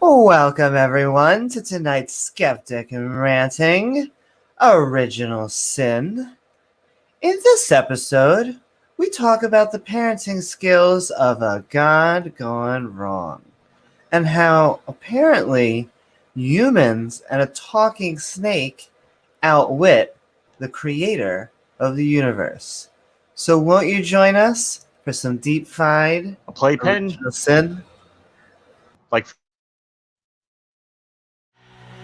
Welcome, everyone, to tonight's Skeptic Ranting, Original Sin. In this episode, we talk about the parenting skills of a god gone wrong, and how, apparently, humans and a talking snake outwit the creator of the universe. So won't you join us for some deep-fried A playpen, Original Sin? like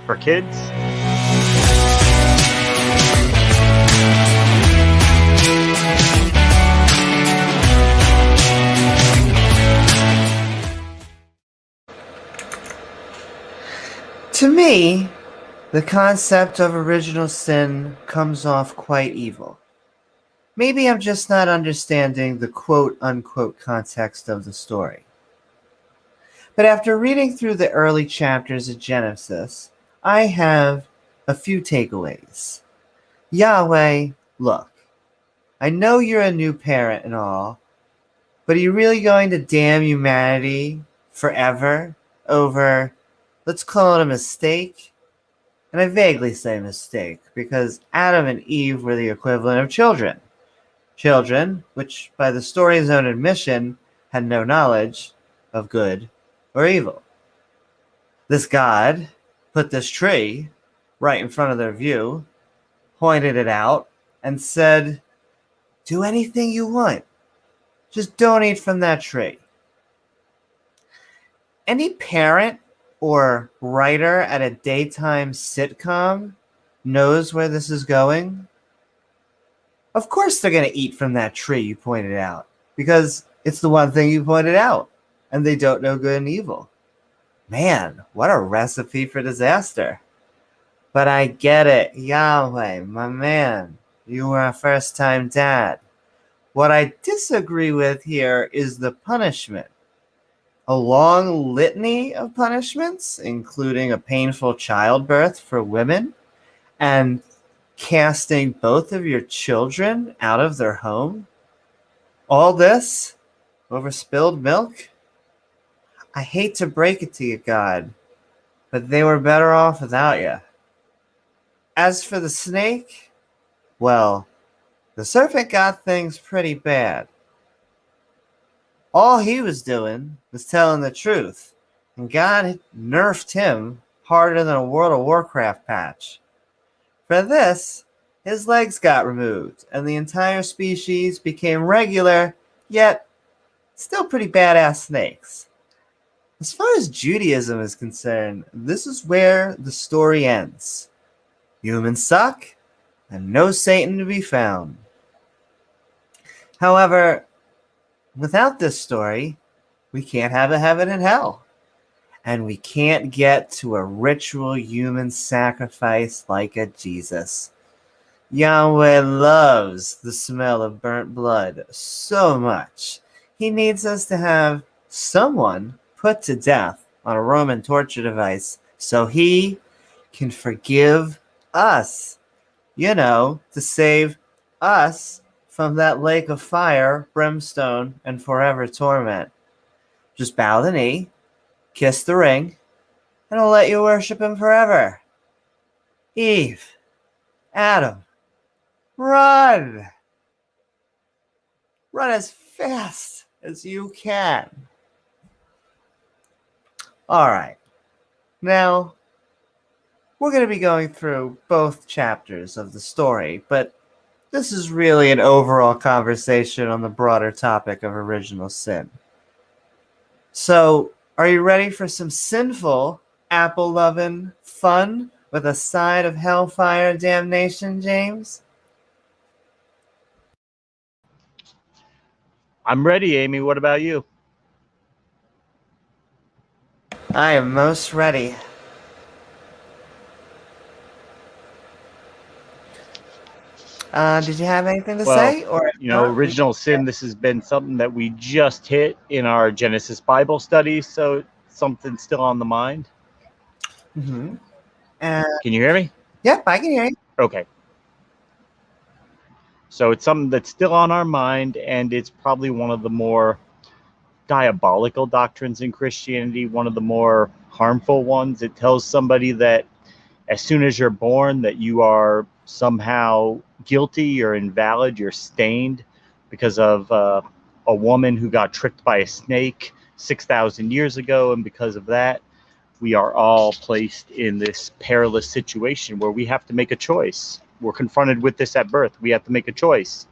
for kids. To me, the concept of original sin comes off quite evil. Maybe I'm just not understanding the quote-unquote context of the story. But after reading through the early chapters of Genesis, I have a few takeaways. Yahweh, look, I know you're a new parent and all, but are you really going to damn humanity forever over, let's call it a mistake? And I vaguely say mistake because Adam and Eve were the equivalent of children. Children, which by the story's own admission, had no knowledge of good or evil. This God put this tree right in front of their view, pointed it out, and said, do anything you want. Just don't eat from that tree. Any parent or writer at a daytime sitcom knows where this is going. Of course they're going to eat from that tree you pointed out, because it's the one thing you pointed out, and they don't know good and evil. Man, what a recipe for disaster. But I get it, Yahweh, my man. You were a first-time dad. What I disagree with here is the punishment. A long litany of punishments, including a painful childbirth for women and casting both of your children out of their home. All this over spilled milk? I hate to break it to you, God, but they were better off without you. As for the snake, well, the serpent got things pretty bad. All he was doing was telling the truth, and God nerfed him harder than a World of Warcraft patch. For this, his legs got removed, and the entire species became regular, yet still pretty badass snakes. As far as Judaism is concerned, this is where the story ends. Humans suck, and no Satan to be found. However, without this story, we can't have a heaven and hell. And we can't get to a ritual human sacrifice like a Jesus. Yahweh loves the smell of burnt blood so much. He needs us to have someone put to death on a Roman torture device so he can forgive us. To save us from that lake of fire, brimstone, and forever torment. Just bow the knee, kiss the ring, and I'll let you worship him forever. Eve, Adam, run! Run as fast as you can. All right. Now, we're going to be going through both chapters of the story, but this is really an overall conversation on the broader topic of original sin. So, are you ready for some sinful, apple-loving fun with a side of hellfire damnation, James? I'm ready, Amy. What about you? I am most ready. Did you have anything to say? Or original sin, this has been something that we just hit in our Genesis Bible study, so something still on the mind. Mm-hmm. Can you hear me? Yep, I can hear you. Okay. So it's something that's still on our mind, and it's probably one of the more diabolical doctrines in Christianity, one of the more harmful ones. It tells somebody that as soon as you're born, that you are somehow guilty, you're invalid, you're stained because of a woman who got tricked by a snake 6,000 years ago. And because of that, we are all placed in this perilous situation where we have to make a choice. We're confronted with this at birth. We have to make a choice.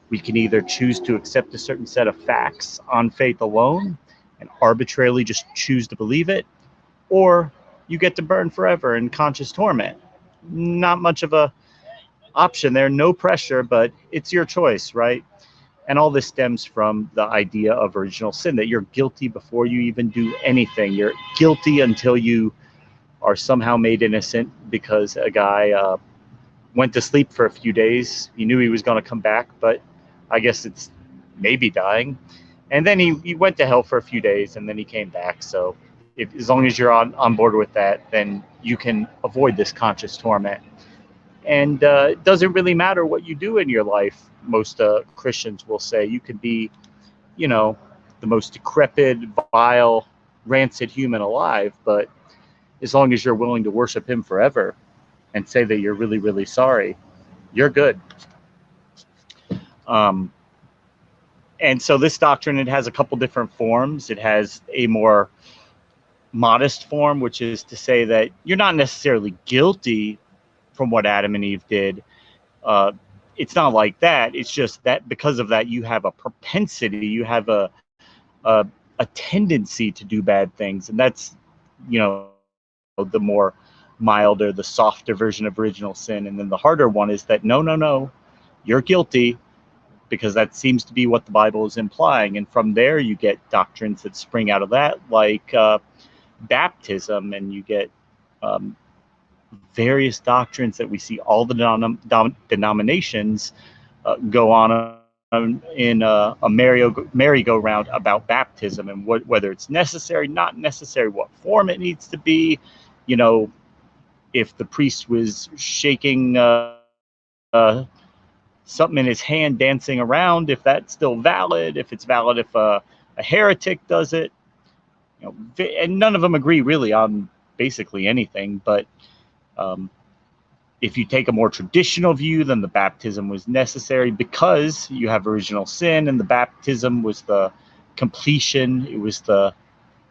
We can either choose to accept a certain set of facts on faith alone and arbitrarily just choose to believe it, or you get to burn forever in conscious torment. Not much of a option there, no pressure, but it's your choice, right? And all this stems from the idea of original sin, that you're guilty before you even do anything. You're guilty until you are somehow made innocent because a guy went to sleep for a few days. He knew he was going to come back, but I guess it's maybe dying. And then he went to hell for a few days, and then he came back. So as long as you're on board with that, then you can avoid this conscious torment. And it doesn't really matter what you do in your life. Most Christians will say you could be, the most decrepit, vile, rancid human alive, but as long as you're willing to worship him forever and say that you're really, really sorry, you're good. And so this doctrine, it has a couple different forms. It has a more modest form, which is to say that you're not necessarily guilty from what Adam and Eve did. It's not like that. It's just that because of that, you have a propensity, you have a tendency to do bad things. And that's, the more milder, the softer version of original sin. And then the harder one is that, no, you're guilty, because that seems to be what the Bible is implying. And from there, you get doctrines that spring out of that, like baptism, and you get various doctrines that we see all the denominations go on in a merry-go-round about baptism and whether it's necessary, not necessary, what form it needs to be. If the priest was shaking something in his hand, dancing around, if that's still valid, if it's valid if a heretic does it. And none of them agree really on basically anything, but if you take a more traditional view, then the baptism was necessary because you have original sin, and the baptism was the completion. It was the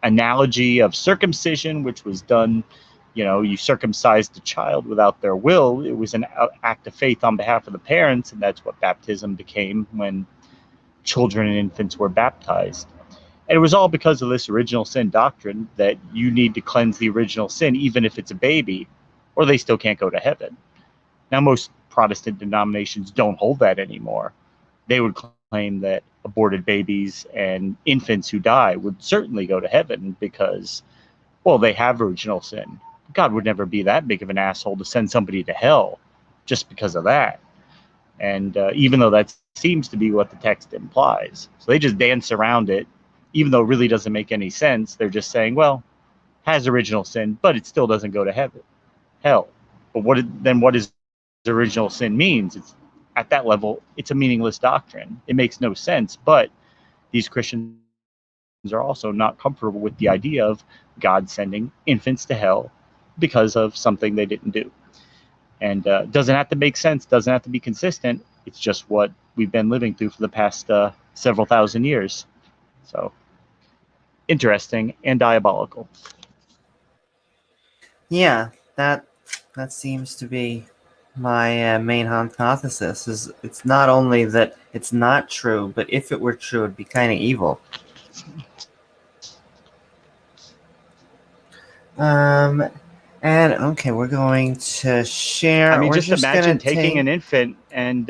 analogy of circumcision, which was done, you circumcised a child without their will. It was an act of faith on behalf of the parents, and that's what baptism became when children and infants were baptized. And it was all because of this original sin doctrine that you need to cleanse the original sin, even if it's a baby, or they still can't go to heaven. Now, most Protestant denominations don't hold that anymore. They would claim that aborted babies and infants who die would certainly go to heaven because, well, they have original sin. God would never be that big of an asshole to send somebody to hell just because of that. And even though that seems to be what the text implies. So they just dance around it, even though it really doesn't make any sense. They're just saying, well, has original sin, but it still doesn't go to heaven. Hell. But what does original sin means? It's at that level, it's a meaningless doctrine. It makes no sense. But these Christians are also not comfortable with the idea of God sending infants to hell because of something they didn't do. And doesn't have to make sense, doesn't have to be consistent. It's just what we've been living through for the past several thousand years. So interesting and diabolical. Yeah, that seems to be my main hypothesis. Is it's not only that it's not true, but if it were true, it'd be kind of evil. And okay, we're going to share. I mean, we're just imagine gonna taking an infant and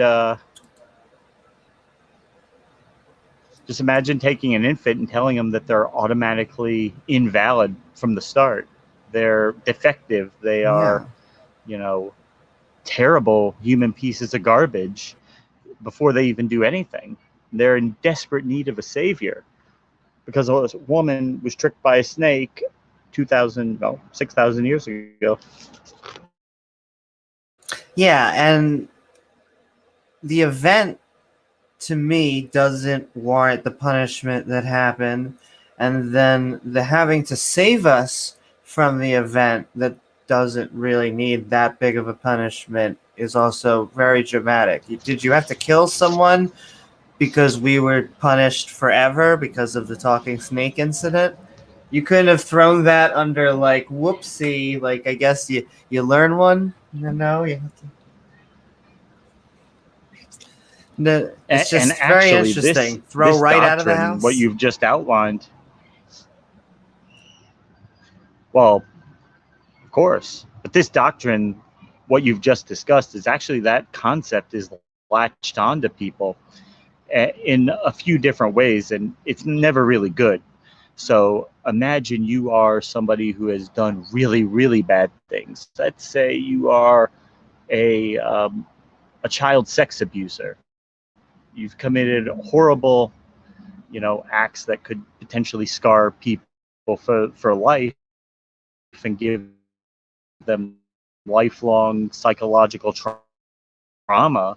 just imagine taking an infant and telling them that they're automatically invalid from the start. They're defective. They are, terrible human pieces of garbage before they even do anything. They're in desperate need of a savior because a woman was tricked by a snake 6,000 years ago. Yeah, and the event to me, doesn't warrant the punishment that happened. And then the having to save us from the event that doesn't really need that big of a punishment is also very dramatic. Did you have to kill someone because we were punished forever because of the talking snake incident? You couldn't have thrown that under like whoopsie. Like I guess you learn one. No, you have to. No, it's And just very actually, this interesting. Throw right out of the doctrine, what house. you've just outlined, well, of course, but this doctrine, what you've just discussed, is actually that concept is latched onto people in a few different ways, and it's never really good. So imagine you are somebody who has done really, really bad things. Let's say you are a child sex abuser. You've committed horrible, acts that could potentially scar people for life and give them lifelong psychological trauma.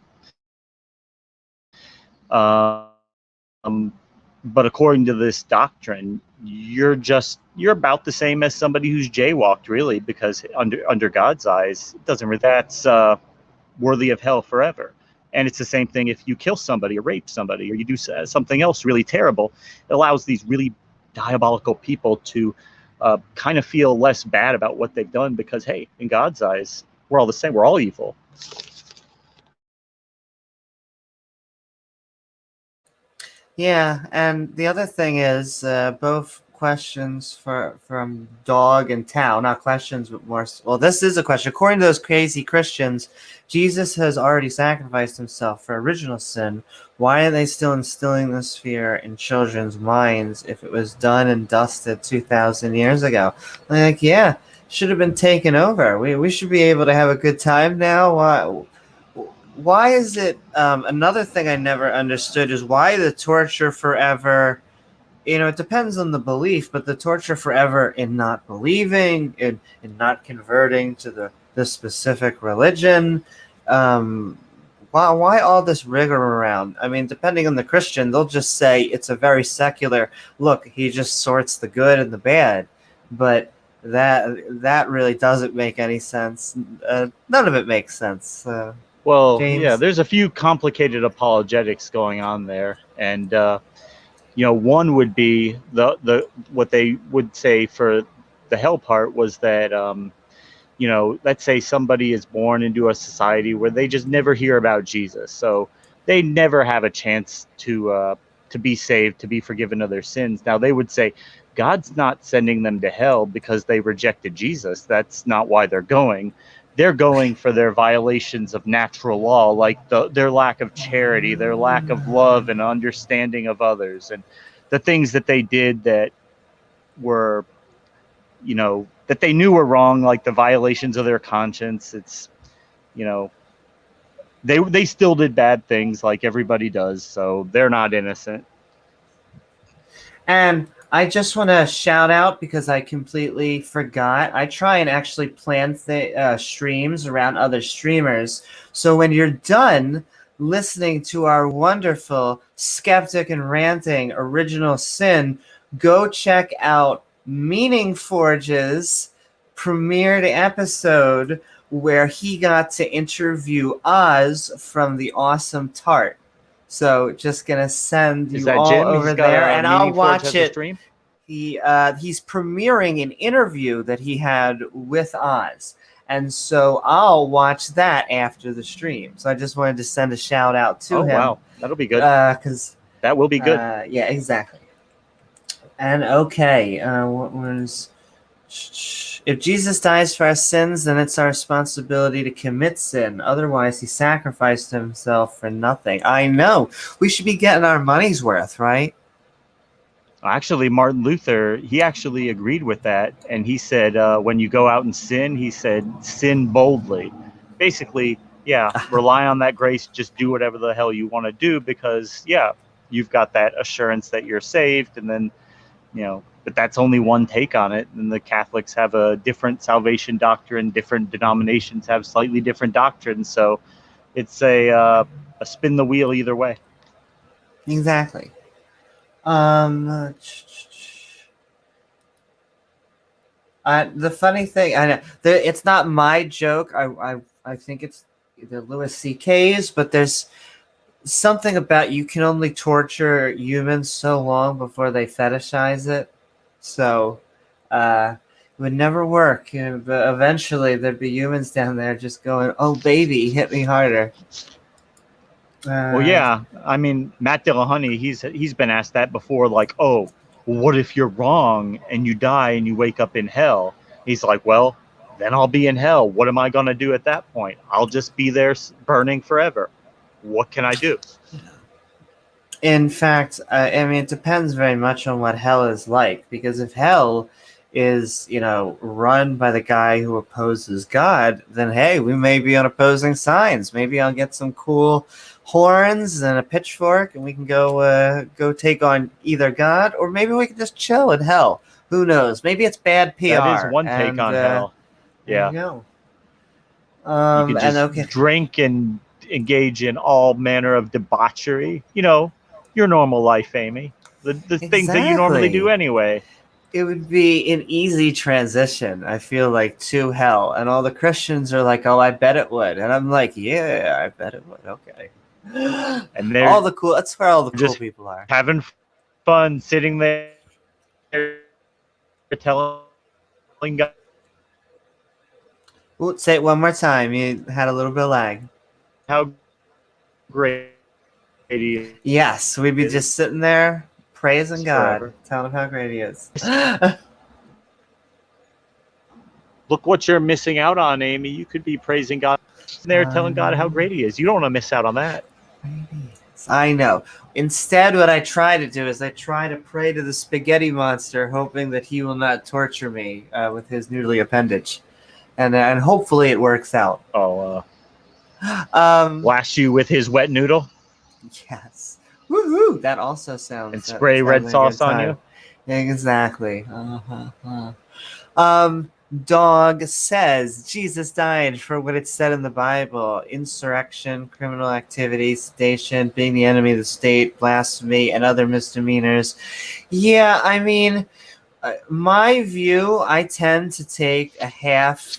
But according to this doctrine, you're about the same as somebody who's jaywalked, really, because under God's eyes, it doesn't. That's worthy of hell forever. And it's the same thing if you kill somebody or rape somebody or you do something else really terrible. It allows these really diabolical people to kind of feel less bad about what they've done because, hey, in God's eyes, we're all the same. We're all evil. Yeah, and the other thing is both questions from Dog and Tao, not questions, but more. Well, this is a question. According to those crazy Christians, Jesus has already sacrificed himself for original sin. Why are they still instilling this fear in children's minds if it was done and dusted 2,000 years ago? Like, yeah, should have been taken over. We should be able to have a good time now. Why is it another thing I never understood is why the torture forever, it depends on the belief, but the torture forever in not believing, in not converting to the specific religion. Why all this rigor around? I mean, depending on the Christian, they'll just say it's a very secular look. He just sorts the good and the bad, but that really doesn't make any sense. None of it makes sense. Well, James? yeah, there's a few complicated apologetics going on there, and one would be the what they would say for the hell part was that let's say somebody is born into a society where they just never hear about Jesus, so they never have a chance to be saved, to be forgiven of their sins. Now they would say God's not sending them to hell because they rejected Jesus. That's not why they're going. They're going for their violations of natural law, like their lack of charity, their lack of love and understanding of others, and the things that they did that were, that they knew were wrong, like the violations of their conscience. It's, they still did bad things like everybody does, so they're not innocent. And I just want to shout out because I completely forgot. I try and actually plan streams around other streamers. So when you're done listening to our wonderful Skeptic and Ranting Original Sin, go check out Meaning Forge's premiered episode where he got to interview Oz from the Awesome Tart. So just gonna send you all Jim? over there, and I'll watch it. He's premiering an interview that he had with Oz, and so I'll watch that after the stream. So I just wanted to send a shout out to him. Wow, that'll be good. Because that will be good. Yeah, exactly. And okay, what was? If Jesus dies for our sins, then it's our responsibility to commit sin. Otherwise, he sacrificed himself for nothing. I know. We should be getting our money's worth, right? Actually, Martin Luther, he actually agreed with that. And he said, when you go out and sin, he said, sin boldly. Basically, yeah, rely on that grace. Just do whatever the hell you want to do because, yeah, you've got that assurance that you're saved. And then, but that's only one take on it. And the Catholics have a different salvation doctrine. Different denominations have slightly different doctrines. So it's a spin the wheel either way. Exactly. Um, the funny thing, I know it's not my joke. I think it's the Louis C.K.'s, but there's something about you can only torture humans so long before they fetishize it. So, it would never work. You know, but eventually, there'd be humans down there just going, "Oh, baby, hit me harder." Well, Uh, yeah. I mean, Matt Dillahunty, he's been asked that before. Like, oh, what if you're wrong and you die and you wake up in hell? He's like, well, then I'll be in hell. What am I gonna do at that point? I'll just be there burning forever. What can I do? In fact, I mean, it depends very much on what hell is like. Because if hell is, run by the guy who opposes God, then hey, we may be on opposing sides. Maybe I'll get some cool horns and a pitchfork, and we can go take on either God, or maybe we can just chill in hell. Who knows? Maybe it's bad That is PR, one take and on hell. there you Yeah, go. you could And just okay, drink and engage in all manner of debauchery. Your normal life, Amy. The things that you normally do exactly. anyway. It would be an easy transition, I feel like, to hell. And all the Christians are like, oh, I bet it would. And I'm like, yeah, I bet it would. Okay. And they're That's where all the cool just people are. having fun sitting there telling God Ooh, say it one more time. You had a little bit of lag. how great he Yes, we'd be just is sitting there praising God, forever. telling him how great he is. Look what you're missing out on, Amy. You could be praising God sitting there telling God how great he is. You don't want to miss out on that. I know. Instead, what I try to do is I try to pray to the spaghetti monster, hoping that he will not torture me with his noodly appendage. And hopefully it works out. Oh, Um, lash you with his wet noodle yes. Woohoo! That also and sounds spray red like a good sauce on time. you. Exactly. Um, Dog says Jesus died for what it said in the Bible: insurrection, criminal activity, sedation, being the enemy of the state, blasphemy, and other misdemeanors. Yeah, I mean, my view, I tend to take a half,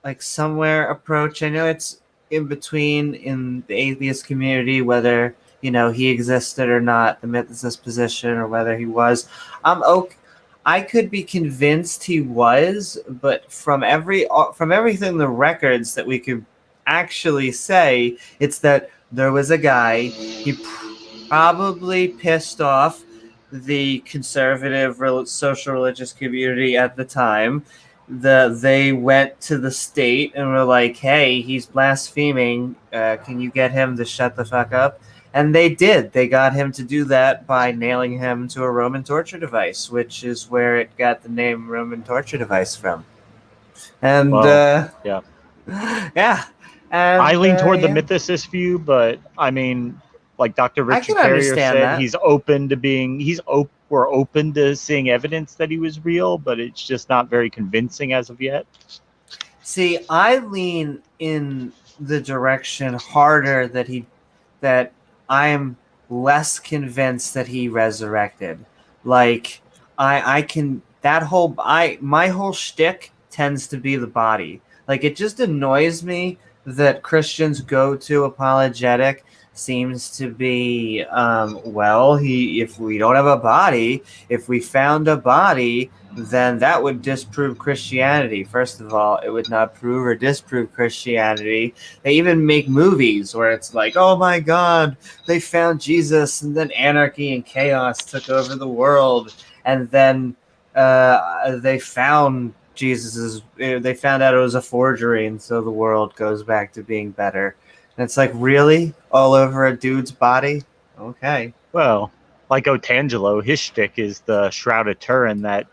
like somewhere approach. I know it's in between in the atheist community, whether he existed or not, the mythicist position, or whether he was. I'm okay. I could be convinced he was, but from everything, the records that we could actually say, it's that there was a guy. He probably pissed off the conservative social religious community at the time. They went to the state and were like, "Hey, he's blaspheming. Can you get him to shut the fuck up?" And they did. They got him to do that by nailing him to a Roman torture device, which is where it got the name Roman torture device from. And Well, yeah. yeah, I and lean toward the yeah, mythicist view, but I mean, like Dr. I can Richard Carrier understand said, that. we're open to seeing evidence that he was real, but it's just not very convincing as of yet. See, I lean in the direction harder that I'm less convinced that he resurrected. Like I can that whole I my whole shtick tends to be the body. Like it just annoys me that Christians go to apologetic seems to be well, he if we don't have a body, if we found a body, then that would disprove Christianity. First of all, it would not prove or disprove Christianity. They even make movies where it's like, oh my God, they found Jesus, and then anarchy and chaos took over the world, and then they found they found out it was a forgery, and so the world goes back to being better. And it's like, really? All over a dude's body? Okay. Well, like Otangelo, his shtick is the Shroud of Turin, that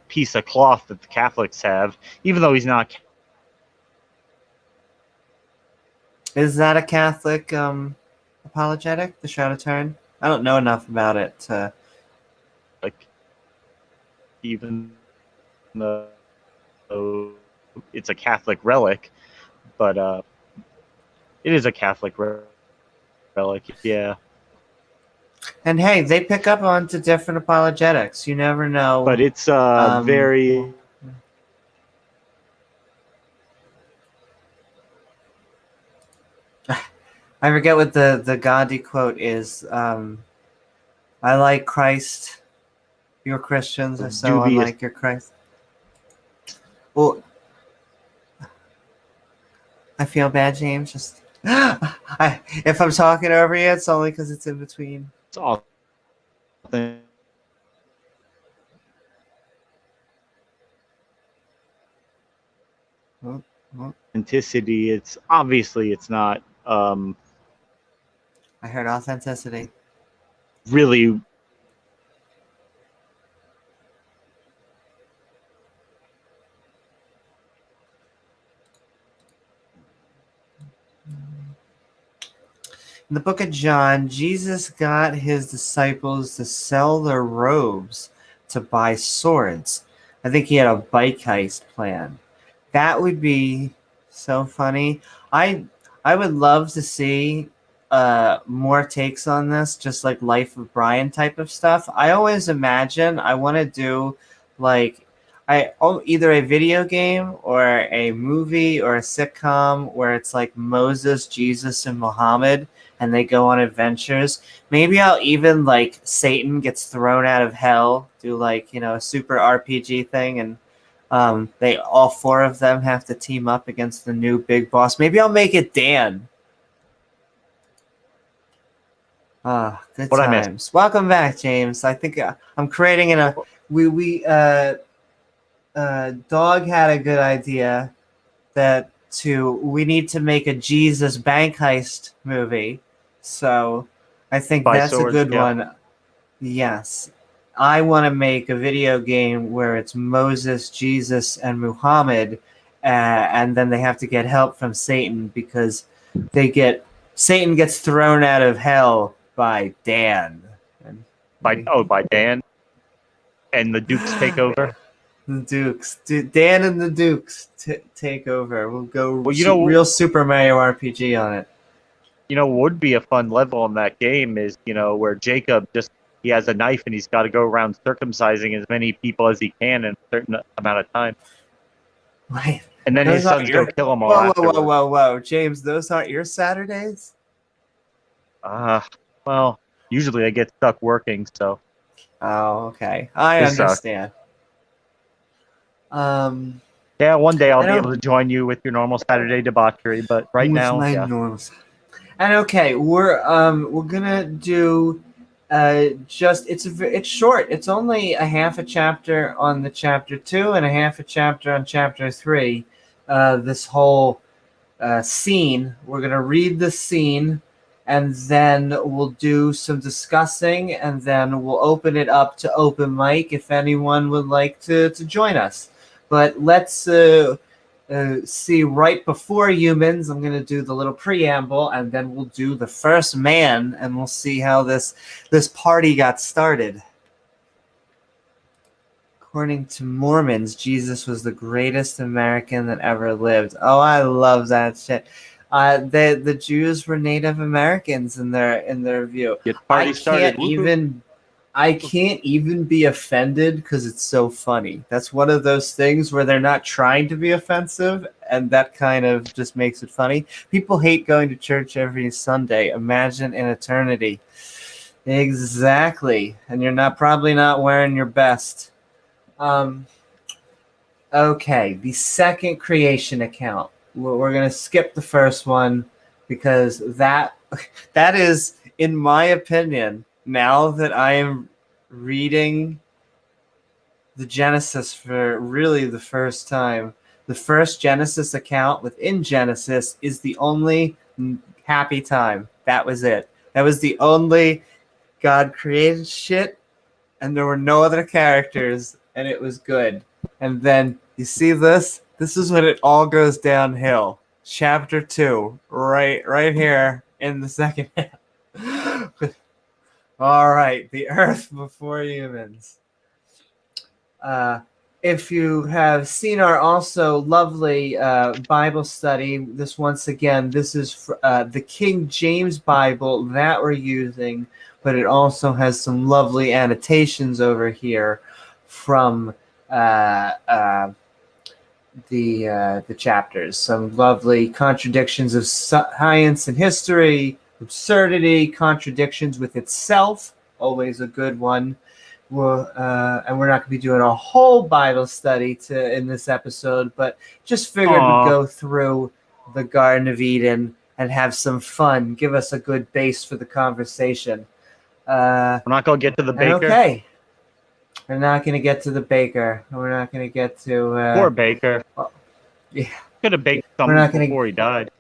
piece of cloth that the Catholics have, even though he's not Is that a Catholic apologetic, the Shroud of Turin? I don't know enough about it to. like, even though it's a Catholic relic, but it is a Catholic relic, yeah. And hey, they pick up onto different apologetics. You never know. But it's very. I forget what the Gandhi quote is. I like Christ. Your Christians are so Dubious. unlike your Christ. Well, I feel bad, James. Just if I'm talking over you, it's only because it's in between. It's all. Authenticity. It's obviously it's not I heard authenticity. really. In the book of John, Jesus got his disciples to sell their robes to buy swords. I think he had a bike heist plan. That would be so funny. I would love to see more takes on this, just like Life of Brian type of stuff. I always imagine I want to do like either a video game or a movie or a sitcom where it's like Moses, Jesus, and Muhammad, and they go on adventures. Maybe I'll even like Satan gets thrown out of hell, do like a super RPG thing, and they all four of them have to team up against the new big boss. Maybe I'll make it Dan. Good What I missed. times. Welcome back, James. I think I'm creating Dog had a good idea that we need to make a Jesus bank heist movie. So I think By that's swords, a good yeah. one. Yes. I want to make a video game where it's Moses, Jesus, and Muhammad, and then they have to get help from Satan because Satan gets thrown out of hell by Dan. By Dan, and the Dukes take over. The Dukes, Dan and the Dukes take over. We'll go real Super Mario RPG on it. What would be a fun level in that game is where Jacob he has a knife and he's got to go around circumcising as many people as he can in a certain amount of time. Right. And then his sons go kill them all afterwards. Whoa, James, those aren't your Saturdays? Well, usually I get stuck working, so. Oh, okay. I understand. Yeah, one day I'll be able to join you with your normal Saturday debauchery, but right now, yeah. And okay, we're gonna do it's short. It's only a half a chapter on the chapter 2 and a half a chapter on chapter 3. This whole scene. We're gonna read the scene, and then we'll do some discussing, and then we'll open it up to open mic if anyone would like to join us. But let's see, right before humans, I'm going to do the little preamble, and then we'll do the first man, and we'll see how this party got started. According to Mormons, Jesus was the greatest American that ever lived. Oh, I love that shit. The Jews were Native Americans in their view. Get the party started. I can't even be offended because it's so funny. That's one of those things where they're not trying to be offensive, and that kind of just makes it funny. People hate going to church every Sunday. Imagine an eternity. Exactly. And you're probably not wearing your best. Okay, the second creation account. We're going to skip the first one because that is, in my opinion, now that I am reading the Genesis for really the first time, the first Genesis account within Genesis is the only happy time. That was it. That was the only God created shit, and there were no other characters, and it was good. And then you see this? This is when it all goes downhill. Chapter 2, right here in the second half. All right, the Earth before humans. if you have seen our also lovely Bible study, this once again, this is the King James Bible that we're using, but it also has some lovely annotations over here from the chapters. Some lovely contradictions of science and history, absurdity, contradictions with itself, always a good one. And we're not going to be doing a whole Bible study in this episode, but just figured we'd go through the Garden of Eden and have some fun. Give us a good base for the conversation. We're not going to get to the baker. Okay. We're not going to get to the baker. We're not going to get to... Poor Baker. Yeah. Could have baked something before he died.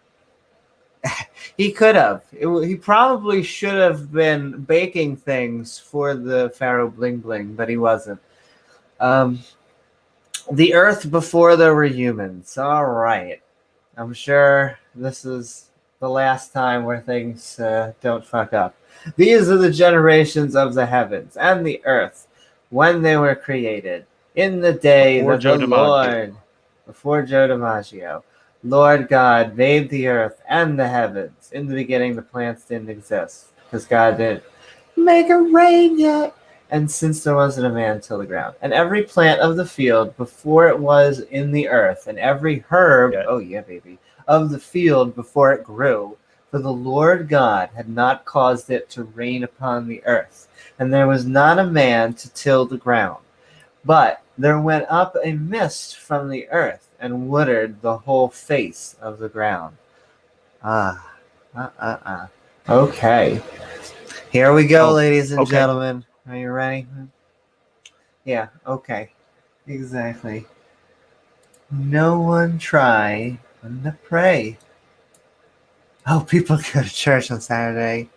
He could have. He probably should have been baking things for the Pharaoh Bling Bling, but he wasn't. The Earth before there were humans. All right. I'm sure this is the last time where things don't fuck up. These are the generations of the heavens and the earth when they were created, in the day that the Lord, before Joe DiMaggio, Lord God made the earth and the heavens. In the beginning, the plants didn't exist because God didn't make a rain yet. And since there wasn't a man till the ground. And every plant of the field before it was in the earth, and every herb, oh yeah, baby, of the field before it grew. For the Lord God had not caused it to rain upon the earth, and there was not a man to till the ground. But there went up a mist from the earth, and watered the whole face of the ground. Okay. Here we go, ladies and gentlemen. Are you ready? Yeah, okay. Exactly. No one try to pray. Oh, people go to church on Saturday.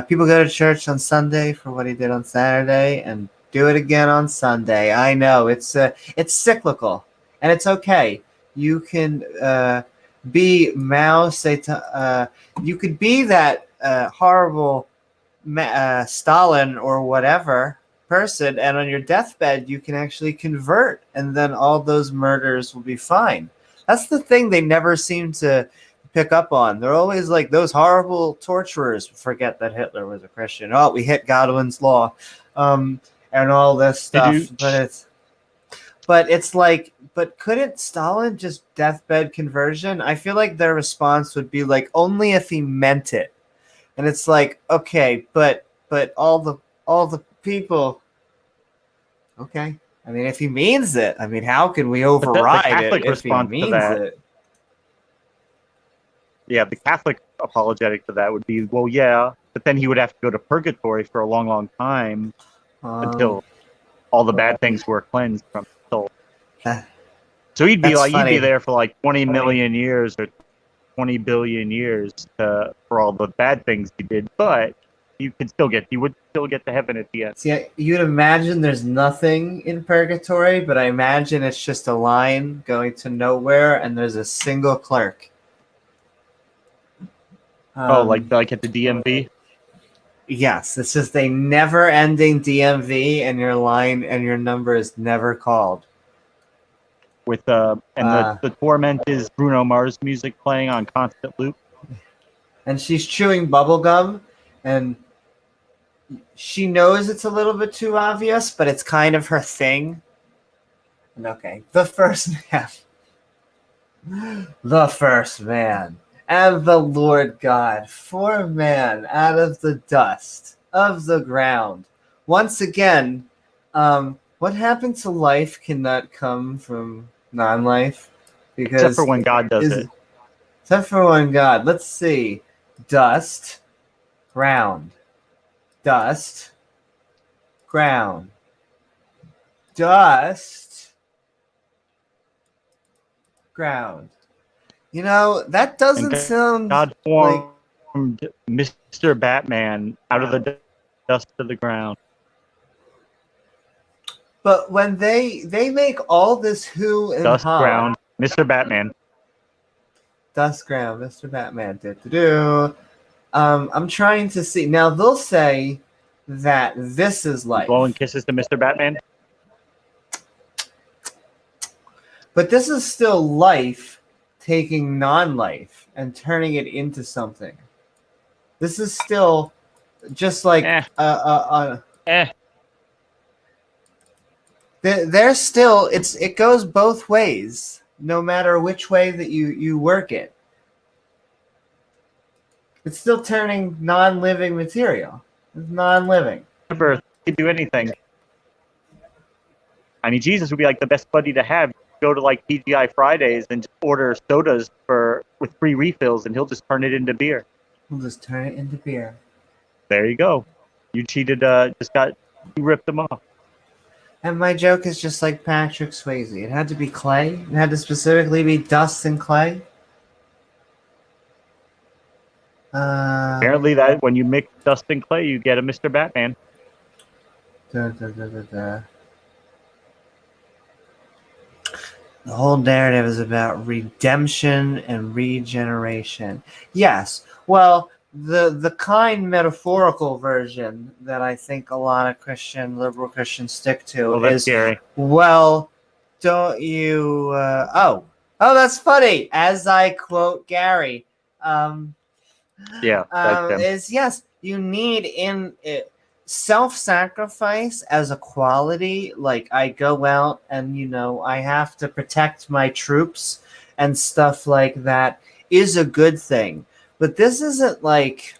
People go to church on Sunday for what he did on Saturday and do it again on Sunday. I know, it's cyclical. And it's okay. You can be Mao Zedong. You could be that horrible Stalin or whatever person, and on your deathbed you can actually convert, and then all those murders will be fine. That's the thing they never seem to pick up on. They're always like, those horrible torturers forget that Hitler was a Christian. Oh, we hit Godwin's law, and all this stuff. But it's like, but couldn't Stalin just deathbed conversion? I feel like their response would be like, only if he meant it. And it's like, okay, but all the people. Okay, I mean, if he means it, I mean, how can we override it if he means it? Yeah, the Catholic apologetic to that would be, well, yeah, but then he would have to go to purgatory for a long, long time until all the bad things were cleansed from his soul. So he'd be like, funny. He'd be there for like 20 million years or 20 billion years for all the bad things he did, but he would still get to heaven at the end. See, you'd imagine there's nothing in purgatory, but I imagine it's just a line going to nowhere, and there's a single clerk. Like at the DMV? Yes, it's just a never-ending DMV, and your line and your number is never called. With the torment is Bruno Mars music playing on constant loop. And she's chewing bubble gum, and she knows it's a little bit too obvious, but it's kind of her thing. And okay, the first man, and the Lord God formed man out of the dust of the ground. Once again, what happened to life cannot come from non-life, because except for when God does it. Except for when God. Let's see. Dust, ground. Dust, ground. Dust, ground. You know, that doesn't sound God formed Mr. Batman out of the dust of the ground. But when they make all this who and dust ha, ground, Mr. Batman. Dust ground, Mr. Batman. I'm trying to see. Now they'll say that this is life. Blowing kisses to Mr. Batman. But this is still life taking non-life and turning it into something. This is still just like Eh. there's still it goes both ways, no matter which way that you work it. It's still turning non-living material. It's non-living. Birth, you could do anything. I mean, Jesus would be like the best buddy to have. Go to like PGI Fridays and just order sodas with free refills, and he'll just turn it into beer. We'll just turn it into beer. There you go. You cheated. You ripped them off. And my joke is just like Patrick Swayze. It had to be clay. It had to specifically be dust and clay. Apparently, that when you mix dust and clay, you get a Mr. Batman. The whole narrative is about redemption and regeneration. Yes. Well, the kind metaphorical version that I think a lot of liberal Christians stick to is, scary. Well, don't you? That's funny. As I quote Gary, is yes, you need self-sacrifice as a quality. Like, I go out and I have to protect my troops and stuff like that is a good thing. But this isn't like,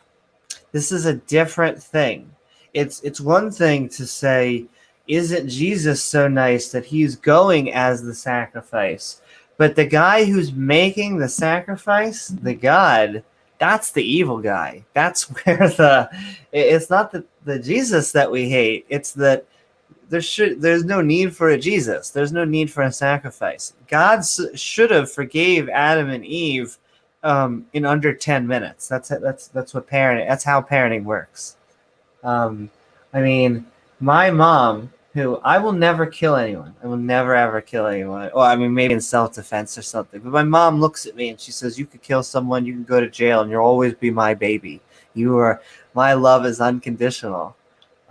this is a different thing. It's one thing to say, isn't Jesus so nice that he's going as the sacrifice? But the guy who's making the sacrifice, the God, that's the evil guy. That's where it's not the Jesus that we hate. It's that there's no need for a Jesus. There's no need for a sacrifice. God should have forgave Adam and Eve in under 10 minutes. That's what parenting. That's how parenting works. I mean, my mom, who I will never kill anyone. I will never ever kill anyone. Well, I mean, maybe in self-defense or something. But my mom looks at me and she says, "You could kill someone, you can go to jail, and you'll always be my baby. My love is unconditional."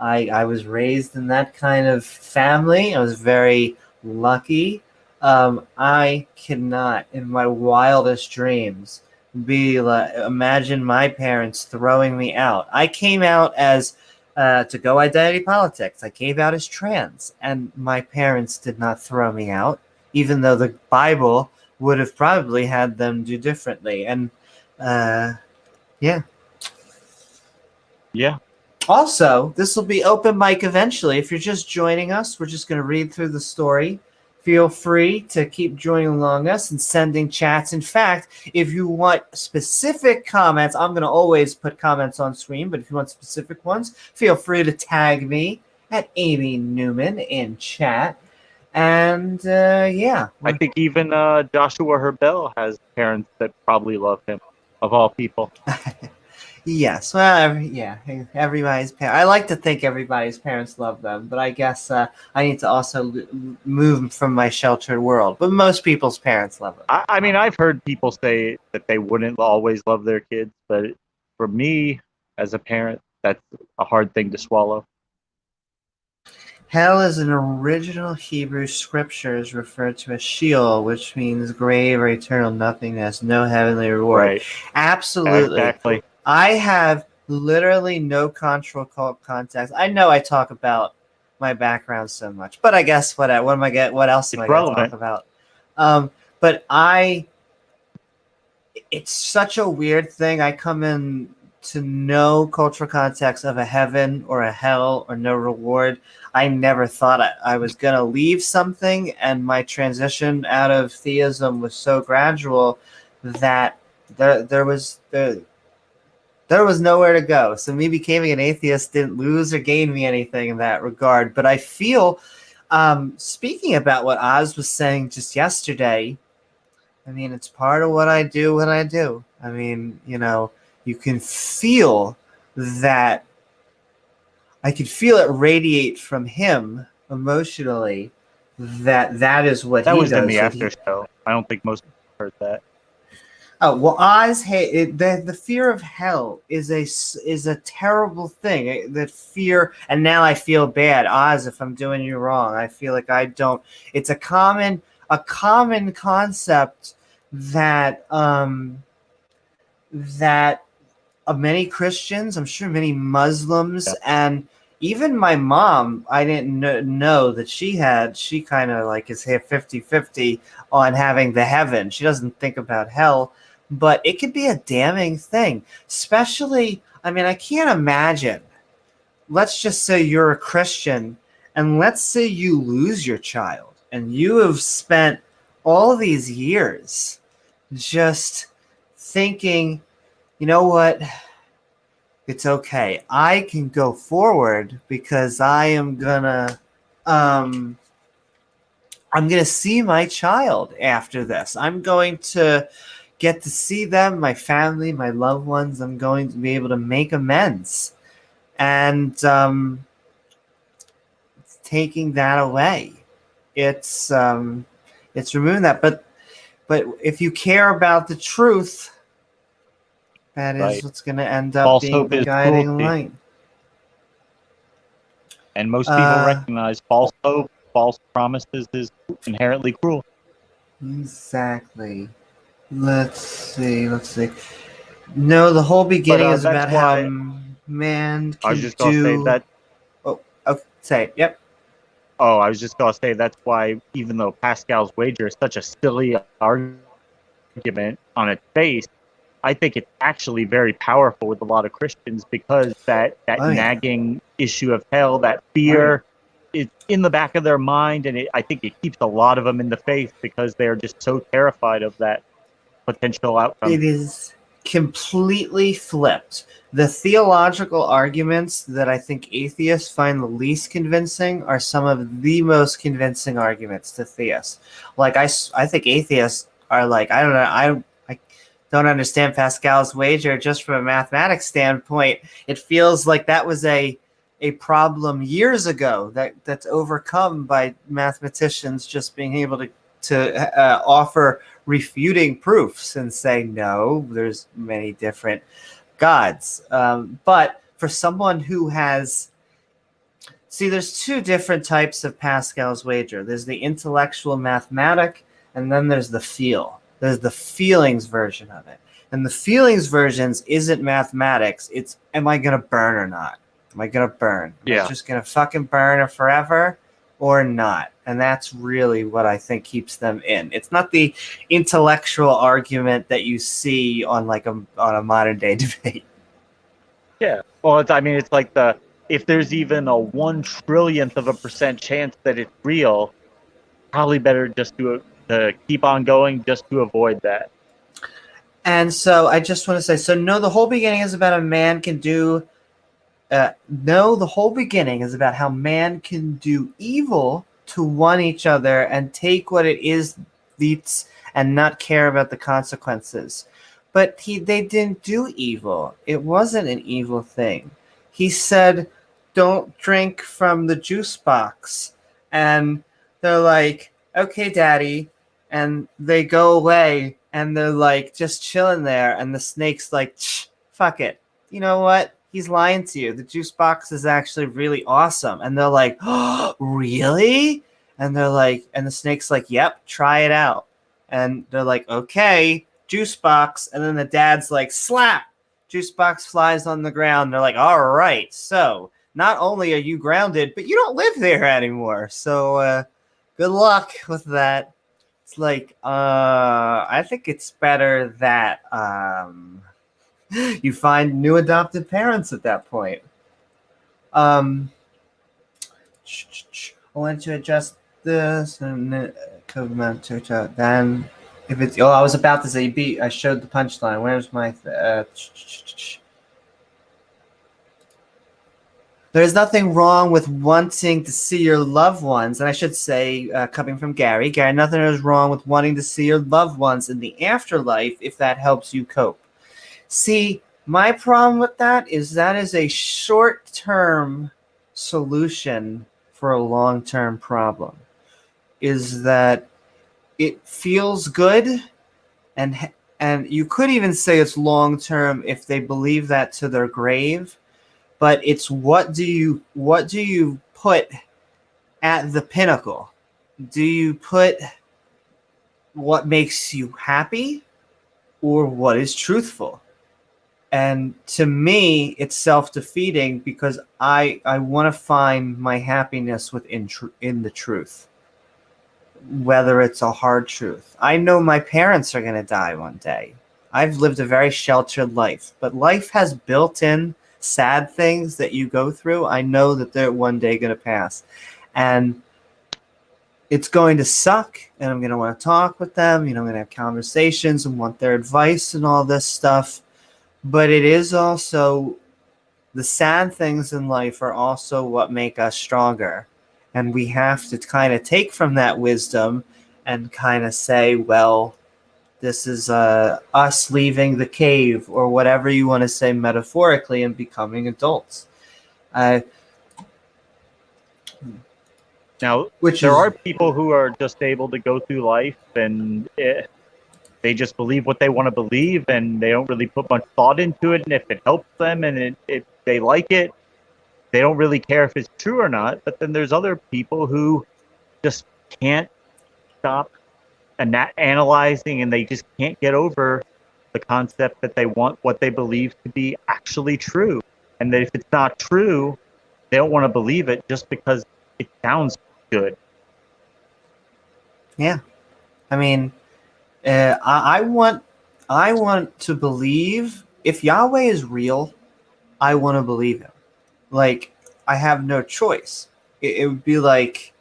I was raised in that kind of family. I was very lucky. I cannot, in my wildest dreams, imagine my parents throwing me out. I came out as to go identity politics. I came out as trans, and my parents did not throw me out, even though the Bible would have probably had them do differently. And yeah. Also, this will be open mic eventually. If you're just joining us, we're just going to read through the story. Feel free to keep joining along us and sending chats. In fact, if you want specific comments, I'm going to always put comments on screen, but if you want specific ones, feel free to tag me at Amy Newman in chat. And I think even Joshua Herbel has parents that probably love him, of all people. Yes, well, everybody's parents. I like to think everybody's parents love them, but I guess I need to also move from my sheltered world. But most people's parents love them. I mean, I've heard people say that they wouldn't always love their kids, but for me, as a parent, that's a hard thing to swallow. Hell is an original Hebrew scriptures referred to as Sheol, which means grave or eternal nothingness, no heavenly reward. Right. Absolutely. Exactly. I have literally no cultural context. I know I talk about my background so much, but I guess what else am I going to talk about? But it's such a weird thing. I come in to no cultural context of a heaven or a hell or no reward. I never thought I was going to leave something, and my transition out of theism was so gradual that there was nowhere to go. So me becoming an atheist didn't lose or gain me anything in that regard. But I feel, speaking about what Oz was saying just yesterday, I mean, it's part of what I do when I do. I mean, you can feel that. I could feel it radiate from him emotionally that is what he does. That was in the after show. I don't think most people heard that. Oh, well, Oz, the fear of hell is a terrible thing. That fear, and now I feel bad. Oz, if I'm doing you wrong, I feel like I don't. It's a common a common concept that that many Christians, I'm sure many Muslims, and even my mom, I didn't know that she kind of like is here 50-50 on having the heaven. She doesn't think about hell, but it could be a damning thing. Especially, I mean, I can't imagine. Let's just say you're a Christian, and let's say you lose your child, and you have spent all these years just thinking, you know what? It's okay. I can go forward because I'm gonna see my child after this. I'm going to get to see them, my family, my loved ones. I'm going to be able to make amends, and taking that away. It's removing that. But if you care about the truth, that is what's going to end up False being hope the is guiding cruelty. light. And most people recognize false hope, false promises is inherently cruel. Exactly. Let's see. No, the whole beginning is about how man can do... I was just going to say that... Oh, say it. Yep. Oh, I was just going to say that's why, even though Pascal's wager is such a silly argument on its face, I think it's actually very powerful with a lot of Christians, because that nagging issue of hell, that fear, is in the back of their mind, and I think it keeps a lot of them in the faith because they're just so terrified of that potential outcome. It is completely flipped. The theological arguments that I think atheists find the least convincing are some of the most convincing arguments to theists. Like I think atheists are like, I don't know, I don't understand Pascal's wager just from a mathematics standpoint. It feels like that was a problem years ago that's overcome by mathematicians just being able to offer refuting proofs and say, no, there's many different gods. But for someone who has... See, there's two different types of Pascal's wager. There's the intellectual mathematic, and then there's the feel. There's the feelings version of it. And the feelings versions isn't mathematics. It's, am I going to burn or not? Am I going to burn? Am I just going to fucking burn it forever or not? And that's really what I think keeps them in. It's not the intellectual argument that you see on like on a modern day debate. Yeah. Well, it's like if there's even a 1/1,000,000,000% chance that it's real, probably better just to keep on going just to avoid that. And so I just want to say, so no, the whole beginning is about a man can do... no, the whole beginning is about how man can do evil to one each other and take what it is and not care about the consequences. But they didn't do evil. It wasn't an evil thing. He said, don't drink from the juice box. And they're like, okay, daddy. And they go away and they're like just chilling there. And the snake's like, fuck it. You know what? He's lying to you. The juice box is actually really awesome. And they're like, oh, really? And they're like, and the snake's like, yep, try it out. And they're like, okay, juice box. And then the dad's like, slap. Juice box flies on the ground. They're like, all right, so not only are you grounded, but you don't live there anymore. So good luck with that. It's like, I think it's better that you find new adopted parents at that point. I want to adjust this and comment then if it's... Oh, I was about to say I showed the punchline. Where's my there's nothing wrong with wanting to see your loved ones, and I should say, coming from Gary, nothing is wrong with wanting to see your loved ones in the afterlife if that helps you cope. See, my problem with that is a short-term solution for a long-term problem. Is that it feels good, and you could even say it's long-term if they believe that to their grave, but it's what do you put at the pinnacle? Do you put what makes you happy or what is truthful. And to me, it's self-defeating because I want to find my happiness in the truth, whether it's a hard truth. I know my parents are going to die one day. I've lived a very sheltered life, but life has built-in sad things that you go through. I know that they're one day going to pass, and it's going to suck, and I'm going to want to talk with them. I'm going to have conversations and want their advice and all this stuff. But it is also, the sad things in life are also what make us stronger. And we have to kind of take from that wisdom and kind of say, well, this is us leaving the cave, or whatever you want to say metaphorically, and becoming adults. Now, there are people who are just able to go through life and they just believe what they want to believe, and they don't really put much thought into it. And if it helps them and they like it, they don't really care if it's true or not. But then there's other people who just can't stop analyzing, and they just can't get over the concept that they want what they believe to be actually true. And that if it's not true, they don't want to believe it just because it sounds good. Yeah. I mean, I want to believe, if Yahweh is real, I want to believe him. Like, I have no choice. It would be like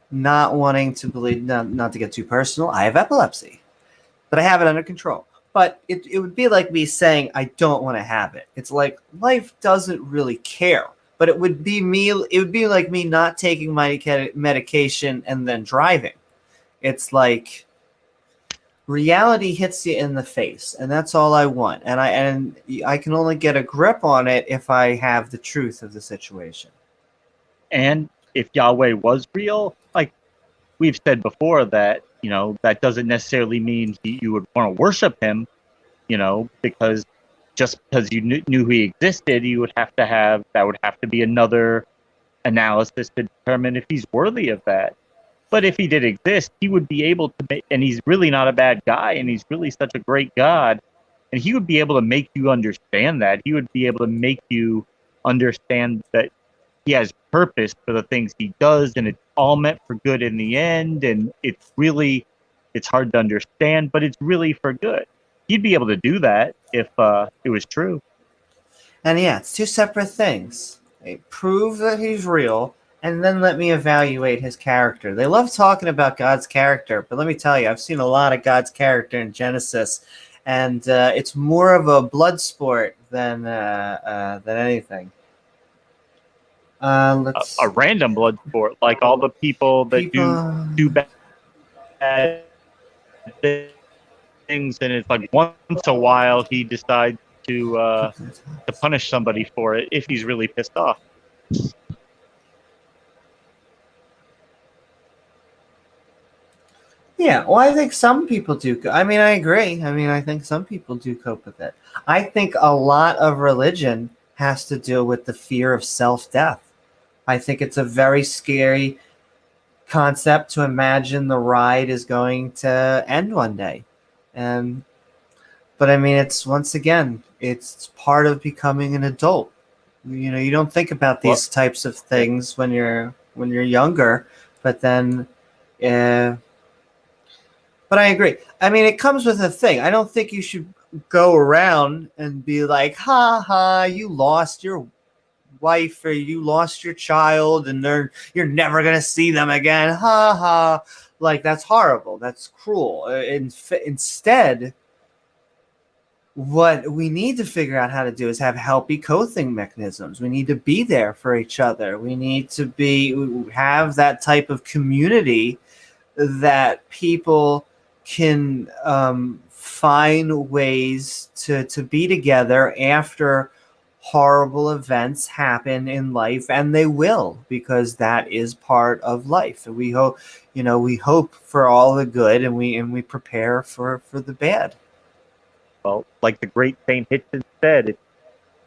not wanting to believe, not to get too personal, I have epilepsy, but I have it under control. But it would be like me saying I don't want to have it. It's like life doesn't really care. But it would be like me not taking my medication and then driving. It's like reality hits you in the face, and that's all I want. And I can only get a grip on it if I have the truth of the situation. And if Yahweh was real, like we've said before, that that doesn't necessarily mean you would want to worship him, because just because you knew he existed, you would have to be another analysis to determine if he's worthy of that. But if he did exist, he would be able to make, and he's really not a bad guy, and he's really such a great God, and he would be able to make you understand that. He would be able to make you understand that he has purpose for the things he does, and it's all meant for good in the end, and it's hard to understand, but it's really for good. He'd be able to do that if it was true. And yeah, it's two separate things. They prove that he's real, and then let me evaluate his character. They love talking about God's character, but let me tell you, I've seen a lot of God's character in Genesis, and it's more of a blood sport than anything. A random blood sport, like all the people that do bad things, and it's like once a while he decides to punish somebody for it if he's really pissed off. Yeah, well, I think some people do. I mean, I agree. I mean, I think some people do cope with it. I think a lot of religion has to do with the fear of self-death. I think it's a very scary concept to imagine the ride is going to end one day. But I mean, it's, once again, it's part of becoming an adult. You don't think about these types of things when you're younger, but then but I agree. I mean, it comes with a thing. I don't think you should go around and be like, ha ha, you lost your wife or you lost your child and you're never going to see them again. Ha ha. Like, that's horrible. That's cruel. Instead, what we need to figure out how to do is have healthy coping mechanisms. We need to be there for each other. We need to have that type of community that people can find ways to be together after horrible events happen in life, and they will, because that is part of life. And we hope for all the good, and we prepare for the bad. Well, like the great Saint Hitchens said,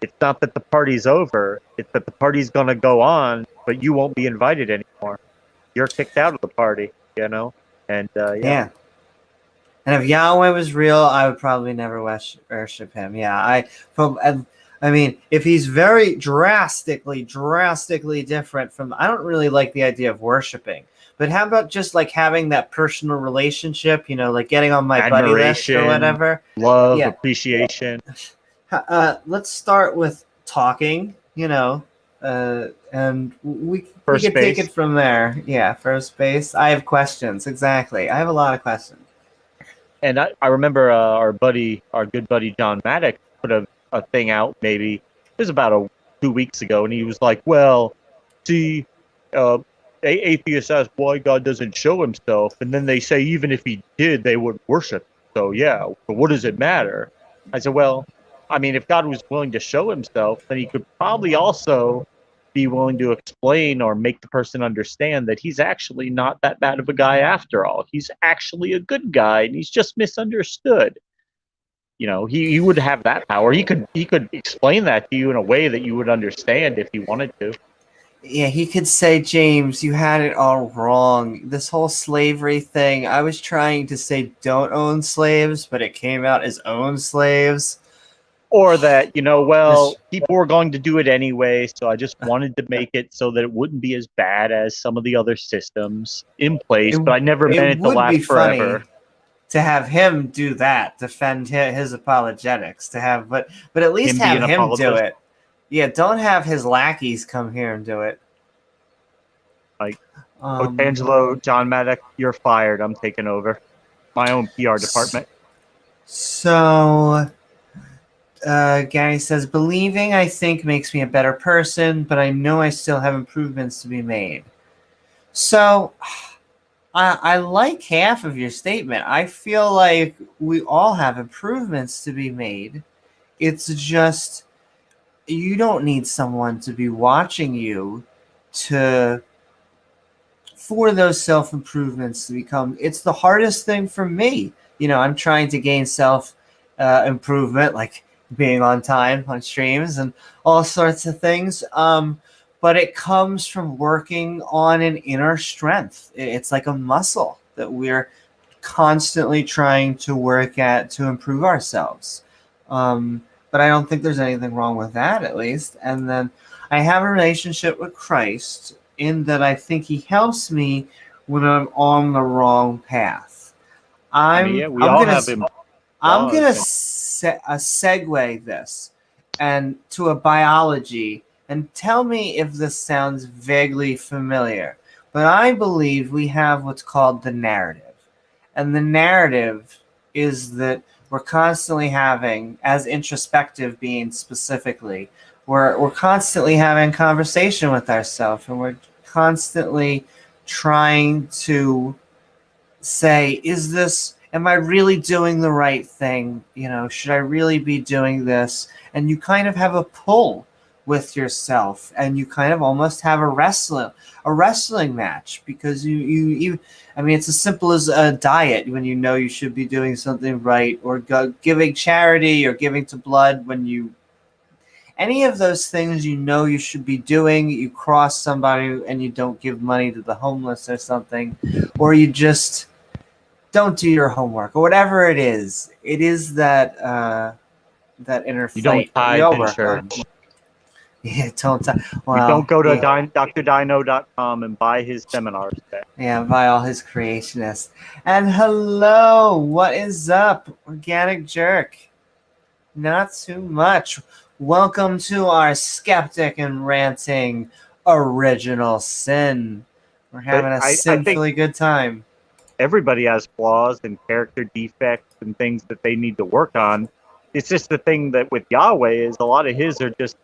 it's not that the party's over, it's that the party's going to go on, but you won't be invited anymore. You're kicked out of the party, And Yeah. And if Yahweh was real, I would probably never worship him. Yeah, I mean, if he's very drastically different from, I don't really like the idea of worshiping. But how about just like having that personal relationship? You know, like getting on my buddy list or Admiration, whatever. love, Yeah. appreciation. Let's start with talking. You know, and we First could take base. it from there. Yeah, first base. I have questions. Exactly. I have a lot of questions. And I remember our good buddy John Maddox put a thing out maybe it was about 2 weeks ago, and he was like, "Well, see, atheists ask why God doesn't show himself, and then they say even if he did, they would worship. So yeah, but what does it matter?" I said, "Well, I mean, if God was willing to show himself, then he could probably also be willing to explain or make the person understand that he's actually not that bad of a guy after all. He's actually a good guy, and he's just misunderstood." You know, he would have that power. He could explain that to you in a way that you would understand if he wanted to. Yeah, he could say, James, you had it all wrong. This whole slavery thing, I was trying to say don't own slaves, but it came out as own slaves. Or that, well, people were going to do it anyway, so I just wanted to make it so that it wouldn't be as bad as some of the other systems in place, but I never meant it to last forever. To have him do that, defend his apologetics, but at least have him do it. Yeah, don't have his lackeys come here and do it. Like, Angelo, John Maddox, you're fired. I'm taking over my own PR department. So, Gary says, believing, I think, makes me a better person, but I know I still have improvements to be made. So, I like half of your statement. I feel like we all have improvements to be made. It's just you don't need someone to be watching you for those self-improvements to become. It's the hardest thing for me. You know, I'm trying to gain self-improvement, like being on time on streams and all sorts of things. But it comes from working on an inner strength. It's like a muscle that we're constantly trying to work at to improve ourselves. But I don't think there's anything wrong with that, at least. And then I have a relationship with Christ in that I think he helps me when I'm on the wrong path. I'm going to segue this and to a biology, and tell me if this sounds vaguely familiar. But I believe we have what's called the narrative. And the narrative is that we're constantly having, as introspective beings specifically, we're constantly having conversation with ourselves, and we're constantly trying to say, am I really doing the right thing? You know, should I really be doing this? And you kind of have a pull with yourself, and you kind of almost have a wrestling match, because you I mean, it's as simple as a diet when you know you should be doing something right, or giving charity or giving to blood when any of those things you know you should be doing. You cross somebody and you don't give money to the homeless or something, or you just don't do your homework, or whatever it is. It is that inner fight. You don't tithe in church. Yeah, don't. Well, you don't go to drdino.com and buy his seminars. Yeah, buy all his creationists. And hello, what is up, Organic Jerk? Not too much. Welcome to our Skeptic and Ranting Original Sin. We're having a sinfully good time. Everybody has flaws and character defects and things that they need to work on. It's just the thing that with Yahweh is a lot of his are just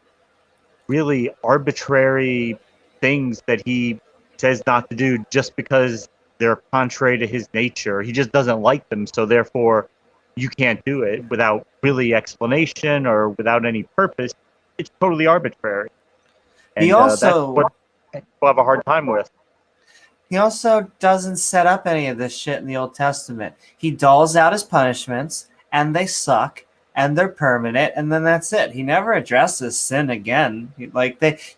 really arbitrary things that he says not to do just because they're contrary to his nature. He just doesn't like them, so therefore you can't do it without really explanation or without any purpose. It's totally arbitrary. And he also that's what people have a hard time with. He also doesn't set up any of this shit in the Old Testament. He doles out his punishments, and they suck, and they're permanent, and then that's it. He never addresses sin again.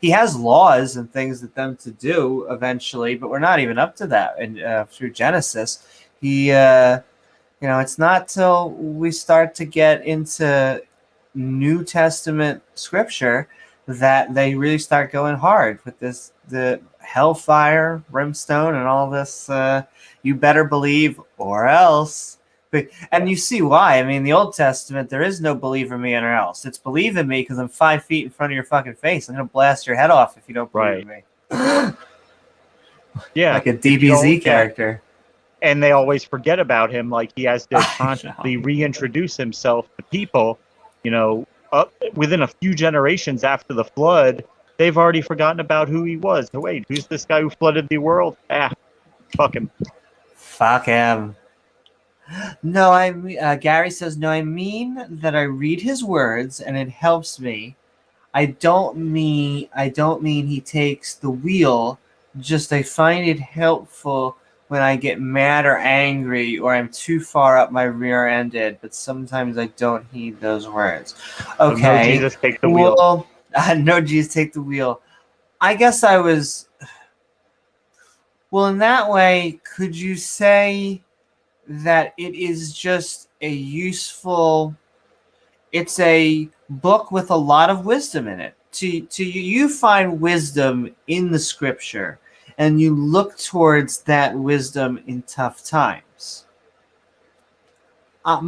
He has laws and things that them to do eventually, but we're not even up to that through Genesis. It's not till we start to get into New Testament scripture that they really start going hard with the hellfire, brimstone, and all this. You better believe, or else. And you see why. I mean, the Old Testament, there is no believe in me or else. It's believe in me because I'm 5 feet in front of your fucking face. I'm gonna blast your head off if you don't believe in me. Yeah, like a DBZ character. And they always forget about him. Like he has to constantly reintroduce himself to people. Within a few generations after the flood, they've already forgotten about who he was. Oh, wait, who's this guy who flooded the world? Fuck him. Fuck him. No, Gary says, no, I mean that I read his words and it helps me. I don't mean he takes the wheel. Just I find it helpful when I get mad or angry or I'm too far up my rear ended, but sometimes I don't heed those words. Okay. So no Jesus, take the wheel. Well, no Jesus, take the wheel. I guess I was... Well, in that way, could you say that it is just a useful... It's a book with a lot of wisdom in it. To you find wisdom in the scripture, and you look towards that wisdom in tough times. I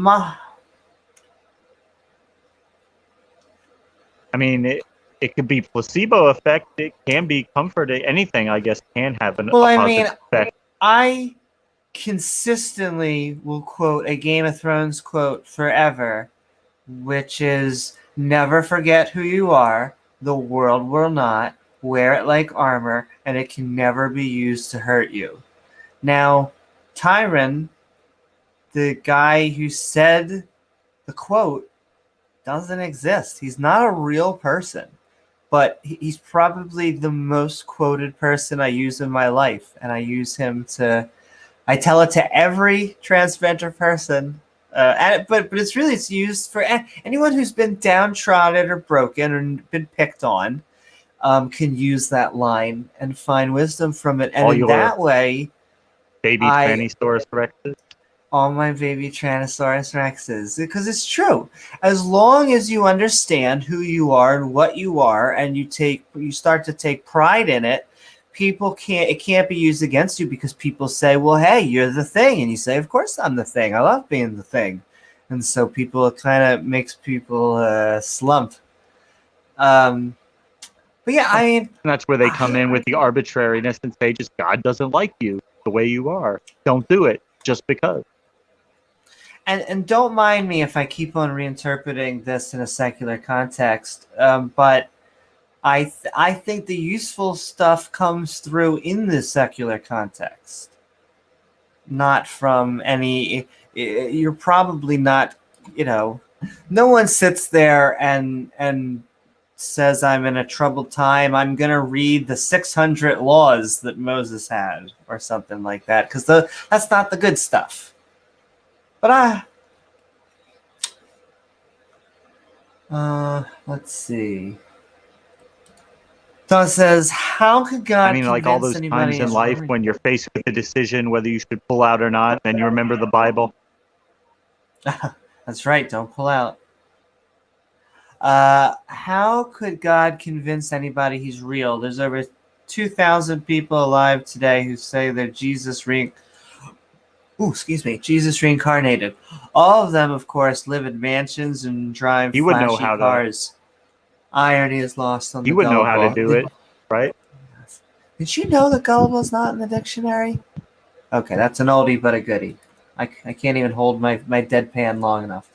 mean, it could be placebo effect. It can be comfort. Anything, I guess, can have a positive effect. I consistently will quote a Game of Thrones quote forever, which is, never forget who you are. The world will not. Wear it like armor, and it can never be used to hurt you. Now, Tyron, the guy who said the quote, doesn't exist. He's not a real person, but he's probably the most quoted person I use in my life, and I use him I tell it to every transgender person. But it's used for anyone who's been downtrodden or broken or been picked on. Can use that line and find wisdom from it, and in that way, baby Tyrannosaurus Rexes. All my baby Tyrannosaurus Rexes, because it's true. As long as you understand who you are and what you are, and you start to take pride in it, it can't be used against you, because people say, well, hey, you're the thing, and you say, of course I'm the thing, I love being the thing. And so it kind of makes people slump. But yeah, I mean, that's where they come in with the arbitrariness and say, just God doesn't like you the way you are, don't do it just because. And don't mind me if I keep on reinterpreting this in a secular context, but I think the useful stuff comes through in the secular context, not from any. You're probably not, no one sits there and says, I'm in a troubled time, I'm going to read the 600 laws that Moses had or something like that, because that's not the good stuff. But let's see. Don says, how could God like all those times in life when you're faced with a decision whether you should pull out or not, and you remember the Bible? That's right, don't pull out. How could God convince anybody he's real? There's over 2,000 people alive today who say they're Jesus reincarnated. All of them, of course, live in mansions and drive flashy cars. Irony is lost on the gullible. You would know how to do it, right? Did you know that gullible's not in the dictionary? Okay, that's an oldie but a goodie. I can't even hold my deadpan long enough.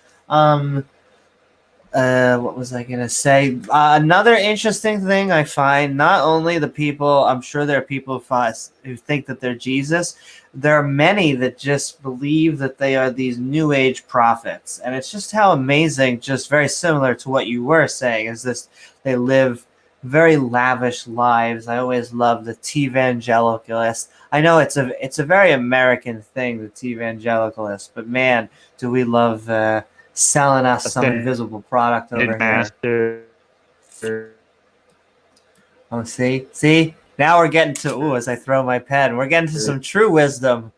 What was I going to say? Another interesting thing I find, not only the people, I'm sure there are people who think that they're Jesus. There are many that just believe that they are these New Age prophets. And it's just how amazing, just very similar to what you were saying, is this, they live very lavish lives. I always love the T-evangelicalist. I know it's a very American thing, the T-evangelicalist, but man, do we love selling us some invisible product over here. Oh, see? Now we're getting to, as I throw my pen, we're getting to some true wisdom.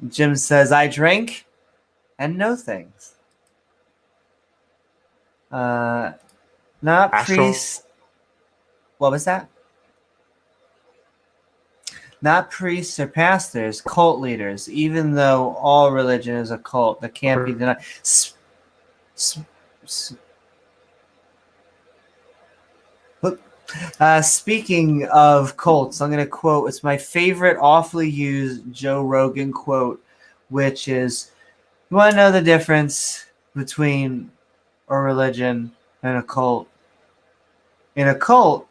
Jim says, I drink and know things. Not Astral. priests. What was that? Not priests or pastors, cult leaders, even though all religion is a cult that can't be denied. Speaking of cults, I'm going to quote, it's my favorite awfully used Joe Rogan quote, which is, you want to know the difference between a religion and a cult? In a cult,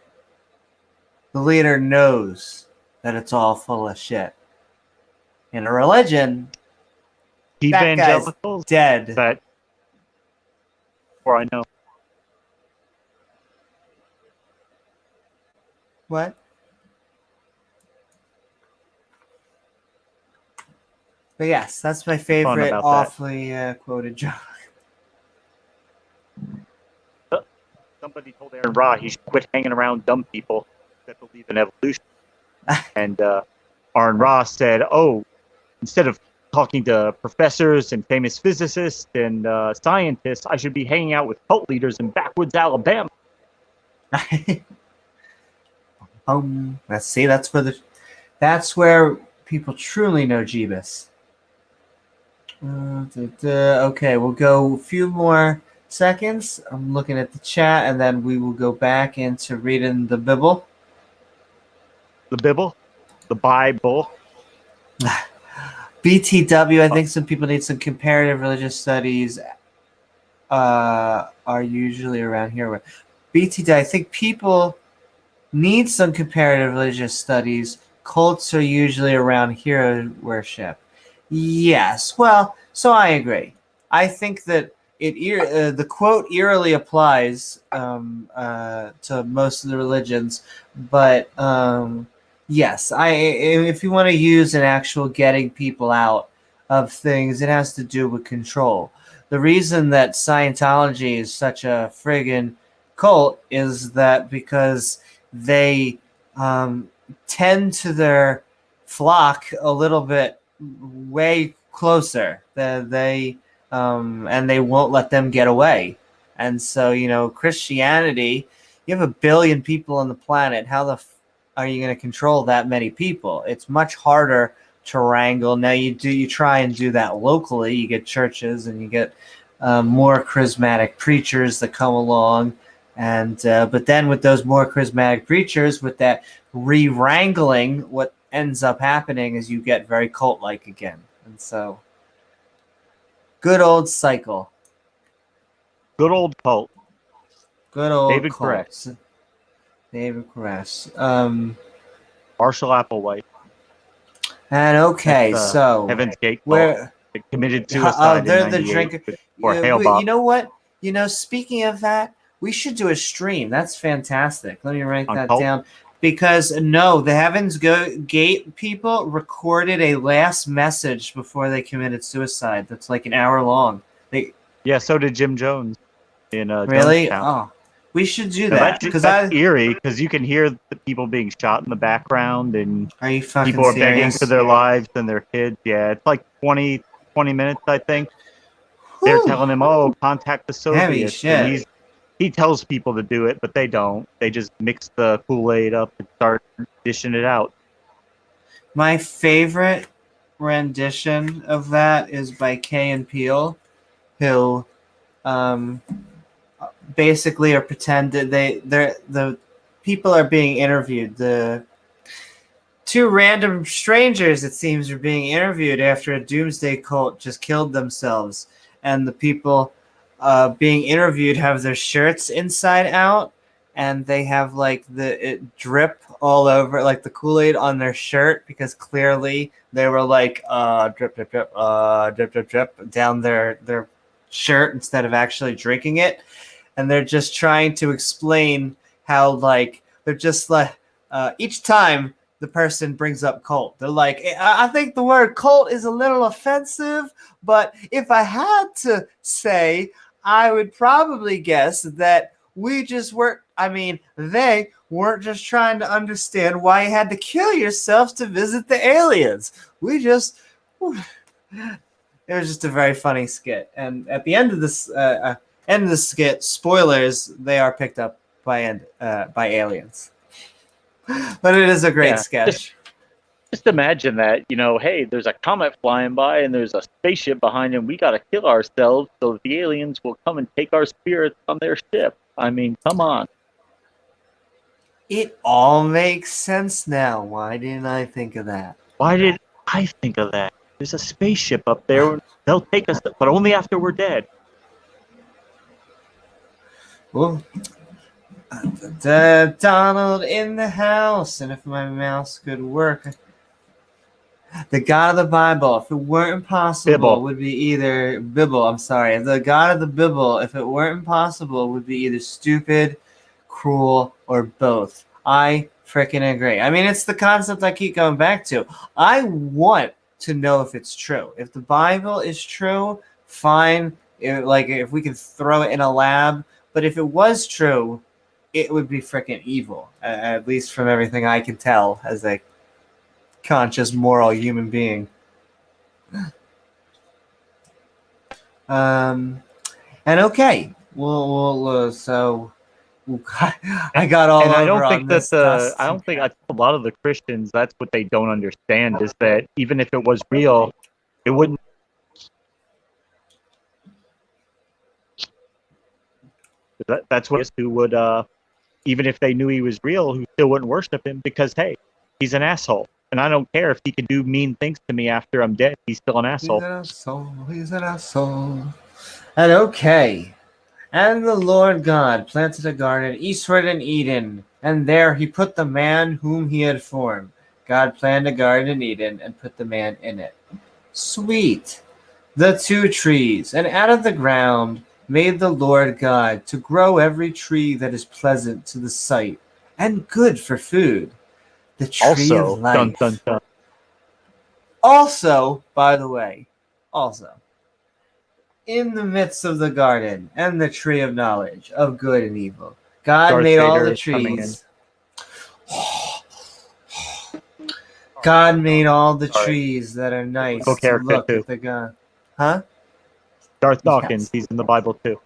the leader knows that it's all full of shit. In a religion, that guy's Evangelicals dead. that, or I know. What? But yes, that's my favorite about that. awfully quoted joke. Somebody told Aaron Ra he should quit hanging around dumb people that believe in evolution. And Aaron Ra said, oh, instead of talking to professors and famous physicists and scientists, I should be hanging out with cult leaders in backwoods Alabama. Let's see, that's where people truly know Jeebus. Okay, we'll go a few more seconds. I'm looking at the chat, and then we will go back into reading the Bible. The Bible? The Bible? BTW, I think some people need some comparative religious studies are usually around here. BTW, I think people need some comparative religious studies. Cults are usually around hero worship. Yes, well, so I agree. I think that the quote eerily applies to most of the religions, but yes, if you want to use an actual getting people out of things, it has to do with control. The reason that Scientology is such a friggin' cult is that because they tend to their flock a little bit way closer. And they won't let them get away. And so, Christianity, you have 1 billion people on the planet. How are you going to control that many people? It's much harder to wrangle. Now you try and do that locally. You get churches and you get more charismatic preachers that come along. And but then with those more charismatic preachers, with that re-wrangling, what ends up happening is you get very cult-like again. And so, good old cycle. Good old cult. Good old David cults. David Caress. Marshall Applewhite. And okay, That's, so Heaven's Gate where committed suicide they're in the 98 drinker. for Hail Bob. You know what? Speaking of that, we should do a stream. That's fantastic. Let me write On that cult? down. Because no, the Heaven's Gate people recorded a last message before they committed suicide. That's like an hour long. Yeah, so did Jim Jones in Really? Jonestown. Oh, we should do No, that. that's eerie because you can hear the people being shot in the background and Are you fucking people are serious? begging for their lives and their kids. Yeah, it's like 20 minutes, I think. Whew. They're telling him, oh, contact the Heavy Soviets. shit. And he tells people to do it, but they don't. They just mix the Kool-Aid up and start dishing it out. My favorite rendition of that is by Kay and Peele, who basically are pretended the people are being interviewed. The two random strangers, it seems, are being interviewed after a doomsday cult just killed themselves, and the people being interviewed have their shirts inside out, and they have like it drip all over, like the Kool-Aid on their shirt, because clearly they were like drip drip drip drip drip drip down their shirt instead of actually drinking it. And they're just trying to explain how, like, they're just like each time the person brings up cult, they're like, I think the word cult is a little offensive, but if I had to say, I would probably guess that they weren't just trying to understand why you had to kill yourself to visit the aliens. We just It was just a very funny skit. And at the end of this skit, spoilers, they are picked up by aliens. But it is a great sketch. Just imagine that, hey, there's a comet flying by and there's a spaceship behind him. We got to kill ourselves so that the aliens will come and take our spirits on their ship. I mean, come on. It all makes sense now. Why didn't I think of that? Why did I think of that? There's a spaceship up there. They'll take us, but only after we're dead. Well, Donald in the house, and if my mouse could work, the God of the Bible, if it weren't impossible, would be either Bible. I'm sorry, the God of the Bible, if it weren't impossible, would be either stupid, cruel, or both. I freaking agree. I mean, it's the concept I keep going back to. I want to know if it's true. If the Bible is true, fine. If we could throw it in a lab, but if it was true, it would be freaking evil. At least from everything I can tell as a conscious, moral human being. And okay, so I got all. And I don't think that I don't think a lot of the Christians, that's what they don't understand, is that even if it was real, it wouldn't. That's what who would even if they knew he was real, who still wouldn't worship him because hey, he's an asshole. And I don't care if he can do mean things to me after I'm dead. He's still an asshole. He's an asshole. And okay. And the Lord God planted a garden eastward in Eden, and there he put the man whom he had formed. God planted a garden in Eden and put the man in it. Sweet. The two trees, and out of the ground made the Lord God to grow every tree that is pleasant to the sight and good for food. The tree of life. Dun, dun, dun. Also, by the way, in the midst of the garden and the tree of knowledge of good and evil, God made all the trees. God made all the trees that are nice to look at the God. Huh? Darth Dawkins, he's in the Bible too.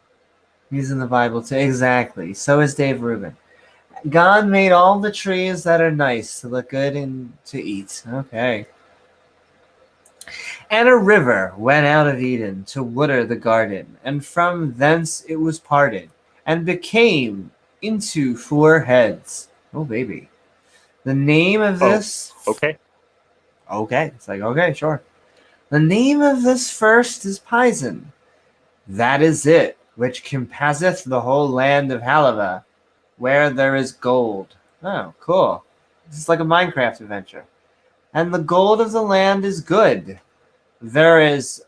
He's in the Bible too, exactly. So is Dave Rubin. God made all the trees that are nice to look good and to eat. Okay. And a river went out of Eden to water the garden, and from thence it was parted, and became into 4 heads. Oh, baby. The name of this... Okay. It's like, okay, sure. The name of this first is Pison. That is it, which compasseth the whole land of Halava, where there is gold. Oh, cool. This is like a Minecraft adventure. And the gold of the land is good. There is,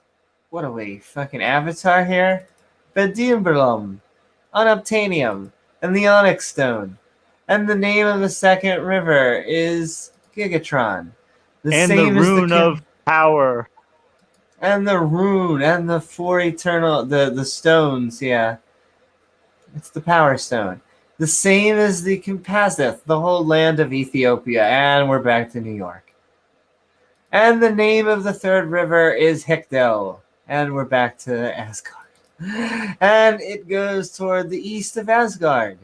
what are we, fucking Avatar here? Bedimberlum, Unobtainium, and the Onyx Stone. And the name of the second river is Gigatron. And the rune of power. And the rune, and the 4 eternal, the stones, yeah. It's the power stone. The same as the compasseth the whole land of Ethiopia. And we're back to New York. And the name of the 3rd river is Hichdel. And we're back to Asgard. And it goes toward the east of Asgard.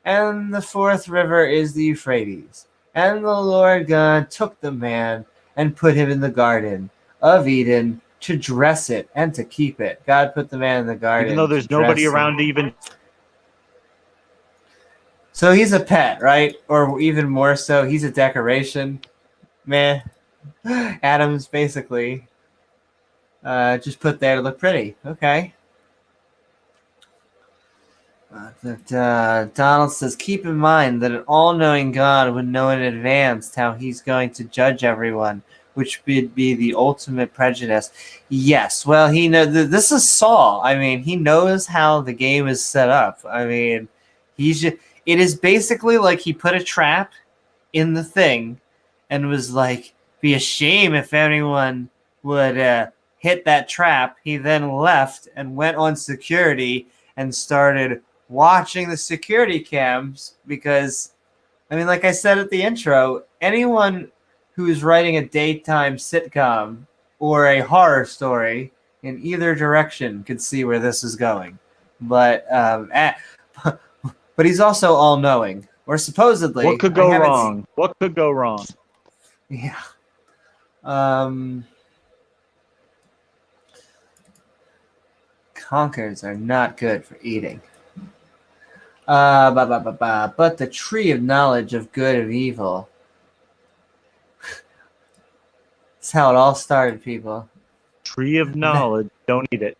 And the 4th river is the Euphrates. And the Lord God took the man and put him in the garden of Eden to dress it and to keep it. God put the man in the garden. Even though there's nobody around to even... So he's a pet, right? Or even more so, he's a decoration. Meh. Adam's basically just put there to look pretty. Okay. Donald says, keep in mind that an all-knowing God would know in advance how he's going to judge everyone, which would be the ultimate prejudice. Yes, well, he knows. This is Saul. I mean, he knows how the game is set up. I mean, it is basically like he put a trap in the thing and was like, be a shame if anyone would hit that trap. He then left and went on security and started watching the security cams because, I mean, like I said at the intro, anyone who is writing a daytime sitcom or a horror story in either direction could see where this is going. But but he's also all-knowing, or supposedly. What could go wrong? What could go wrong? Yeah. Conkers are not good for eating. But the tree of knowledge of good and evil. That's how it all started, people. Tree of knowledge. Don't eat it.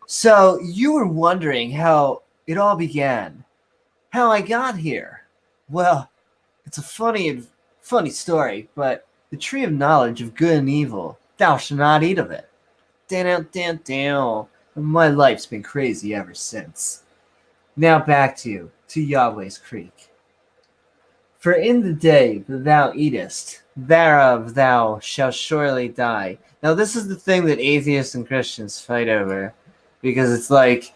So you were wondering how it all began, how I got here. Well, it's a funny story, but the tree of knowledge of good and evil, thou shalt not eat of it. Down. My life's been crazy ever since. Now back to Yahweh's Creek. For in the day that thou eatest, thereof thou shalt surely die. Now this is the thing that atheists and Christians fight over, because it's like,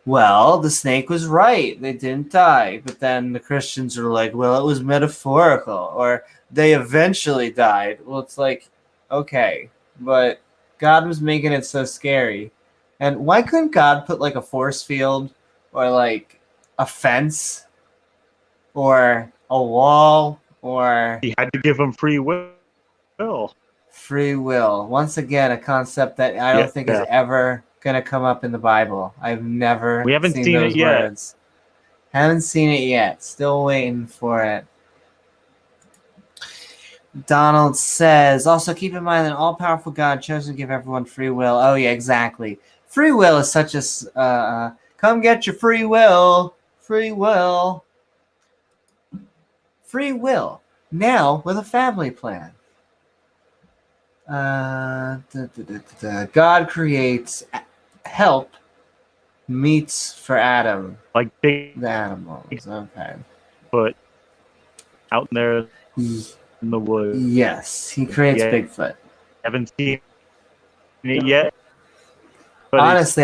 well, the snake was right, they didn't die. But then the Christians are like, well, it was metaphorical, or they eventually died. Well, it's like, okay, but God was making it so scary. And why couldn't God put like a force field or like a fence or a wall or... He had to give them free will. Free will. Once again, a concept that I don't think is ever going to come up in the Bible. I've never We haven't seen those it yet. words. Haven't seen it yet. Still waiting for it. Donald says, also keep in mind that an all-powerful God chosen to give everyone free will. Oh, yeah, exactly. Free will is such a... come get your free will. Free will. Free will. Now with a family plan. God creates help meets for Adam. Like big The animals. Okay. Foot out there in the woods. Yes, he creates Bigfoot. Haven't seen it yet. But honestly,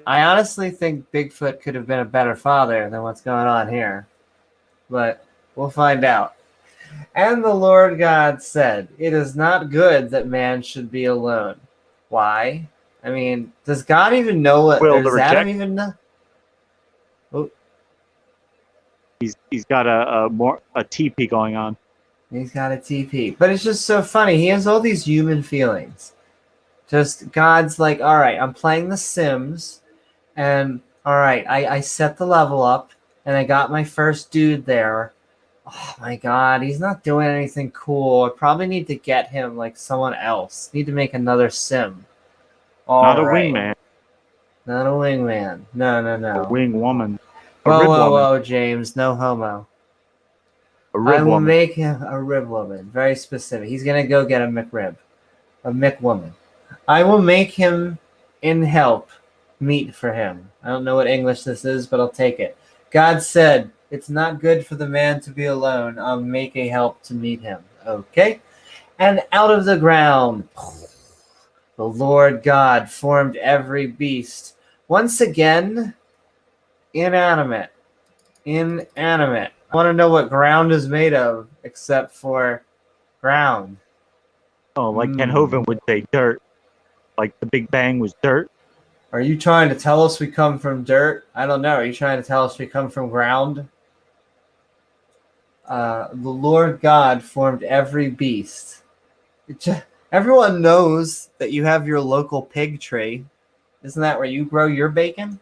I honestly think Bigfoot could have been a better father than what's going on here. But we'll find out. And the Lord God said, it is not good that man should be alone. Why? I mean, does God even know what... Does Adam even know? Oh. He's got a TP going on. He's got a TP. But it's just so funny. He has all these human feelings. Just God's like, all right, I'm playing The Sims. And all right, I set the level up. And I got my first dude there. Oh my God, he's not doing anything cool. I probably need to get him like someone else. Need to make another sim. Not a wingman. Not a wingman. No. A wing woman. Whoa, James. No homo. A rib I will woman. make him a rib woman. Very specific. He's going to go get a McRib. A McWoman. I will make him in help meet for him. I don't know what English this is, but I'll take it. God said, it's not good for the man to be alone. I'll make a help to meet him. Okay? And out of the ground, the Lord God formed every beast. Once again, inanimate. Inanimate. I want to know what ground is made of, except for ground. Oh, like Ken Hovind would say, dirt. Like the Big Bang was dirt. Are you trying to tell us we come from dirt? I don't know. Are you trying to tell us we come from ground? The Lord God formed every beast. Everyone knows that you have your local pig tree. Isn't that where you grow your bacon?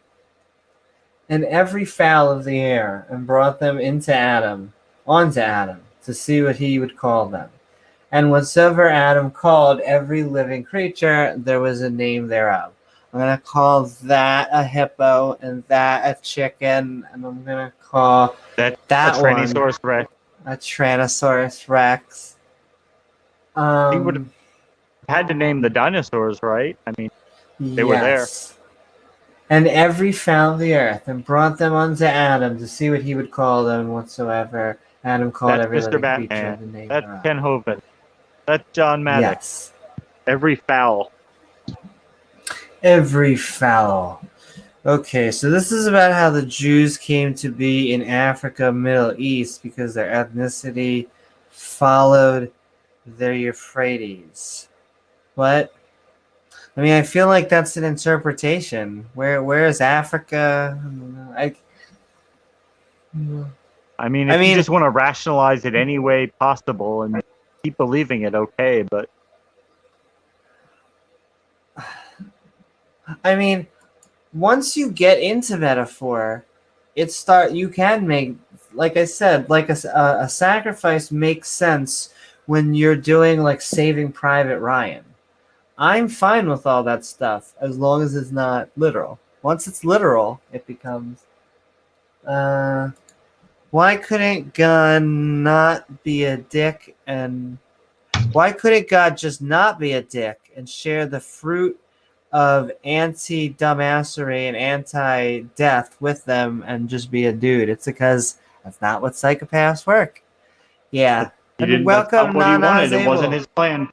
And every fowl of the air, and brought them onto Adam, to see what he would call them. And whatsoever Adam called every living creature, there was a name thereof. I'm going to call that a hippo, and that a chicken, and I'm going to call that a Tyrannosaurus Rex. A Tyrannosaurus Rex. He would have had to name the dinosaurs, right? I mean, they were there. And every fowl of the earth, and brought them unto Adam to see what he would call them, whatsoever Adam called every living creature. The name That's thereof. Ken Hovind. That's John Maddox. Yes. Every fowl. Every fowl. Okay, so this is about how the Jews came to be in Africa, Middle East, because their ethnicity followed They're Euphrates. What? I mean, I feel like that's an interpretation. Where is Africa? I mean, I if you mean, just want to rationalize it any way possible and keep believing it, okay, but I mean, once you get into metaphor, you can make, like I said, like a sacrifice makes sense when you're doing like Saving Private Ryan. I'm fine with all that stuff as long as it's not literal. Once it's literal, it becomes. Why couldn't God not be a dick and why couldn't God just not be a dick and share the fruit of anti-dumbassery and anti-death with them and just be a dude? It's because that's not what psychopaths work. Yeah. he And didn't. That's not welcome what he Nana wanted. It wasn't Zabel. his plan.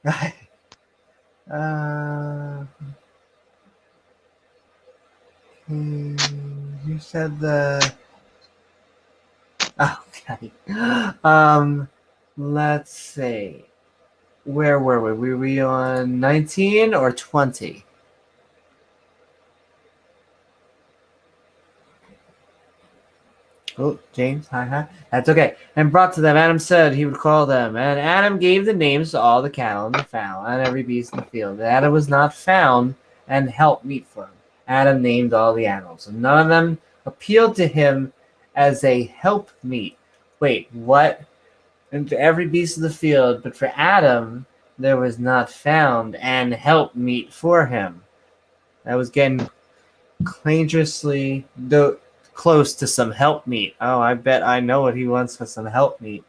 Right. Uh, you said the. Okay. Let's see. Where were we? Were we on 19 or 20? Oh, James, hi. That's okay. And brought to them, Adam said he would call them. And Adam gave the names to all the cattle and the fowl and every beast in the field. And Adam was not found and helped meet for him. Adam named all the animals, and none of them appealed to him as a help meet. Wait, what? And to every beast of the field, but for Adam there was not found an help meet for him. That was getting dangerously close to some helpmeet. Oh, I bet I know what he wants for some helpmeet.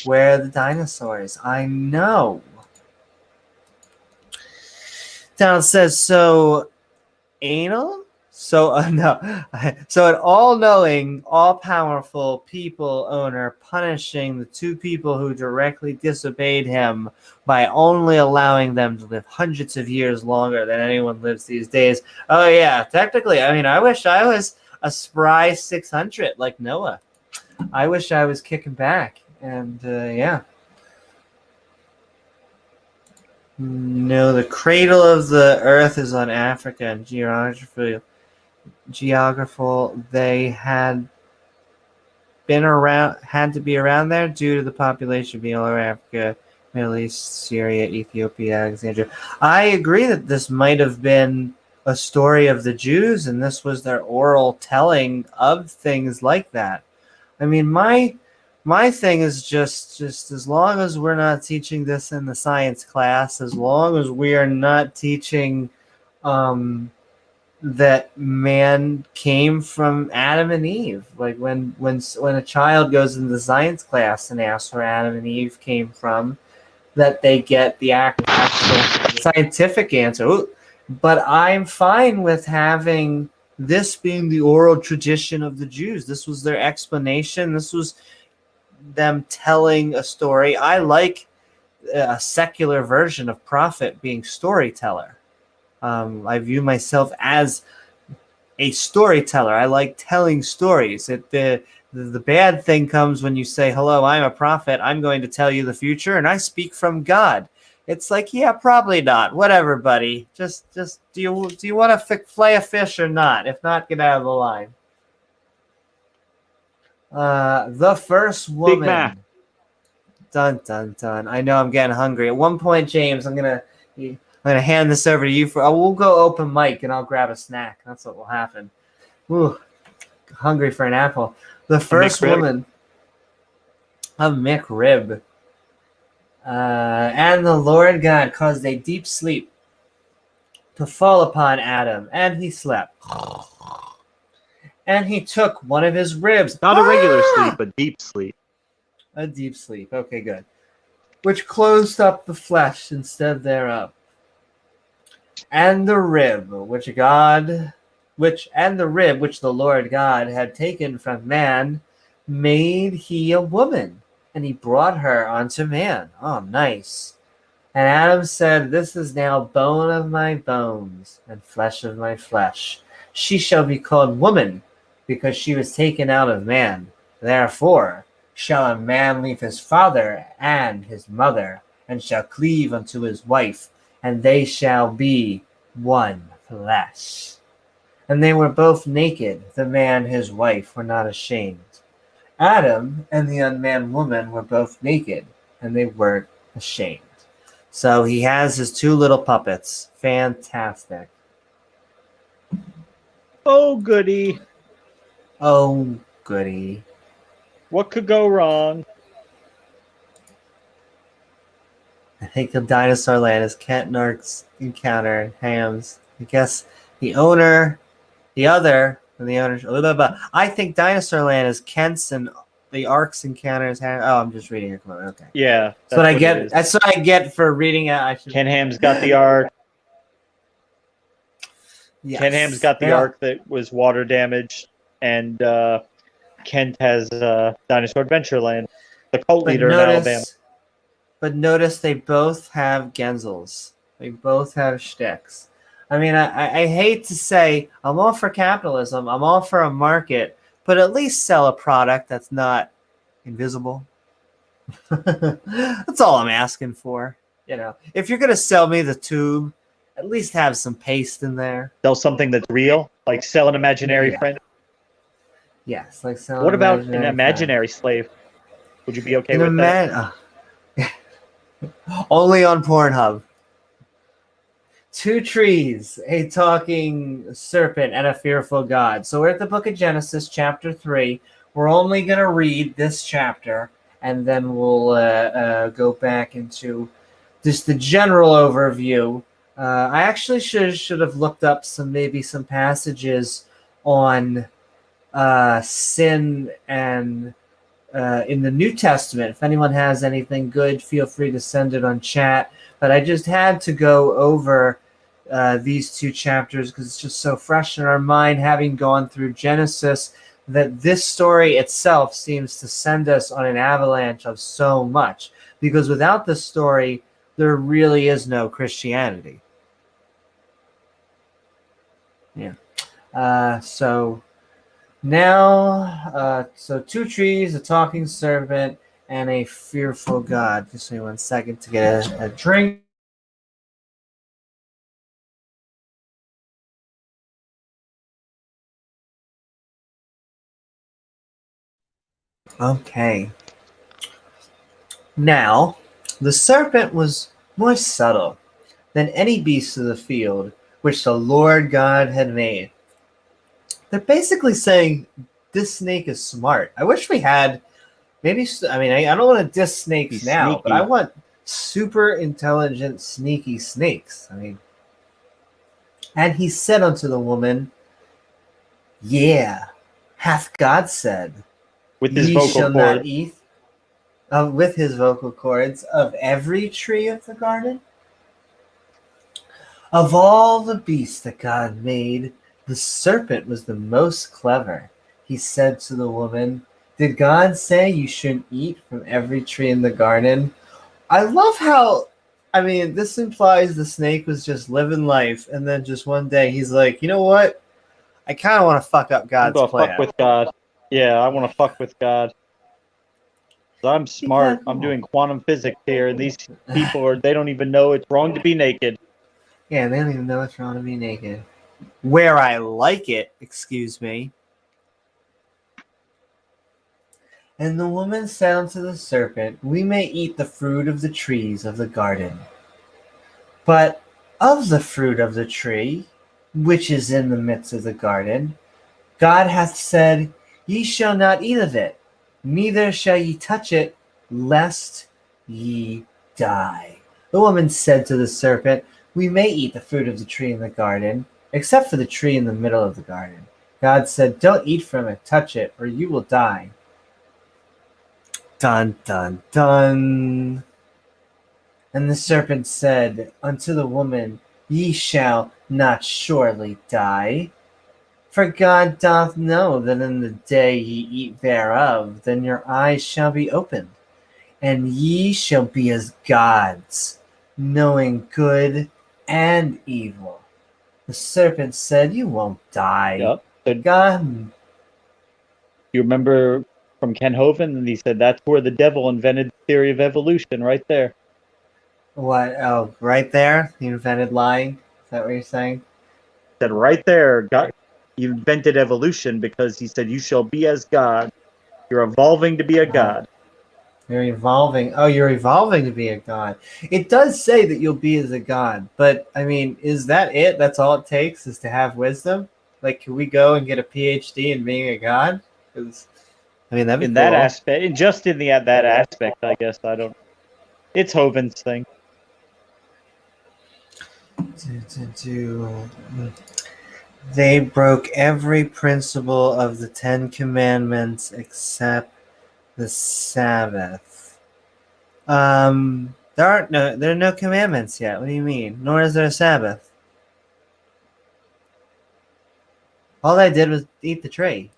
Where are the dinosaurs? I know. Down says, so anal? So, no. So, an all knowing, all powerful people owner punishing the two people who directly disobeyed him by only allowing them to live hundreds of years longer than anyone lives these days. Oh, yeah. Technically, I mean, I wish I was a spry 600 like Noah. I wish I was kicking back. And, yeah. No, the cradle of the earth is on Africa and geographical they had to be around there due to the population being all over Africa, Middle East, Syria, Ethiopia, Alexandria. I agree that this might have been a story of the Jews and this was their oral telling of things like that. I mean, my thing is just as long as we're not teaching this in the science class, as long as we are not teaching that man came from Adam and Eve. Like when a child goes into the science class and asks where Adam and Eve came from, that they get the actual scientific answer. Ooh. But I'm fine with having this being the oral tradition of the Jews. This was their explanation. This was them telling a story. I like a secular version of prophet being storyteller. I view myself as a storyteller. I like telling stories. The bad thing comes when you say, hello, I'm a prophet. I'm going to tell you the future, and I speak from God. It's like, yeah, probably not. Whatever, buddy. Just do you want to flay a fish or not? If not, get out of the line. The first woman. Big Mac. Dun dun dun. I know I'm getting hungry. At one point, James, I'm gonna hand this over to you we'll go open mic and I'll grab a snack. That's what will happen. Ooh, hungry for an apple. The first woman, a McRib. And the Lord God caused a deep sleep to fall upon Adam, and he slept. And he took one of his ribs. Not a regular sleep, but deep sleep. A deep sleep. Okay, good. Which closed up the flesh instead thereof. And the rib which the Lord God had taken from man, made he a woman, and he brought her unto man. Oh, nice. And Adam said, this is now bone of my bones and flesh of my flesh. She shall be called woman, because she was taken out of man. Therefore shall a man leave his father and his mother, and shall cleave unto his wife, and they shall be one flesh. And they were both naked, the man and his wife were not ashamed. Adam and the unmanned woman were both naked, and they weren't ashamed. So he has his two little puppets. Fantastic. Oh, goody. Oh, goody. What could go wrong? I think of Dinosaur Land as Kent and Ark's encounter and Ham's. I guess the owner, the other, and the owner. Blah, blah, blah. I think Dinosaur Land is Kent's and the Ark's encounter is Ham. Oh, I'm just reading it. Okay. Yeah. That's what I get. That's what I get for reading it. Ken Ham's got the arc. Yes. Ken Ham's got the arc that was water damaged, and Kent has Dinosaur Adventureland, the cult leader in Alabama. But notice they both have Genzels. They both have shticks. I mean, I hate to say I'm all for capitalism. I'm all for a market, but at least sell a product that's not invisible. That's all I'm asking for. You know, if you're gonna sell me the tube, at least have some paste in there. Sell something that's real, like sell an imaginary friend. Yes, like sell. What about an imaginary slave? Would you be okay with that? Only on Pornhub. Two trees, a talking serpent, and a fearful God. So we're at the book of Genesis, chapter 3. We're only going to read this chapter, and then we'll go back into just the general overview. I actually should have looked up some passages on sin and in the New Testament. If anyone has anything good, feel free to send it on chat. But I just had to go over these two chapters because it's just so fresh in our mind, having gone through Genesis, that this story itself seems to send us on an avalanche of so much. Because without this story, there really is no Christianity. Yeah. So now, so two trees, a talking serpent, and a fearful God. Just give me 1 second to get a drink. Okay. Now, the serpent was more subtle than any beast of the field which the Lord God had made. They're basically saying this snake is smart. I wish we had maybe. I mean, I don't want to diss snakes now, sneaky. but I want super intelligent, sneaky snakes. I mean, and he said unto the woman, "Yeah, hath God said, with his ye vocal shall cord. not eat with his vocal cords of every tree of the garden? Of all the beasts that God made, the serpent was the most clever. He said to the woman, did God say you shouldn't eat from every tree in the garden?" I love how, I mean, this implies the snake was just living life, and then just one day he's like, you know what? I kind of want to fuck up God's plan. Fuck with God. Yeah, I want to fuck with God. I'm smart. I'm doing quantum physics here, and these people they don't even know it's wrong to be naked. Yeah, they don't even know it's wrong to be naked. Where I like it, excuse me. And the woman said unto the serpent, we may eat the fruit of the trees of the garden. But of the fruit of the tree, which is in the midst of the garden, God hath said, ye shall not eat of it, neither shall ye touch it, lest ye die. The woman said to the serpent, we may eat the fruit of the tree in the garden, except for the tree in the middle of the garden. God said, don't eat from it, touch it, or you will die. Dun, dun, dun. And the serpent said unto the woman, ye shall not surely die. For God doth know that in the day ye eat thereof, then your eyes shall be opened, and ye shall be as gods, knowing good and evil. The serpent said, you won't die. Yep. God, You remember from Ken Hovind, and he said that's where the devil invented the theory of evolution, right there. What? Oh, right there? He invented lying? Is that what you're saying? He said right there, God, he invented evolution because he said, "You shall be as God. You're evolving to be a god." You're evolving. Oh, you're evolving to be a god. It does say that you'll be as a god, but I mean, is that it? That's all it takes is to have wisdom? Like, can we go and get a PhD in being a god? 'Cause, I mean, that'd be In cool. that aspect, and just in that aspect, I guess I don't. It's Hovind's thing. They broke every principle of the Ten Commandments except the Sabbath. There are no commandments yet. What do you mean? Nor is there a Sabbath. All I did was eat the tree.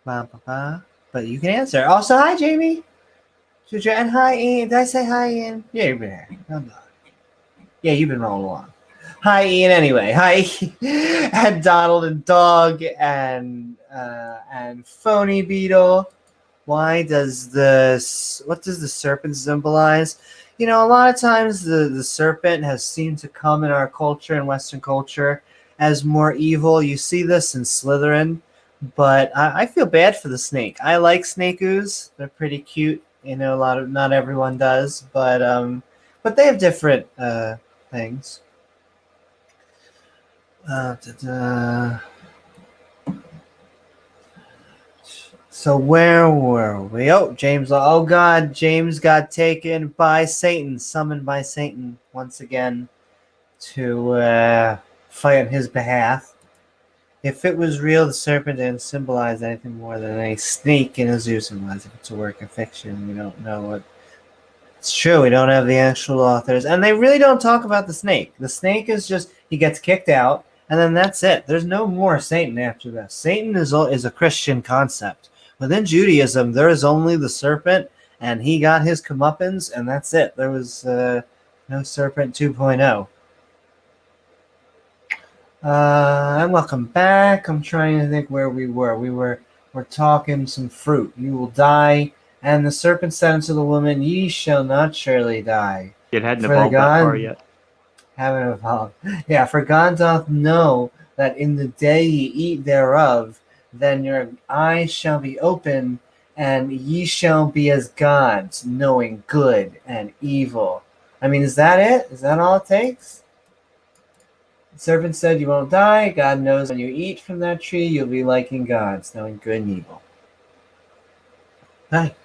But you can answer. Also, hi, Jamie. And hi, Ian. Did I say hi, Ian? Yeah, you've been here. Yeah, you've been rolling along. Hi, Ian. Anyway, hi, and Donald and Dog and Phony Beetle. What does the serpent symbolize? You know, a lot of times the serpent has seemed to come in our culture and Western culture as more evil. You see this in Slytherin, but I feel bad for the snake. I like snake ooze. They're pretty cute. You know, not everyone does, but they have different things. So where were we? Oh, James. Oh, God. James got taken by Satan, summoned by Satan once again to fight on his behalf. If it was real, the serpent didn't symbolize anything more than a snake in a zoo symbolize. If it's a work of fiction, we don't know what. It's true, we don't have the actual authors. And they really don't talk about the snake. The snake is just, he gets kicked out, and then that's it. There's no more Satan after this. Satan is a Christian concept. Within Judaism, there is only the serpent, and he got his comeuppance, and that's it. There was no Serpent 2.0. And welcome back. I'm trying to think where we were. We're talking some fruit. You will die. And the serpent said unto the woman, Ye shall not surely die. It hadn't evolved that far yet. Haven't evolved. Yeah, for God doth know that in the day ye eat thereof, then your eyes shall be open, and ye shall be as gods, knowing good and evil. I mean, is that it? Is that all it takes? The serpent said, You won't die. God knows when you eat from that tree, you'll be liking gods, knowing good and evil. Hi.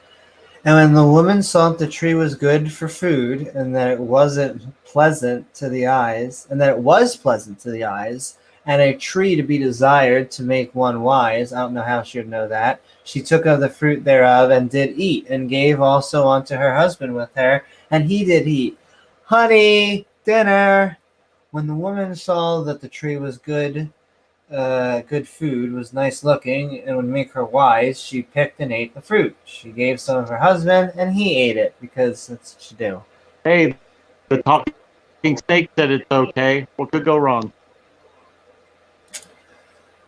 And when the woman saw that the tree was good for food, and that it wasn't pleasant to the eyes, and that it was pleasant to the eyes, and a tree to be desired to make one wise, I don't know how she would know that, she took of the fruit thereof, and did eat, and gave also unto her husband with her, and he did eat. Honey, dinner. When the woman saw that the tree was good food, was nice looking, and would make her wise, she picked and ate the fruit. She gave some of her husband, and he ate it, because that's what you do. Hey, the talking snake said it's okay. What could go wrong?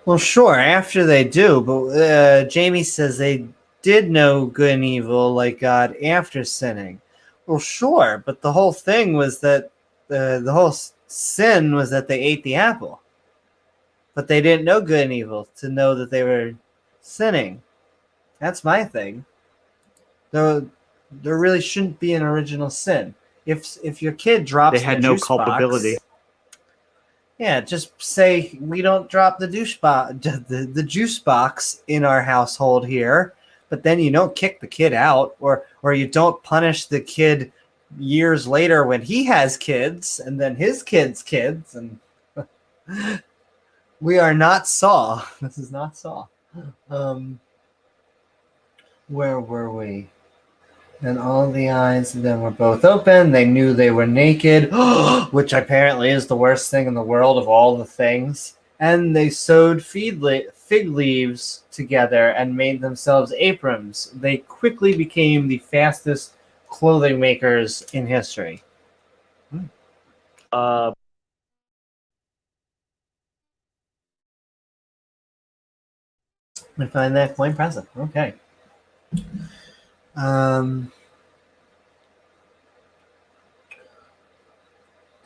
Well, sure, after they do, but Jamie says they did know good and evil like God after sinning. Well, sure, but the whole thing was that the whole sin was that they ate the apple. But they didn't know good and evil to know that they were sinning. That's my thing. There really shouldn't be an original sin. If your kid drops, they had no culpability. Yeah, just say we don't drop the the juice box in our household here, but then you don't kick the kid out, or you don't punish the kid years later when he has kids, and then his kids' kids, and we are not Saw. This is not Saw. Where were we? And all the eyes of them were both open. They knew they were naked, which apparently is the worst thing in the world of all the things. And they sewed fig leaves together and made themselves aprons. They quickly became the fastest clothing makers in history. I find that quite impressive. Okay.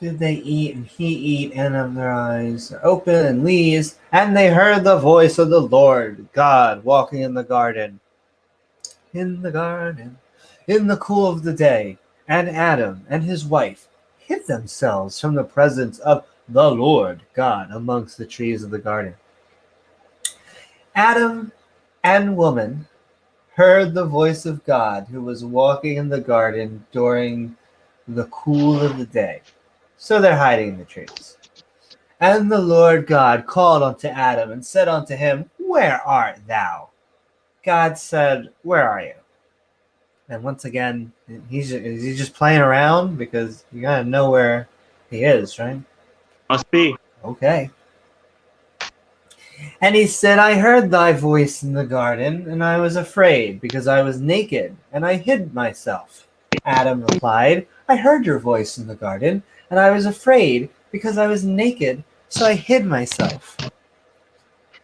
Did they eat, and he eat, and of their eyes are open and leaves, and they heard the voice of the Lord God walking in the garden, in the cool of the day. And Adam and his wife hid themselves from the presence of the Lord God amongst the trees of the garden. Adam and woman heard the voice of God who was walking in the garden during the cool of the day. So they're hiding in the trees. And the Lord God called unto Adam and said unto him, Where art thou? God said, Where are you? And once again, is he just playing around? Because you gotta know where he is, right? Must be. Okay. And he said, I heard thy voice in the garden, and I was afraid, because I was naked, and I hid myself. Adam replied, I heard your voice in the garden, and I was afraid, because I was naked, so I hid myself.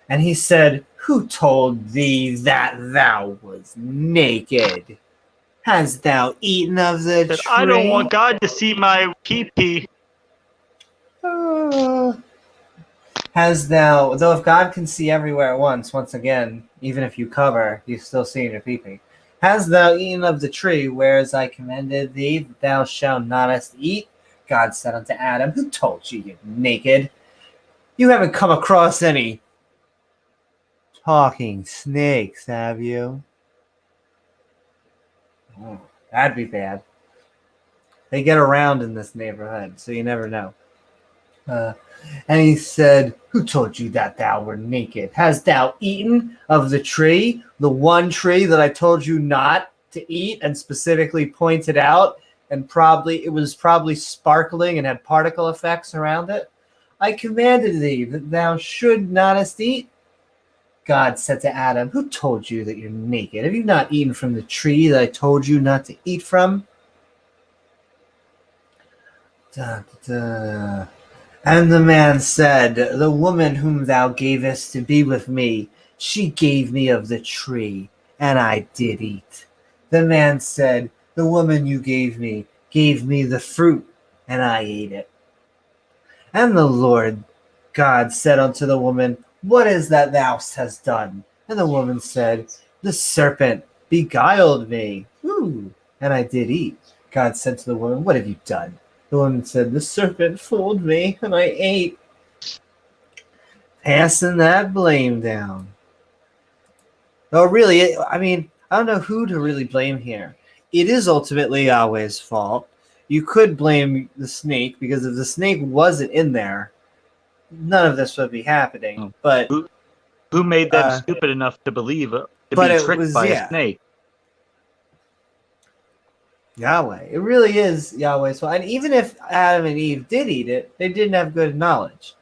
And he said, Who told thee that thou was naked? Hast thou eaten of the tree? I don't want God to see my pee-pee. Has thou, though if God can see everywhere at once again, even if you cover, he's still seeing your pee-pee. Hast thou eaten of the tree whereas I commanded thee that thou shalt not eat? God said unto Adam, Who told you you're naked? You haven't come across any talking snakes, have you? Oh, that'd be bad. They get around in this neighborhood, so you never know. And he said, Who told you that thou were naked? Hast thou eaten of the tree, the one tree that I told you not to eat and specifically pointed out, and it was probably sparkling and had particle effects around it? I commanded thee that thou should not eat. God said to Adam, Who told you that you're naked? Have you not eaten from the tree that I told you not to eat from? And the man said, The woman whom thou gavest to be with me, she gave me of the tree, and I did eat. The man said, The woman you gave me the fruit, and I ate it. And the Lord God said unto the woman, What is that thou hast done? And the woman said, The serpent beguiled me, and I did eat. God said to the woman, What have you done? The woman said, The serpent fooled me, and I ate. Passing that blame down. Oh, really, I mean, I don't know who to really blame here. It is ultimately Yahweh's fault. You could blame the snake, because if the snake wasn't in there, none of this would be happening. But who made them stupid enough to believe to be tricked by a snake? Yahweh. It really is Yahweh's fault. And even if Adam and Eve did eat it, they didn't have good knowledge.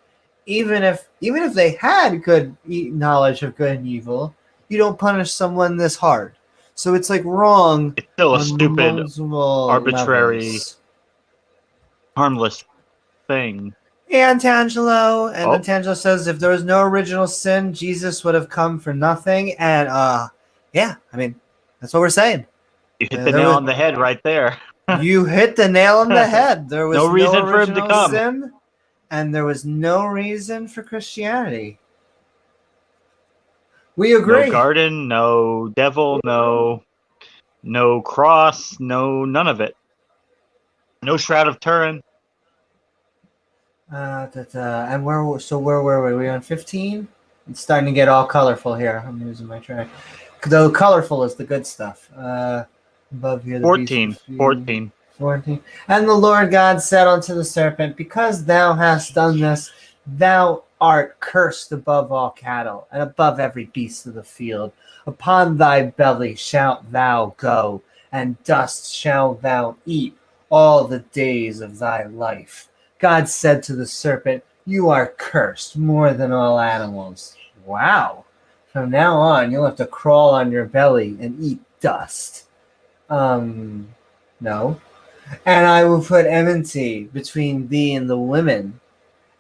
Even if they had good knowledge of good and evil, you don't punish someone this hard. So it's like wrong. It's still a stupid, arbitrary, levels. Harmless thing. And Antangelo says if there was no original sin, Jesus would have come for nothing. And yeah, I mean, that's what we're saying. You hit the nail on the head right there. You hit the nail on the head. There was no reason for him to come. Sin, and there was no reason for Christianity. We agree. No garden, no devil, no cross, none of it. No Shroud of Turin. And where were we? Were we on 15? It's starting to get all colorful here. I'm losing my track. Though colorful is the good stuff. Above here, 14. And the Lord God said unto the serpent, Because thou hast done this, thou art cursed above all cattle, and above every beast of the field. Upon thy belly shalt thou go, and dust shalt thou eat all the days of thy life. God said to the serpent, You are cursed more than all animals. Wow. From now on, you'll have to crawl on your belly and eat dust. No. And I will put enmity between thee and the women,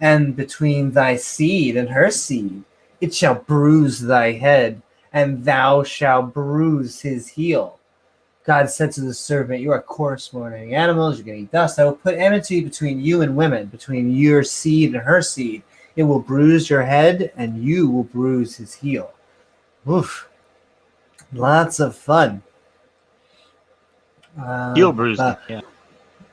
and between thy seed and her seed. It shall bruise thy head, and thou shalt bruise his heel. God said to the serpent, you are coarse morning animals, you're going to eat dust. I will put enmity between you and women, between your seed and her seed. It will bruise your head, and you will bruise his heel. Oof. Lots of fun. Heel bruising. Yeah.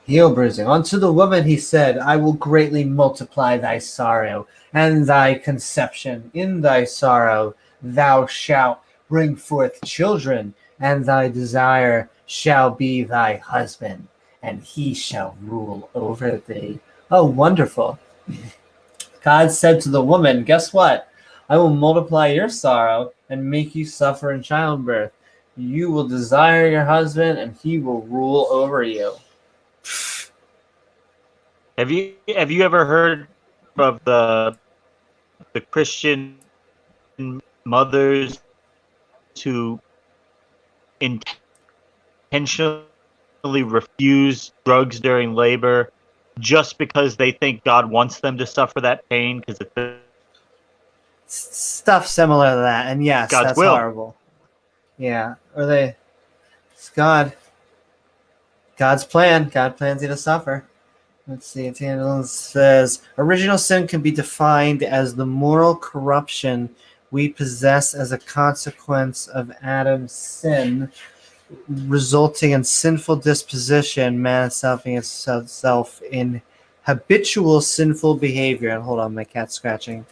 Heel bruising. Unto the woman he said, I will greatly multiply thy sorrow and thy conception. In thy sorrow thou shalt bring forth children, and thy desire shall be thy husband, and he shall rule over thee. Oh, wonderful. God said to the woman, guess what? I will multiply your sorrow and make you suffer in childbirth. You will desire your husband, and he will rule over you. Have you ever heard of the Christian mothers who intentionally refuse drugs during labor just because they think God wants them to suffer that pain because it's Stuff similar to that, and yes, God's that's will. horrible. Yeah, or it's God's plan. God plans you to suffer. Let's see. It says original sin can be defined as the moral corruption we possess as a consequence of Adam's sin, resulting in sinful disposition manifesting itself in habitual sinful behavior. And hold on, my cat's scratching.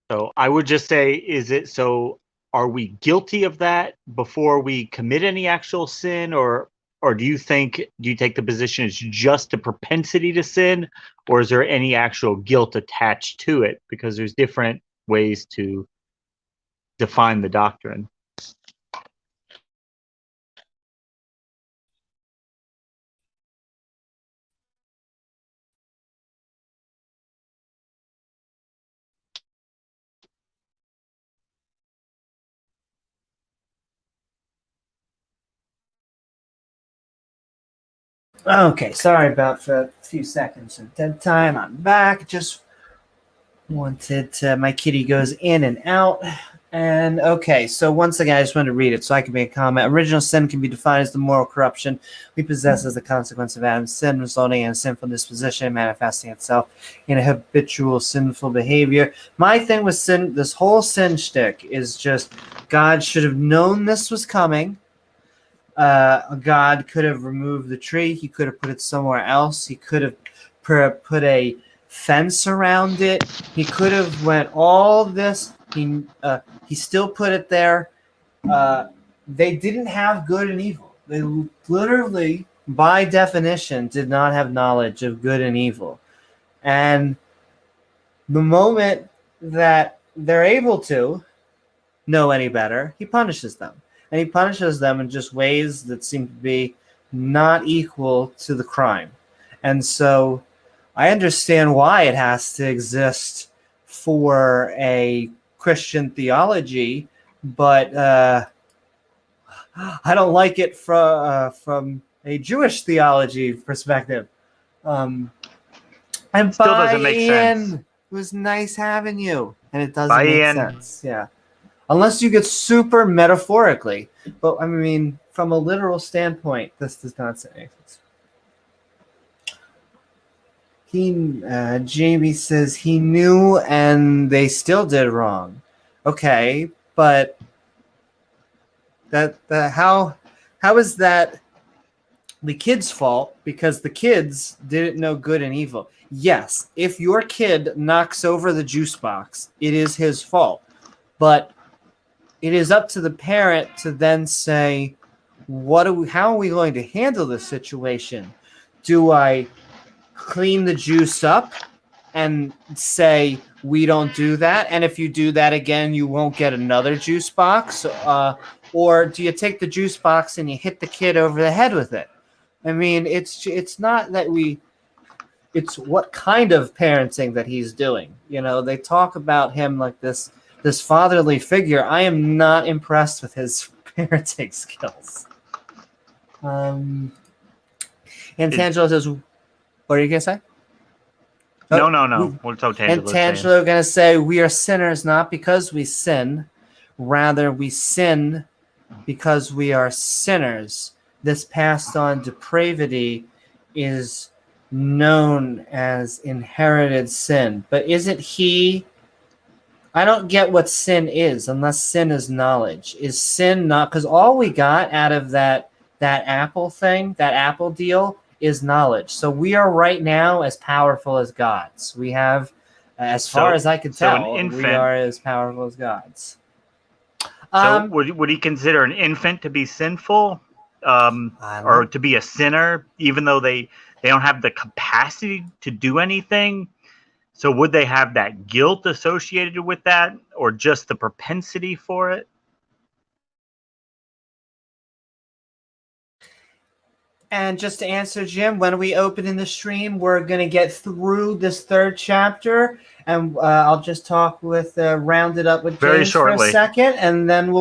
So I would just say, is it so? Are we guilty of that before we commit any actual sin, or do you take the position it's just a propensity to sin, or is there any actual guilt attached to it? Because there's different ways to define the doctrine. Okay, sorry about for a few seconds of dead time. I'm back. Just wanted to, my kitty goes in and out. And okay, so once again, I just wanted to read it so I can make a comment. Original sin can be defined as the moral corruption we possess as a consequence of Adam's sin, resulting in a sinful disposition, manifesting itself in a habitual sinful behavior. My thing with sin, this whole sin shtick is just God should have known this was coming. God could have removed the tree. He could have put it somewhere else. He could have put a fence around it. He could have went all this. He still put it there. They didn't have good and evil. They literally, by definition, did not have knowledge of good and evil. And the moment that they're able to know any better, he punishes them. And he punishes them in just ways that seem to be not equal to the crime. And so I understand why it has to exist for a Christian theology, but I don't like it from a Jewish theology perspective. And Still doesn't make sense. It was nice having you, and it doesn't Bye, make Ian. sense. Yeah. Unless you get super metaphorically. But, I mean, from a literal standpoint, this does not say anything. Jamie says he knew and they still did wrong. Okay, but how is that the kids' fault because the kids didn't know good and evil? Yes, if your kid knocks over the juice box, it is his fault. But it is up to the parent to then say, how are we going to handle this situation? Do I clean the juice up and say, we don't do that, and if you do that again, you won't get another juice box? Or do you take the juice box and you hit the kid over the head with it? I mean, it's not that it's what kind of parenting that he's doing. You know, they talk about him like this fatherly figure. I am not impressed with his parenting skills. And Tangelo says, what are you going to say? No. What's so And Tangelo saying? Tangelo going to say, we are sinners not because we sin. Rather, we sin because we are sinners. This passed on depravity is known as inherited sin. But isn't he... I don't get what sin is unless sin is knowledge. Is sin not... Because all we got out of that Apple thing, that Apple deal, is knowledge. So we are right now as powerful as gods. We have, as far as I can tell, we are as powerful as gods. So would he consider an infant to be sinful, or to be a sinner, even though they don't have the capacity to do anything? So would they have that guilt associated with that, or just the propensity for it? And just to answer, Jim, when we open in the stream, we're going to get through this third chapter, and I'll just talk with round it up with James for a second, and then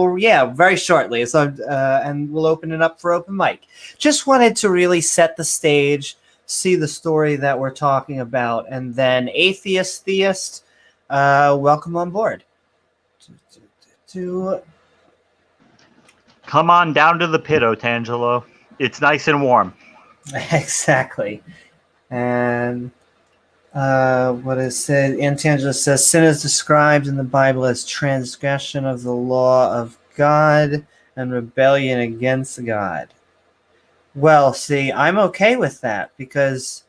very shortly. So and we'll open it up for open mic. Just wanted to really set the stage, see the story that we're talking about, and then atheist, theist, welcome on board. Come on down to the pit, Tangelo. It's nice and warm. Exactly. And what is said, Antangelo says, sin is described in the Bible as transgression of the law of God and rebellion against God. Well, see, I'm okay with that, because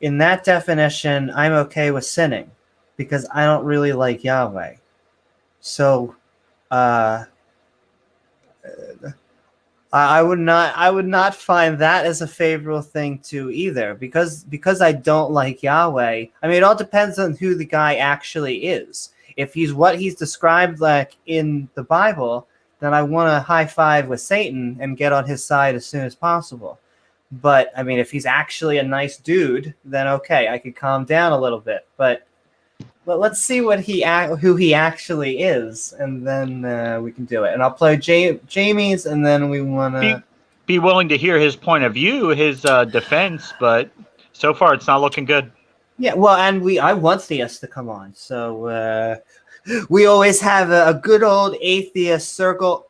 in that definition, I'm okay with sinning, because I don't really like Yahweh. So, I would not find that as a favorable thing to either, because I don't like Yahweh. I mean, it all depends on who the guy actually is. If he's what he's described like in the Bible, then I want to high five with Satan and get on his side as soon as possible. But I mean, if he's actually a nice dude, then okay, I could calm down a little bit. But let's see who he actually is, and then we can do it. And I'll play Jamie's, and then we want to be willing to hear his point of view, his defense. But so far, it's not looking good. Yeah, well, and I want theists to come on, so we always have a good old atheist circle.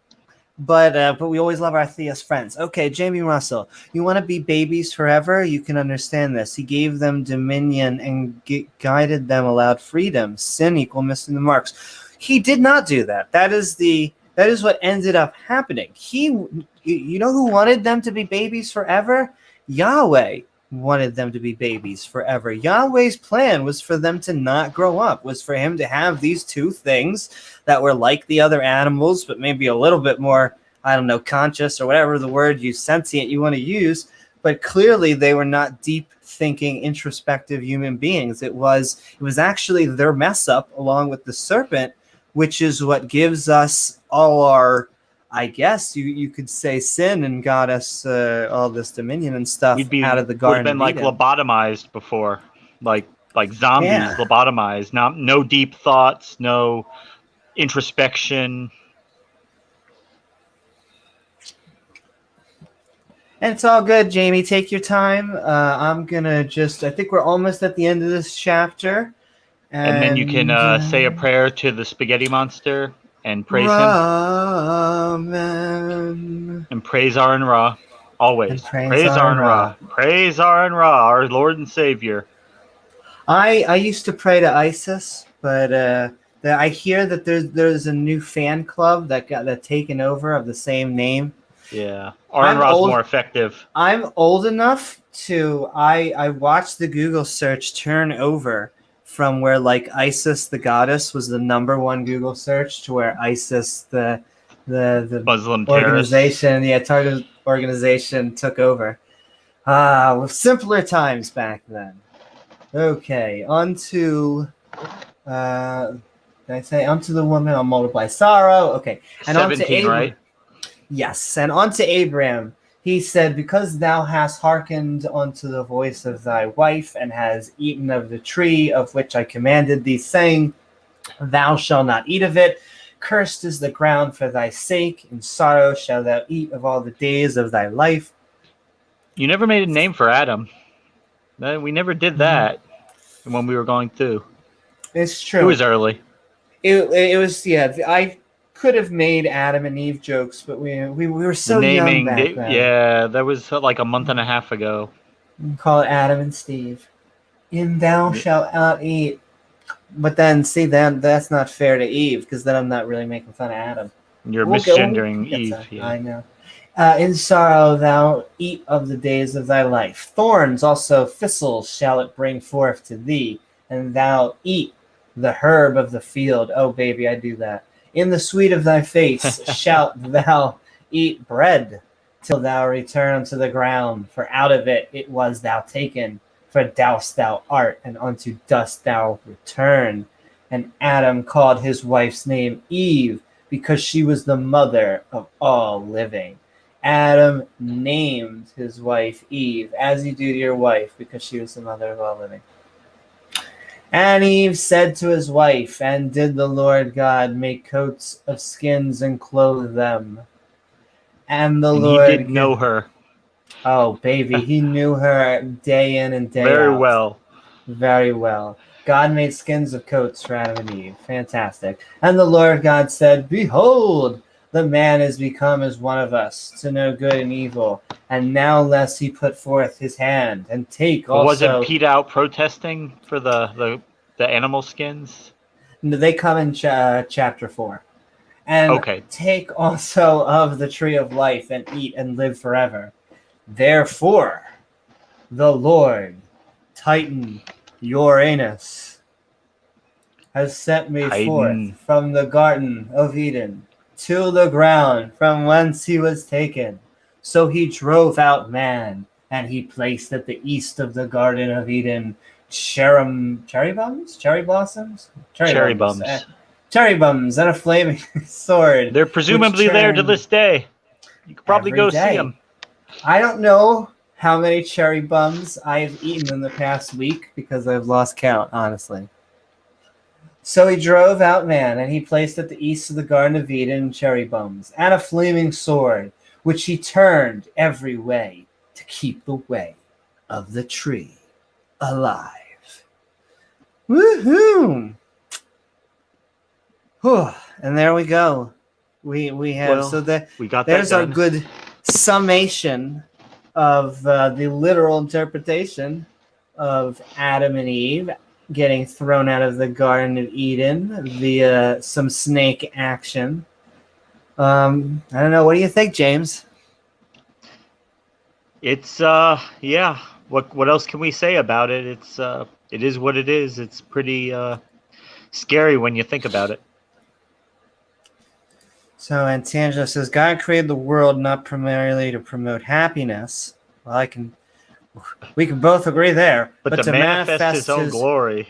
But we always love our theist friends. Okay, Jamie Russell, you want to be babies forever? You can understand this. He gave them dominion and guided them, allowed freedom. Sin equal missing the marks. He did not do that. That is what ended up happening. You know who wanted them to be babies forever? Yahweh wanted them to be babies forever. Yahweh's plan was for them to not grow up, was for him to have these two things that were like the other animals, but maybe a little bit more, I don't know, conscious or whatever the word sentient you want to use. But clearly they were not deep thinking, introspective human beings. It was actually their mess up along with the serpent, which is what gives us all our, I guess you could say, sin, and got us all this dominion and stuff out of the Garden. Would have been like lobotomized before, like zombies, lobotomized. No deep thoughts, no introspection. And it's all good, Jamie. Take your time. I'm gonna I think we're almost at the end of this chapter, and then you can say a prayer to the spaghetti monster. And praise him. And praise Aaron Ra. Always. Praise Aaron Ra. Praise Aaron Ra, our Lord and Savior. I used to pray to Isis, but I hear that there's a new fan club that got taken over of the same name. Yeah. Aaron Ra's more effective. I'm old enough to I watched the Google search turn over from where like Isis the goddess was the #1 Google search to where Isis the Muslim organization, target organization took over. With simpler times back then. Okay, on to the woman on multiply sorrow. Okay, and 17, on to Abraham. Right? Yes, and on to Abraham. He said, because thou hast hearkened unto the voice of thy wife, and has eaten of the tree of which I commanded thee, saying, thou shalt not eat of it. Cursed is the ground for thy sake. In sorrow shalt thou eat of all the days of thy life. You never made a name for Adam. We never did that when we were going through. It's It true. was early. It was, yeah. I could have made Adam and Eve jokes, but we were so young back then. Yeah, that was like a month and a half ago. We call it Adam and Steve. And thou shalt not eat. But then, see, then that's not fair to Eve, because then I'm not really making fun of Adam. You're misgendering Eve. Yeah. I know. In sorrow thou eat of the days of thy life. Thorns also thistles shall it bring forth to thee, and thou eat the herb of the field. Oh, baby, I do that. In the sweet of thy face shalt thou eat bread, till thou return unto the ground, for out of it was thou taken. For dust thou art, and unto dust thou return. And Adam called his wife's name Eve, because she was the mother of all living. Adam named his wife Eve, as you do to your wife, because she was the mother of all living. And Eve said to his wife, and did the Lord God make coats of skins and clothe them? And the Lord... He did know her. Oh, baby, he knew her day in and day out. Very well. Very well. God made skins of coats for Adam and Eve. Fantastic. And the Lord God said, behold, the man is become as one of us, to know good and evil. And now lest he put forth his hand and take also... Wasn't Pete out protesting for the animal skins? They come in chapter 4. And okay. Take also of the tree of life and eat and live forever. Therefore, the Lord, Titan Uranus, has sent me forth from the Garden of Eden to the ground from whence he was taken. So he drove out man, and he placed at the east of the Garden of Eden cherry bums, and a flaming sword. They're presumably there to this day. You could probably go see them. I don't know how many cherry bums I've eaten in the past week because I've lost count, honestly. So he drove out man, and he placed at the east of the Garden of Eden cherry bums, and a flaming sword, which he turned every way to keep the way of the tree alive. Woohoo! Whew. And there we go. We have we got there's that our good summation of the literal interpretation of Adam and Eve getting thrown out of the Garden of Eden via some snake action. I don't know. What do you think, James? It's yeah. What else can we say about it? It is what it is. It's pretty scary when you think about it. So Antangelo says, God created the world not primarily to promote happiness. Well, we can both agree there. But to manifest his own glory.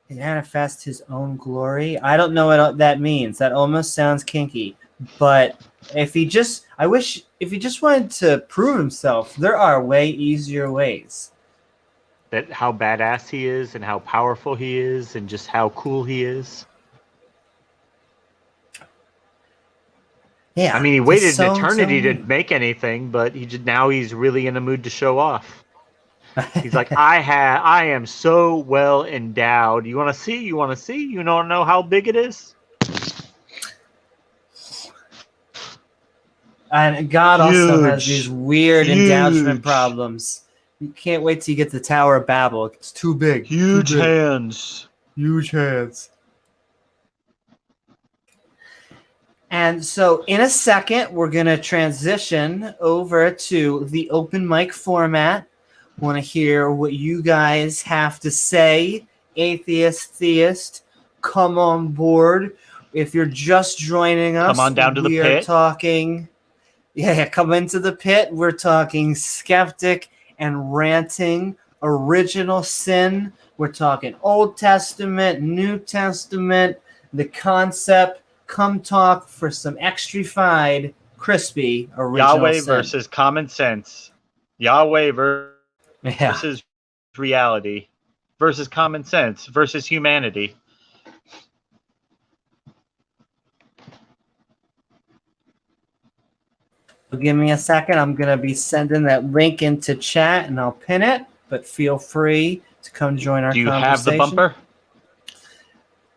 Manifest his own glory? I don't know what that means. That almost sounds kinky. But if he just wanted to prove himself, there are way easier ways. That how badass he is and how powerful he is and just how cool he is. Yeah, I mean, he waited an eternity to make anything, but now he's really in the mood to show off. He's like, I am so well endowed. You want to see? You want to see? You don't know how big it is? And God also has these weird endowment problems. You can't wait till you get to the Tower of Babel. It's too big. Huge hands. Huge hands. And so in a second, we're going to transition over to the open mic format. Want to hear what you guys have to say. Atheist, theist, come on board. If you're just joining us, come on down to the pit. We are talking... Yeah, come into the pit. We're talking skeptic and ranting, original sin. We're talking Old Testament, New Testament, the concept. Come talk for some extrified, crispy original Yahweh sin. Versus common sense. Yahweh versus reality. Versus common sense. Versus humanity. Give me a second. I'm going to be sending that link into chat and I'll pin it, but feel free to come join our Do you conversation. have the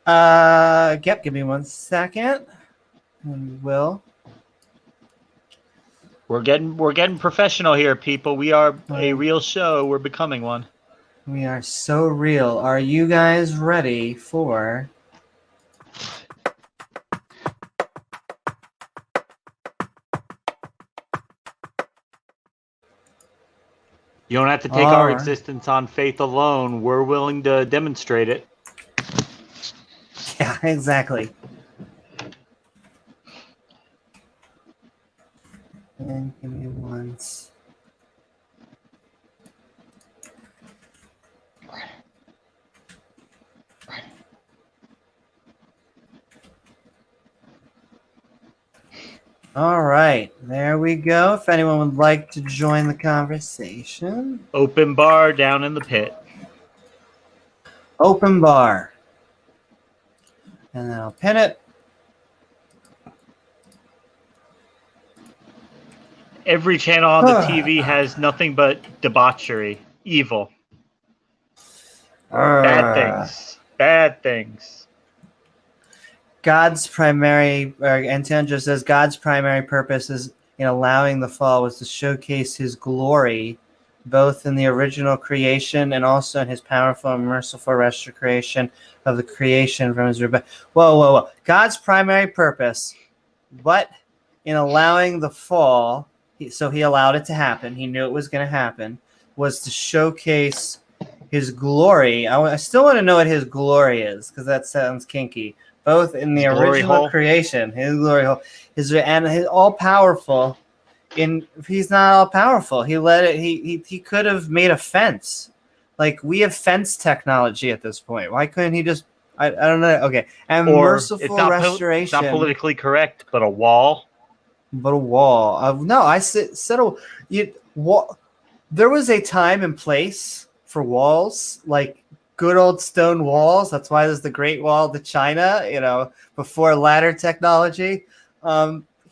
bumper? Yep, give me 1 second. And we will. We're getting professional here, people. We are a real show. We're becoming one. We are so real. Are you guys ready for... You don't have to take our existence on faith alone. We're willing to demonstrate it. Yeah, exactly. And give me once. All right, there we go. If anyone would like to join the conversation. Open bar down in the pit. Open bar. And then I'll pin it. Every channel on the TV has nothing but debauchery, evil. Bad things. Bad things. God's primary, Antonio says, God's primary purpose is in allowing the fall was to showcase his glory, both in the original creation and also in his powerful and merciful restoration of the creation from his rebellion. Whoa. God's primary purpose, what? In allowing the fall, so he allowed it to happen. He knew it was going to happen, was to showcase his glory. I still want to know what his glory is, because that sounds kinky. Both in the original creation, his glory hole, his all powerful. He's not all powerful. He let it. He could have made a fence. Like, we have fence technology at this point. Why couldn't he just? I don't know. Okay, and merciful restoration. It's not politically correct, but a wall. But a wall. No, I said wall. There was a time and place for walls, like good old stone walls. That's why there's the Great Wall to China, before ladder technology.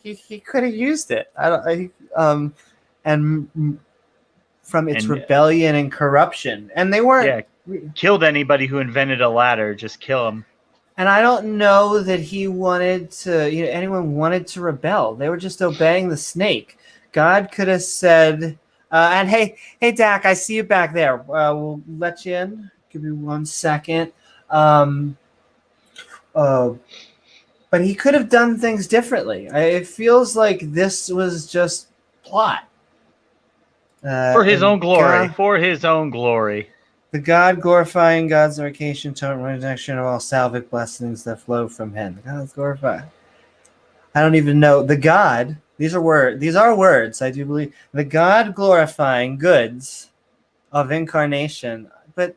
He could have used it. And from its rebellion and corruption. And they weren't killed anybody who invented a ladder, just kill them. And I don't know that he wanted to, anyone wanted to rebel. They were just obeying the snake. God could have said, and hey, Dak, I see you back there. We'll let you in. Give me 1 second. But he could have done things differently. It feels like this was just plot. For his own glory. For his own glory. The God glorifying God's vocation, total rejection of all salvic blessings that flow from him. The God is glorified. I don't even know. The God, these are words, I do believe. The God glorifying goods of incarnation. But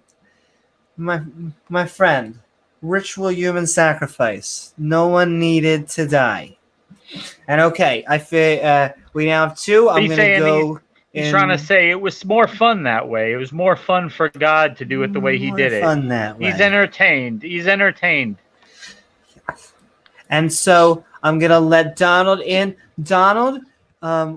my friend, ritual human sacrifice. No one needed to die. And okay, I feel we now have two. I'm going to go. He's trying to say it was more fun that way. It was more fun for God to do it the way he did it. Fun that way. He's entertained. And so I'm going to let Donald in. Donald,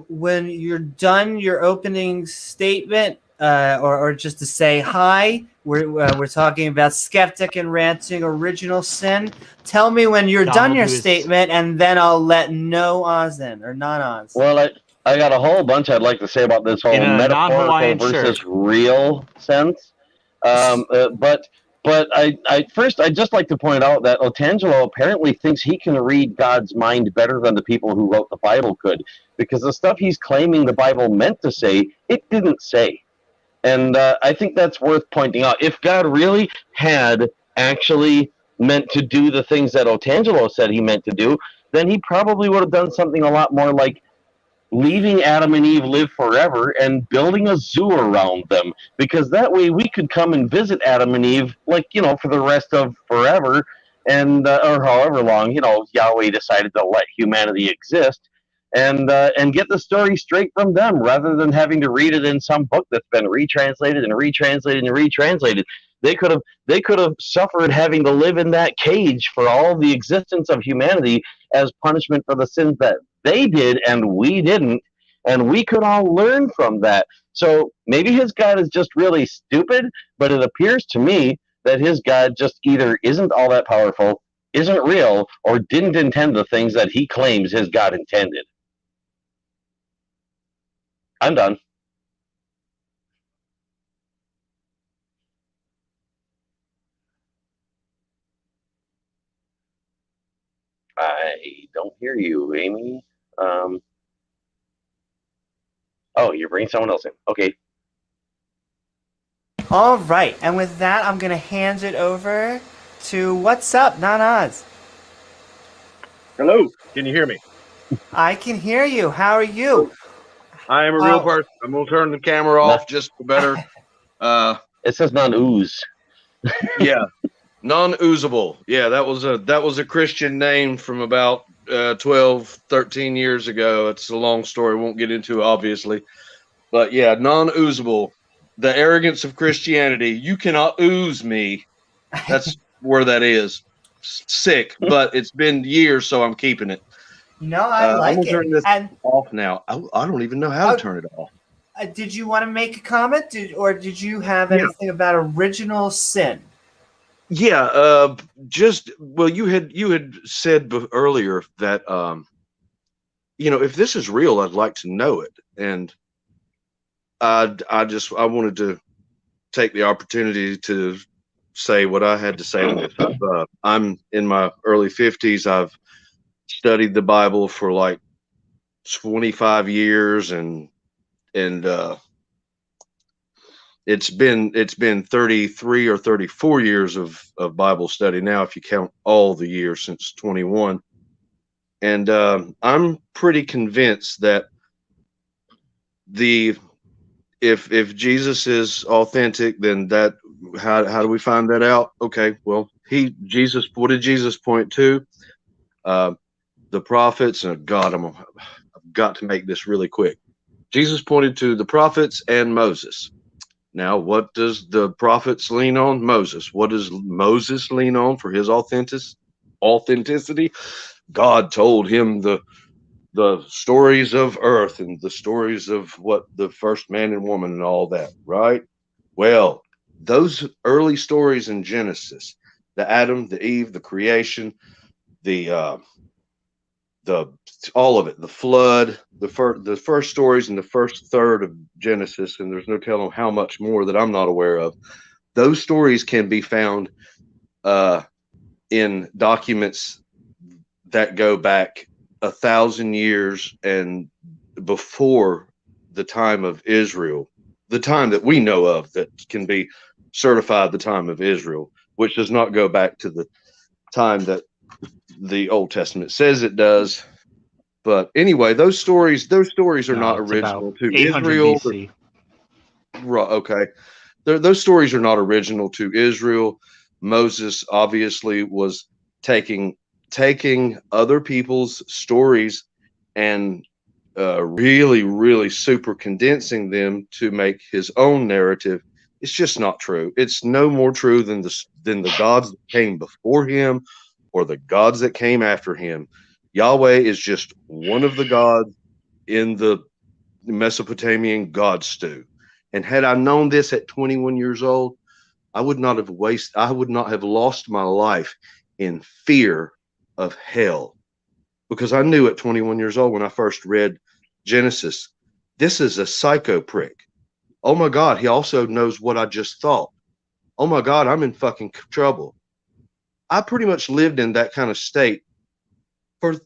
when you're done your opening statement, or just to say hi, we're talking about Skeptic and Ranting Original Sin. Tell me when you're done your statement, and then I'll let no Oz in, or non-Oz. Well, I got a whole bunch I'd like to say about this whole metaphorical versus real sense. But I'd just like to point out that Otangelo apparently thinks he can read God's mind better than the people who wrote the Bible could, because the stuff he's claiming the Bible meant to say, it didn't say. And I think that's worth pointing out. If God really had actually meant to do the things that Otangelo said he meant to do, then he probably would have done something a lot more like leaving Adam and Eve live forever and building a zoo around them, because that way we could come and visit Adam and Eve, for the rest of forever, and or however long, Yahweh decided to let humanity exist, and get the story straight from them, rather than having to read it in some book that's been retranslated and retranslated and retranslated. They could have suffered having to live in that cage for all the existence of humanity as punishment for the sins that they did and we didn't, And we could all learn from that. So maybe his God is just really stupid, but it appears to me that his God just either isn't all that powerful, isn't real, or didn't intend the things that he claims his God intended. I'm done. I don't hear you, Amy. Oh, you're bringing someone else in. Okay. All right, and with that, I'm going to hand it over to What's Up, Non-Oz. Hello, can you hear me? I can hear you. How are you? I am a real person. I'm going to turn the camera off just for better. It says non-ooze. Yeah, non-oozable. Yeah, that was a Christian name from about 12, 13 years ago. It's a long story. Won't get into it, obviously. But yeah, non-oozable. The arrogance of Christianity. You cannot ooze me. That's where that is. Sick, but it's been years, so I'm keeping it. No, I like I'm gonna turn this and off now. I don't even know how to turn it off. did you want to make a comment, or did you have anything about original sin? Yeah, you had said earlier that if this is real, I'd like to know it, and I wanted to take the opportunity to say what I had to say on this. I'm in my early 50s. I've studied the Bible for like 25 years, and it's been 33 or 34 years of Bible study now, if you count all the years since 21. And I'm pretty convinced that if Jesus is authentic, then how do we find that out? Okay, well, what did Jesus point to? The prophets, and God, I've got to make this really quick. Jesus pointed to the prophets and Moses. Now, what does the prophets lean on? Moses. What does Moses lean on for his authenticity? God told him the stories of earth and the stories of what the first man and woman and all that, right? Well, those early stories in Genesis, the Adam, the Eve, the creation, all of it, the flood, the first stories in the first third of Genesis, and there's no telling how much more that I'm not aware of. Those stories can be found in documents that go back 1,000 years and before the time of Israel, the time that we know of that can be certified the time of Israel, which does not go back to the time that the Old Testament says it does. But anyway, those stories are not original to Israel. BC. Right, okay. Those stories are not original to Israel. Moses obviously was taking other people's stories and really, really super condensing them to make his own narrative. It's just not true. It's no more true than the gods that came before him or the gods that came after him. Yahweh is just one of the gods in the Mesopotamian god stew. And had I known this at 21 years old, I would not have lost my life in fear of hell, because I knew at 21 years old when I first read Genesis, this is a psycho prick. Oh my God, he also knows what I just thought. Oh my God, I'm in fucking trouble. I pretty much lived in that kind of state for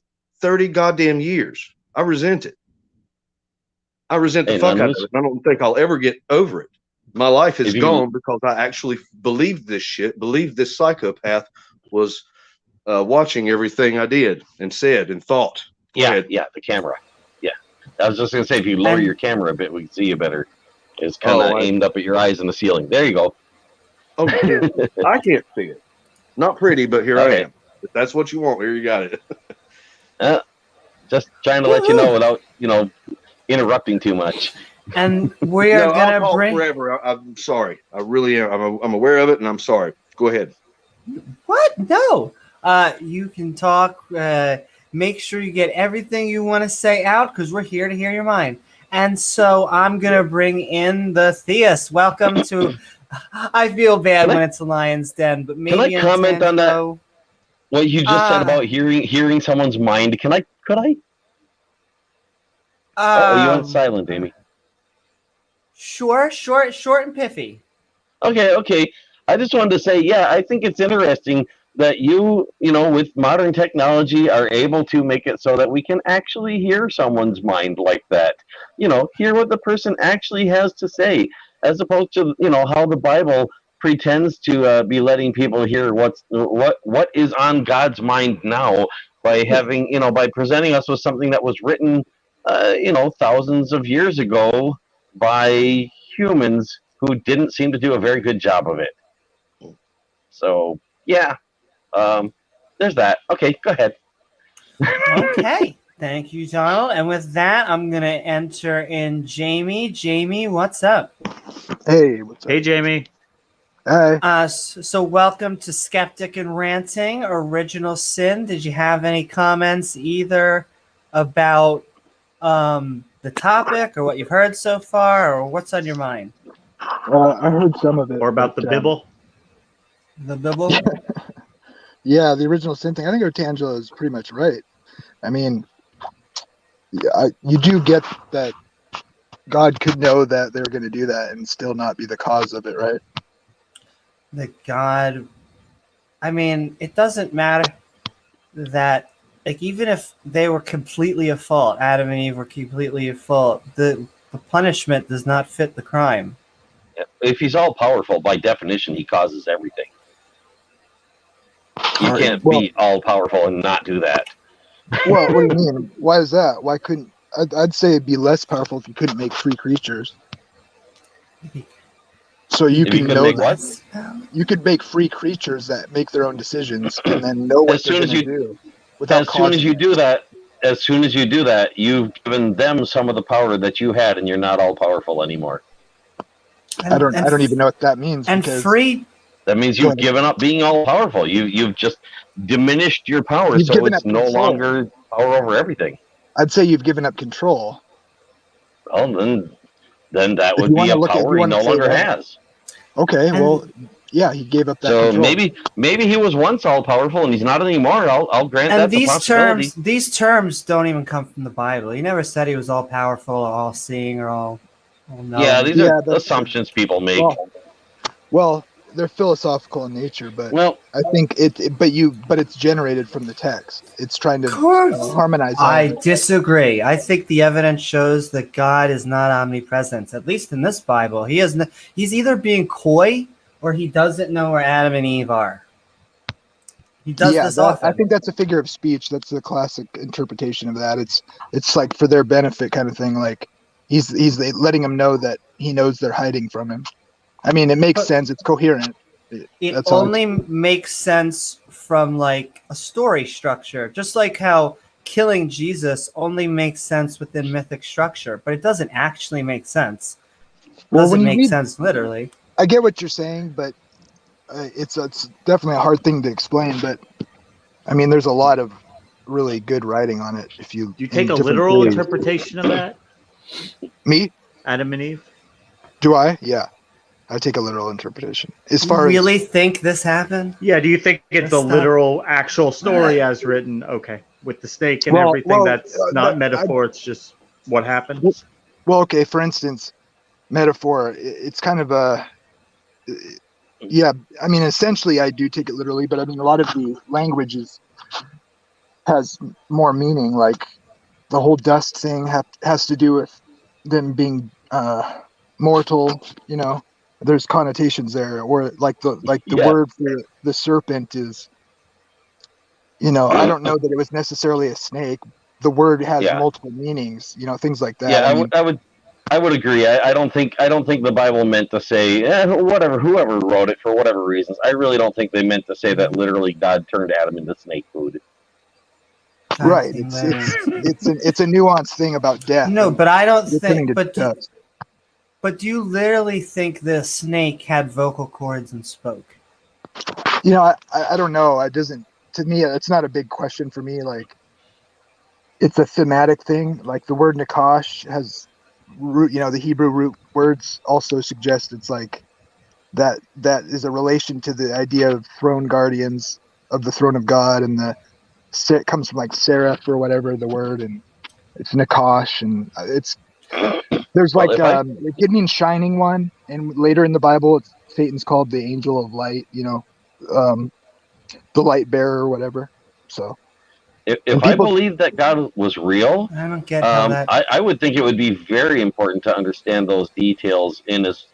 30 goddamn years. I resent it. I resent the fuck out of it. I don't think I'll ever get over it. My life is gone because I actually believed this shit, believed this psychopath was watching everything I did and said and thought. Yeah, the camera. Yeah. I was just going to say, if you lower your camera a bit, we can see you better. It's kind of aimed up at your eyes in the ceiling. There you go. Oh, I can't see it. Not pretty, but here I am. If that's what you want, here you got it. Just trying to let you know without, interrupting too much. And we are going to bring... forever. I'm sorry. I really am. I'm aware of it, and I'm sorry. Go ahead. What? No. You can talk make sure you get everything you want to say out because we're here to hear your mind. And so I'm going to bring in the theist. Welcome to, I feel bad when it's a lion's den, but maybe can I comment on that? What you just said about hearing someone's mind. Could I? You went silent, Amy. Sure, short and pithy. Okay. I just wanted to say, yeah, I think it's interesting that you know, with modern technology are able to make it so that we can actually hear someone's mind like that. You know, hear what the person actually has to say, as opposed to, you know, how the Bible pretends to be letting people hear what is on God's mind now by having, you know, by presenting us with something that was written, you know, thousands of years ago by humans who didn't seem to do a very good job of it. So, yeah, there's that. Okay, go ahead. Okay, thank you, Donald. And with that, I'm going to enter in Jamie. Jamie, what's up? Hey, what's up? Hey, Jamie. Hi. So welcome to Skeptic and Ranting, Original Sin. Did you have any comments either about the topic or what you've heard so far, or what's on your mind? I heard some of it. Or about the Bible? The Bible? Yeah, the original sin thing. I think Otangelo is pretty much right. I mean, you do get that God could know that they're going to do that and still not be the cause of it, right? I mean, it doesn't matter that, like, even if they were completely at fault, Adam and Eve were completely at fault, the punishment does not fit the crime. If he's all powerful, by definition, he causes everything. You can't be all powerful and not do that. Well, what do you mean? Why is that? Why couldn't I'd say it'd be less powerful if you couldn't make free creatures. So you can know that you could make free creatures that make their own decisions and then know what they're going to do. As soon as you do that, you've given them some of the power that you had, and you're not all powerful anymore. I don't even know what that means. And free. That means you've given up being all powerful. You've just diminished your power, so it's no longer power over everything. I'd say you've given up control. Well, then that would be a power he no longer has. Okay, well, yeah, he gave up that control. So maybe he was once all powerful and he's not anymore. I'll grant that the possibility. These terms don't even come from the Bible. He never said he was all powerful or all seeing or all knowing. Yeah, these are assumptions people make. Well, they're philosophical in nature, but I think but it's generated from the text. It's trying to harmonize. I disagree. I think the evidence shows that God is not omnipresent. At least in this Bible, he's either being coy or he doesn't know where Adam and Eve are. He does this often. I think that's a figure of speech. That's the classic interpretation of that. It's like for their benefit kind of thing. Like he's letting them know that he knows they're hiding from him. I mean, it makes sense. It's coherent. It only makes sense from like a story structure, just like how killing Jesus only makes sense within mythic structure, but it doesn't actually make sense. It doesn't make sense literally. I get what you're saying, but it's definitely a hard thing to explain. But I mean, there's a lot of really good writing on it. If you take a literal interpretation of that, me, Adam and Eve, do I? Yeah. I take a literal interpretation. As far as really think this happened? Yeah. Do you think it's a literal, actual story as written? Okay, with the snake and everything. That's not metaphor. It's just what happened. Well, okay. For instance, metaphor. It's kind of a. Yeah, I mean, essentially, I do take it literally, but I mean, a lot of the language has more meaning. Like the whole dust thing has to do with them being mortal. You know. There's connotations there, or like the word for the serpent is, you know, I don't know that it was necessarily a snake. The word has multiple meanings, you know, things like that. Yeah, I would agree. I don't think the Bible meant to say whoever wrote it for whatever reasons. I really don't think they meant to say that literally God turned Adam into snake food. Right. It's a nuanced thing about death. No, but I don't think. But do you literally think the snake had vocal cords and spoke? You know, I don't know. It doesn't. To me, it's not a big question for me. Like, it's a thematic thing. Like the word Nakash has root, the Hebrew root words also suggest it's like that is a relation to the idea of throne guardians of the throne of God, and it comes from like seraph or whatever the word, and it's Nakash, and there's Well, like it means shining one, and later in the Bible Satan's called the angel of light, the light bearer or whatever. So if I believed that God was real, I don't get how that. I would think it would be very important to understand those details in as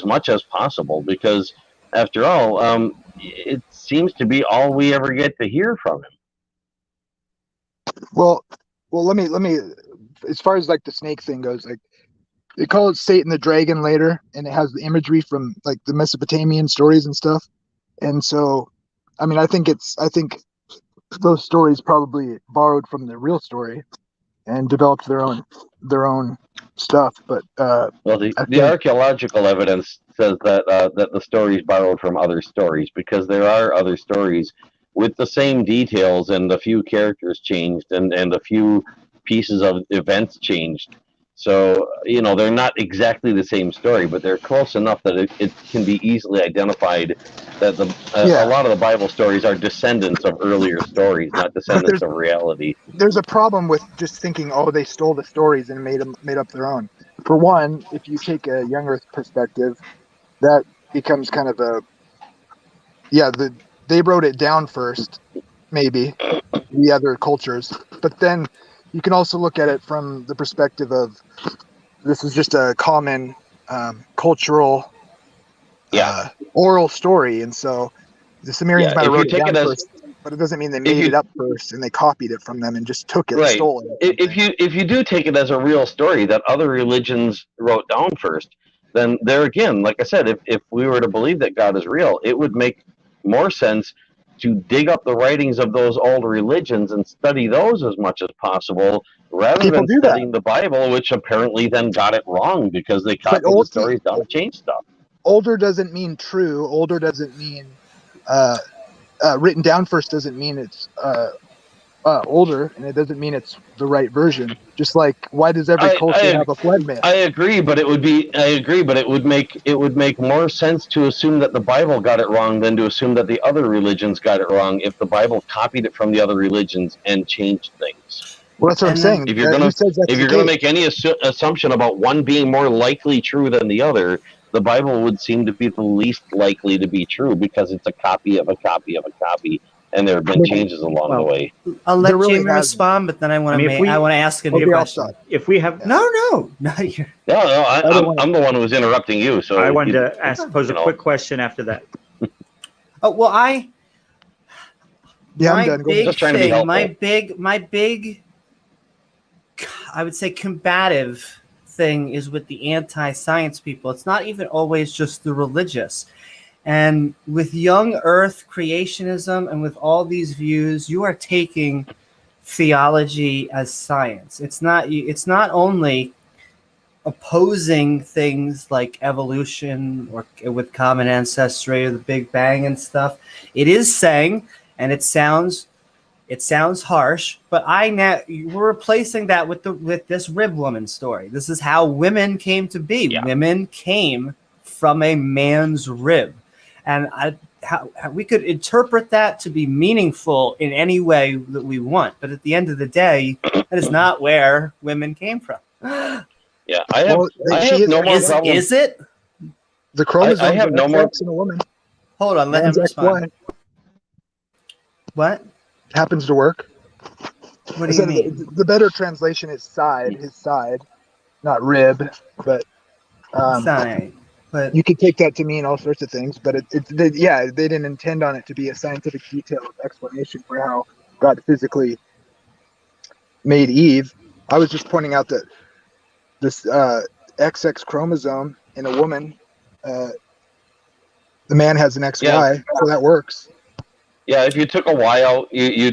much as possible, because after all, it seems to be all we ever get to hear from him. Well, let me. As far as like the snake thing goes, like they call it Satan the dragon later, and it has the imagery from like the Mesopotamian stories and stuff. And so, I mean, I think those stories probably borrowed from the real story and developed their own stuff. But well, the archaeological evidence says that the stories borrowed from other stories, because there are other stories with the same details and a few characters changed and a few pieces of events changed. So, they're not exactly the same story, but they're close enough that it can be easily identified that a lot of the Bible stories are descendants of earlier stories, not descendants of reality. There's a problem with just thinking, oh, they stole the stories and made up their own. For one, if you take a young Earth perspective, that becomes kind of they wrote it down first, maybe, the other cultures. But then you can also look at it from the perspective of this is just a common cultural oral story. And so the Sumerians might have wrote it down first, but it doesn't mean they made it up first and they copied it from them and just took it and stole it. If you do take it as a real story that other religions wrote down first, then there again, like I said, if we were to believe that God is real, it would make more sense to dig up the writings of those old religions and study those as much as possible, rather than studying the Bible, which apparently then got it wrong because they copied the stories down and changed stuff. Older doesn't mean true. Older doesn't mean written down first doesn't mean it's older, and it doesn't mean it's the right version. Just like, why does every culture have a flood myth? I agree, but it would make more sense to assume that the Bible got it wrong than to assume that the other religions got it wrong if the Bible copied it from the other religions and changed things. Well, that's what I'm saying. If you're going to make any assumption about one being more likely true than the other, the Bible would seem to be the least likely to be true, because it's a copy of a copy of a copy, and there have been changes along the way. I'll let Jamie respond, but then I want to ask a new question. If we have no, I'm the one who was interrupting you. So I wanted to pose a quick question after that. Oh well, I'm done. Just trying to be helpful. My big, I would say, combative thing is with the anti-science people. It's not even always just the religious. And with young Earth creationism and with all these views, you are taking theology as science. It's not only opposing things like evolution or with common ancestry or the Big Bang and stuff. It is saying, and it sounds harsh, but we're replacing that with this rib woman story. This is how women came to be. Yeah. Women came from a man's rib. And how we could interpret that to be meaningful in any way that we want, but at the end of the day, that is not where women came from. Yeah, I have no more problem. Is it? The chromosomes I have no more in a woman. Hold on, let him respond. What? Happens to work. What do you mean? The better translation is side, his side, not rib, but side. But you could take that to mean all sorts of things, but they didn't intend on it to be a scientific detailed explanation for how God physically made Eve. I was just pointing out that this XX chromosome in a woman, the man has an XY, so that works. Yeah, if you took a Y out, you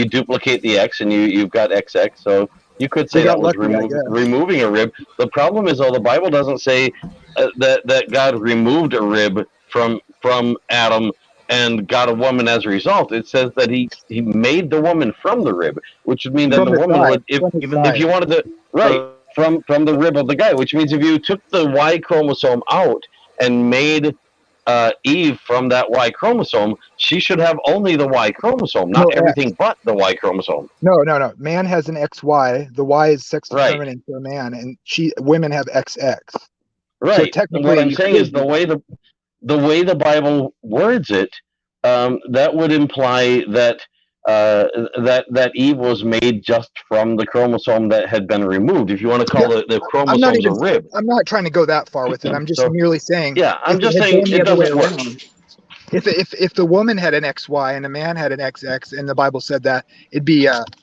duplicate the X and you've got XX. So you could say that was removing a rib. The problem is, though, the Bible doesn't say that God removed a rib from Adam and got a woman as a result. It says that he made the woman from the rib, which would mean that the woman would, if you wanted to, right, from the rib of the guy, which means if you took the Y chromosome out and made Eve from that Y chromosome, she should have only the Y chromosome, not everything but the Y chromosome. No. Man has an XY. The Y is sex determinant for a man, and women have XX. Right. So technically, what I'm saying is the way the Bible words it, that would imply that that Eve was made just from the chromosome that had been removed. If you want to call the chromosomes a rib. I'm not trying to go that far with it. I'm just merely saying. Yeah, I'm just saying it doesn't work. If the woman had an XY and the man had an XX, and the Bible said that, it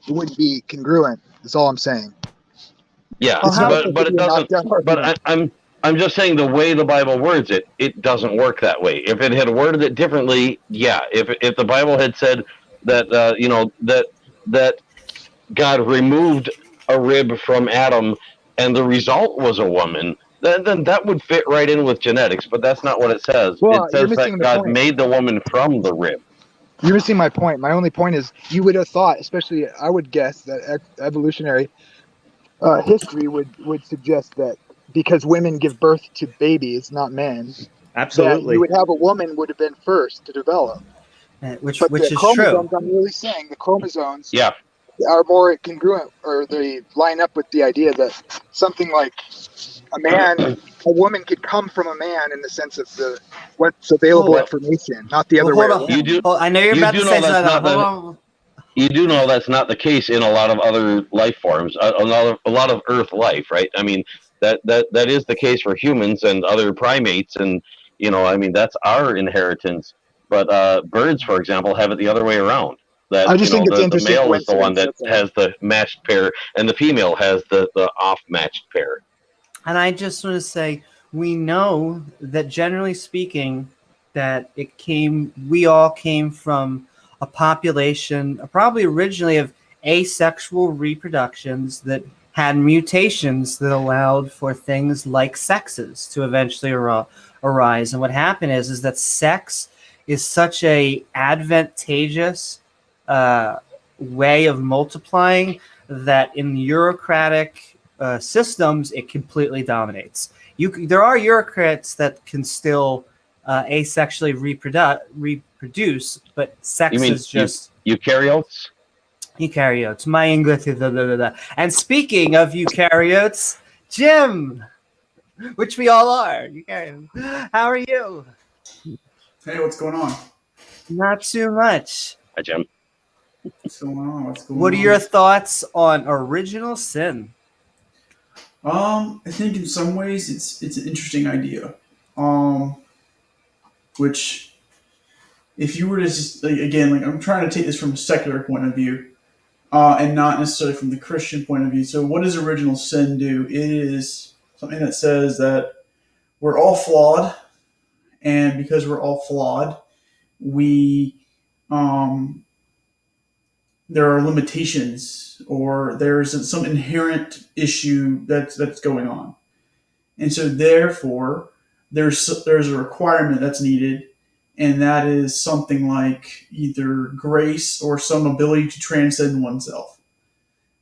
wouldn't be congruent. That's all I'm saying. Yeah, but it doesn't. But I'm just saying the way the Bible words it, it doesn't work that way. If it had worded it differently, yeah. If the Bible had said that that God removed a rib from Adam and the result was a woman, then that would fit right in with genetics. But that's not what it says. Well, it says that God made the woman from the rib. You're missing my point. My only point is you would have thought, especially I would guess that evolutionary history would suggest that because women give birth to babies, not men, absolutely, that you would have a woman would have been first to develop. Which is true. I'm really saying the chromosomes are more congruent, or they line up with the idea that something like a woman could come from a man in the sense of what's available information, not the other way around. I know you're about to say something. You do know that's not the case in a lot of other life forms, a lot of Earth life, right? I mean, that is the case for humans and other primates, and that's our inheritance. But birds, for example, have it the other way around. That I just think it's interesting. The male is the one that has the matched pair, and the female has the off-matched pair. And I just want to say, we know that generally speaking, that we all came from a population, probably originally of asexual reproductions that had mutations that allowed for things like sexes to eventually arise. And what happened is that sex is such a advantageous way of multiplying that in bureaucratic systems it completely dominates. There are bureaucrats that can still asexually reproduce, but sex is just eukaryotes. Eukaryotes. My English is And speaking of eukaryotes, Jim, which we all are. How are you? Hey, what's going on? Not too much. Hi, Jim. What's going on? What are your thoughts on original sin? I think in some ways it's an interesting idea. Which, if you were to just, I'm trying to take this from a secular point of view, and not necessarily from the Christian point of view. So what does original sin do? It is something that says that we're all flawed, and because we're all flawed, there are limitations, or there's some inherent issue that's going on. And so therefore, there's a requirement that's needed, and that is something like either grace or some ability to transcend oneself.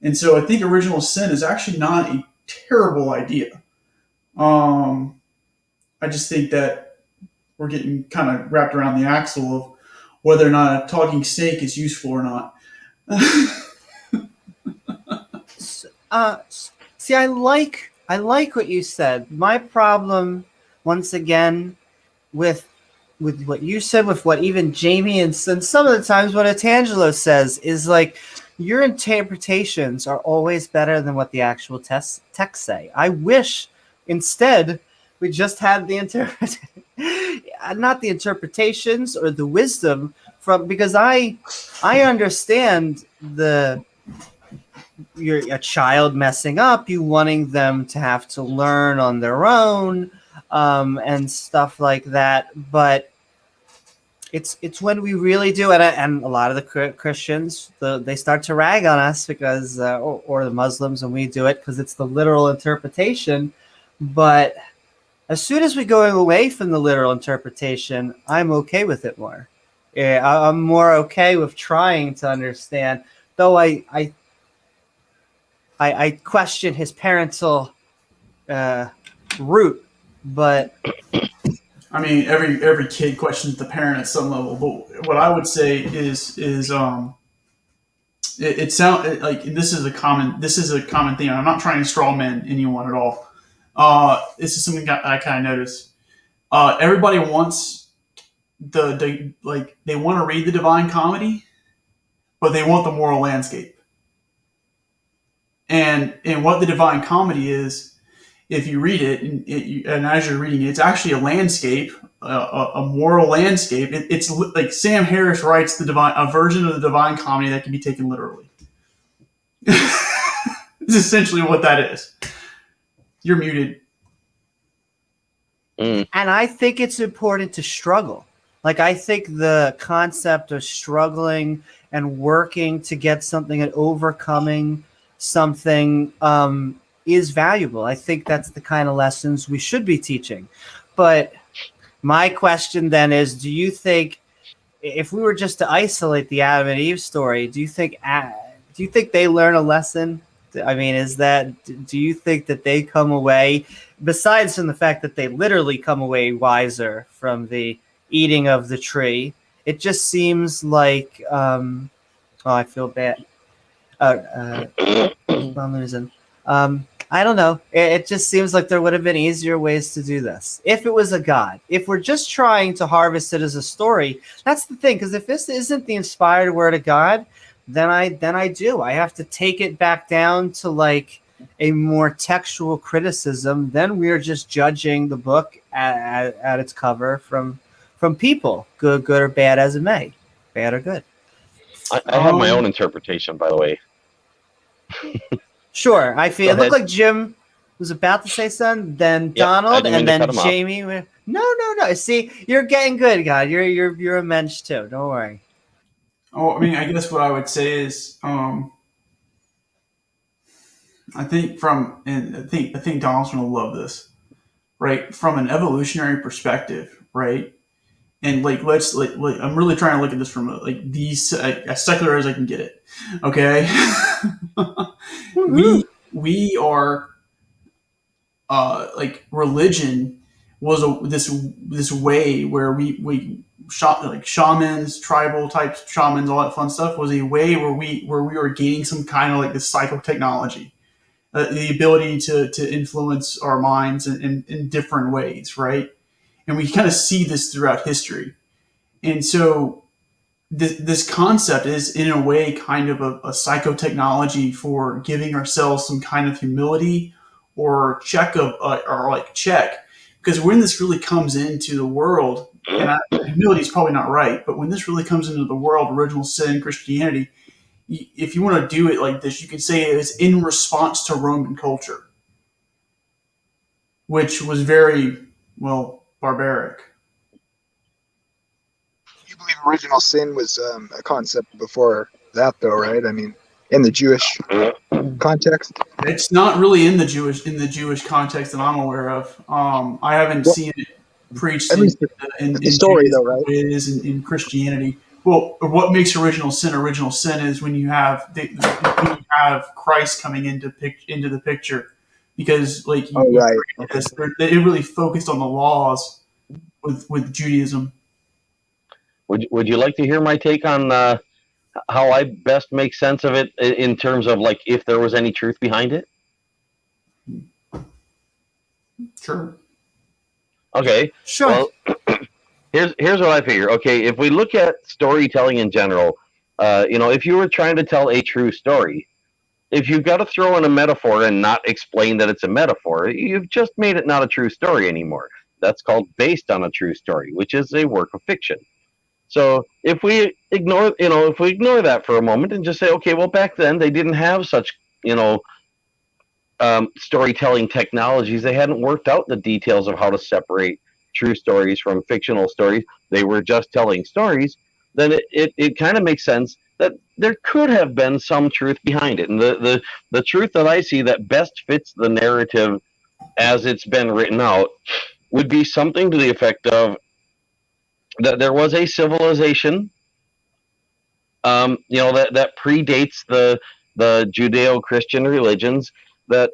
And so I think original sin is actually not a terrible idea. I just think that we're getting kind of wrapped around the axle of whether or not a talking snake is useful or not. See, I like what you said. My problem, once again, with what you said, with what even Jamie and some of the times what Atangelo says, is like your interpretations are always better than what the actual text say. I wish instead we just had not the interpretations or the wisdom because I understand you're a child messing up, you wanting them to have to learn on their own, and stuff like that. But it's when we really do it, and a lot of the Christians, they start to rag on us because, or the Muslims, when we do it because it's the literal interpretation. But as soon as we go away from the literal interpretation, I'm okay with it more. Yeah, I'm more okay with trying to understand, though I question his parental root, but I mean, every kid questions the parent at some level. But what I would say is it sound like this is a common thing. I'm not trying to straw man anyone at all. This is something that I kind of noticed. Everybody wants they want to read the Divine Comedy, but they want the moral landscape. And what the Divine Comedy is, if you read it, and as you're reading it, it's actually a landscape, a moral landscape. It's like Sam Harris writes a version of the Divine Comedy that can be taken literally. It's essentially what that is. You're muted. And I think it's important to struggle. Like, I think the concept of struggling and working to get something and overcoming something is valuable. I think that's the kind of lessons we should be teaching. But my question then is, do you think, if we were just to isolate the Adam and Eve story, do you think they learn a lesson? I mean, do you think that they come away, besides from the fact that they literally come away wiser from the eating of the tree? It just seems like, I feel bad. I'm losing. I don't know. It just seems like there would have been easier ways to do this. If it was a god, if we're just trying to harvest it as a story, that's the thing. Because if this isn't the inspired word of God, then I have to take it back down to like a more textual criticism. Then we're just judging the book at its cover from people, good or bad as it may, bad or good. I have my own interpretation, by the way. Sure, I feel it looked like Jim was about to say something, then Donald, and then Jamie. No. See, you're getting good, God. You're a mensch too. Don't worry. Oh, I mean, I guess what I would say is, I think Donald's gonna love this, right? From an evolutionary perspective, right? And like, I'm really trying to look at this from as secular as I can get it. Okay, we are, like, religion was this way where we shamans, tribal type shamans, all that fun stuff was a way where we were gaining some kind of like this psychotechnology, the ability to influence our minds in different ways, right? And we kind of see this throughout history. And so this concept is, in a way, kind of a psychotechnology for giving ourselves some kind of humility or check. Because when this really comes into the world, and humility is probably not right, but when this really comes into the world, original sin, Christianity, if you want to do it like this, you can say it's in response to Roman culture, which was very, barbaric. You believe original sin was a concept before that, though, right? I mean, in the Jewish context, it's not really in the Jewish context that I'm aware of. I haven't seen it preached in the story, though, right? It is in Christianity. Well, what makes original sin is when you have Christ coming into the picture, because like it really focused on the laws with Judaism. Would you like to hear my take on how I best make sense of it in terms of like if there was any truth behind it? Sure. Okay. Sure. Well, here's what I figure. Okay, if we look at storytelling in general, if you were trying to tell a true story, if you've got to throw in a metaphor and not explain that it's a metaphor, you've just made it not a true story anymore. That's called based on a true story, which is a work of fiction. So if we ignore that for a moment and just say, okay, well, back then they didn't have such, storytelling technologies. They hadn't worked out the details of how to separate true stories from fictional stories. They were just telling stories. Then it kind of makes sense that there could have been some truth behind it. And the truth that I see that best fits the narrative as it's been written out would be something to the effect of, that there was a civilization, that predates the Judeo-Christian religions that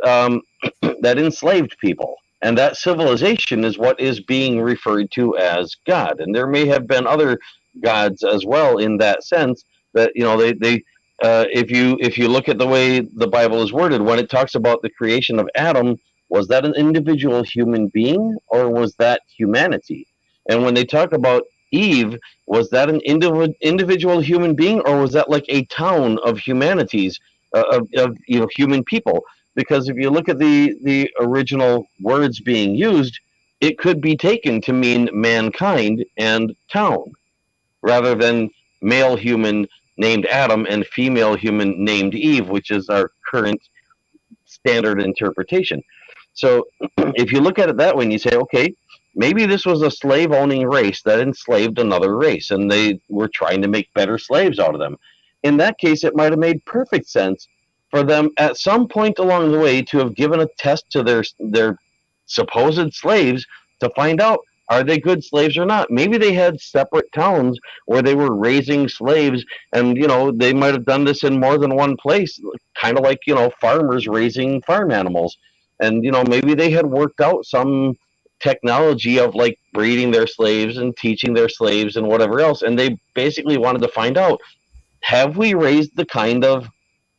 that enslaved people, and that civilization is what is being referred to as God. And there may have been other gods as well in that sense. That they if you look at the way the Bible is worded, when it talks about the creation of Adam, was that an individual human being or was that humanity? And when they talk about Eve, was that an individual human being or was that like a town of humanities, of human people? Because if you look at the original words being used, it could be taken to mean mankind and town, rather than male human named Adam and female human named Eve, which is our current standard interpretation. So if you look at it that way and you say, okay, maybe this was a slave owning race that enslaved another race and they were trying to make better slaves out of them. In that case, it might have made perfect sense for them at some point along the way to have given a test to their supposed slaves to find out, are they good slaves or not? Maybe they had separate towns where they were raising slaves, and they might have done this in more than one place, kind of like farmers raising farm animals. And maybe they had worked out some technology of like breeding their slaves and teaching their slaves and whatever else, and they basically wanted to find out, have we raised the kind of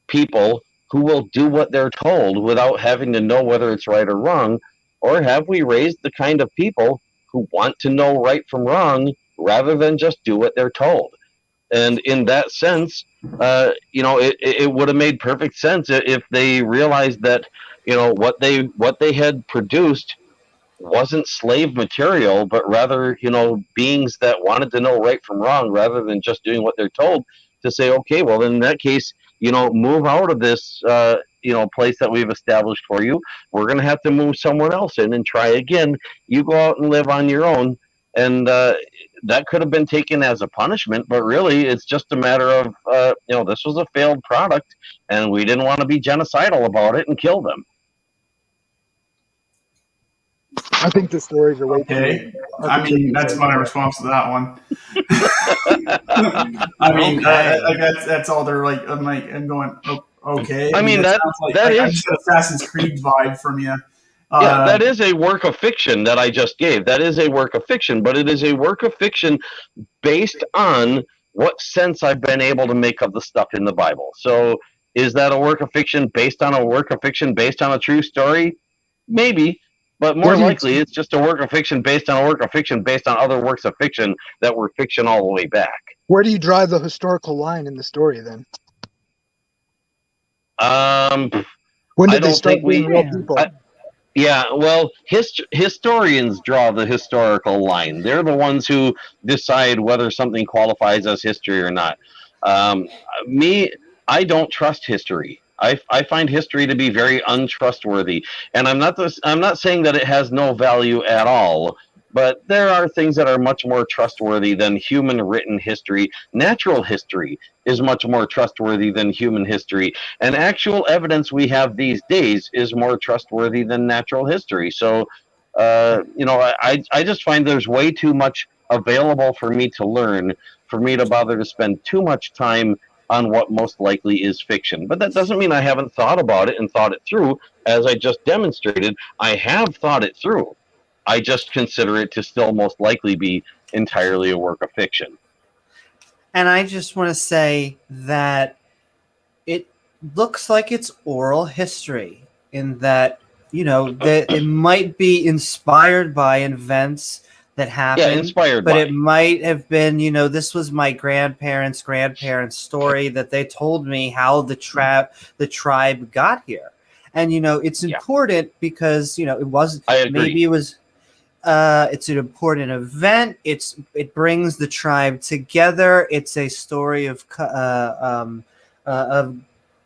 people who will do what they're told without having to know whether it's right or wrong, or have we raised the kind of people who want to know right from wrong rather than just do what they're told? And in that sense, it would have made perfect sense if they realized that what they had produced wasn't slave material, but rather beings that wanted to know right from wrong rather than just doing what they're told. To say, okay, well, in that case, move out of this place that we've established for you. We're going to have to move someone else in and try again. You go out and live on your own. And that could have been taken as a punishment, but really it's just a matter of this was a failed product and we didn't want to be genocidal about it and kill them. I think the stories are way okay. I mean, that's my response to that one. I mean, that's all they're like. I'm going, okay. I mean, that is I just got Assassin's Creed vibe from you. Yeah, that is a work of fiction that I just gave. That is a work of fiction, but it is a work of fiction based on what sense I've been able to make of the stuff in the Bible. So is that a work of fiction based on a work of fiction based on a true story? Maybe. But more likely, it's just a work of fiction based on a work of fiction based on other works of fiction that were fiction all the way back. Where do you draw the historical line in the story, then? When did they start being real people? Historians draw the historical line. They're the ones who decide whether something qualifies as history or not. I don't trust history. I find history to be very untrustworthy, and I'm not saying that it has no value at all, but there are things that are much more trustworthy than human written history. Natural history is much more trustworthy than human history, and actual evidence we have these days is more trustworthy than natural history. So, I just find there's way too much available for me to learn, for me to bother to spend too much time on what most likely is fiction. But that doesn't mean I haven't thought about it and thought it through. As I just demonstrated, I have thought it through. I just consider it to still most likely be entirely a work of fiction. And I just want to say that it looks like it's oral history in that, that it might be inspired by events that happened, but it might have been, this was my grandparents' story that they told me how the tribe got here. And, it's important because, it wasn't, maybe it was, it's an important event. It brings the tribe together. It's a story of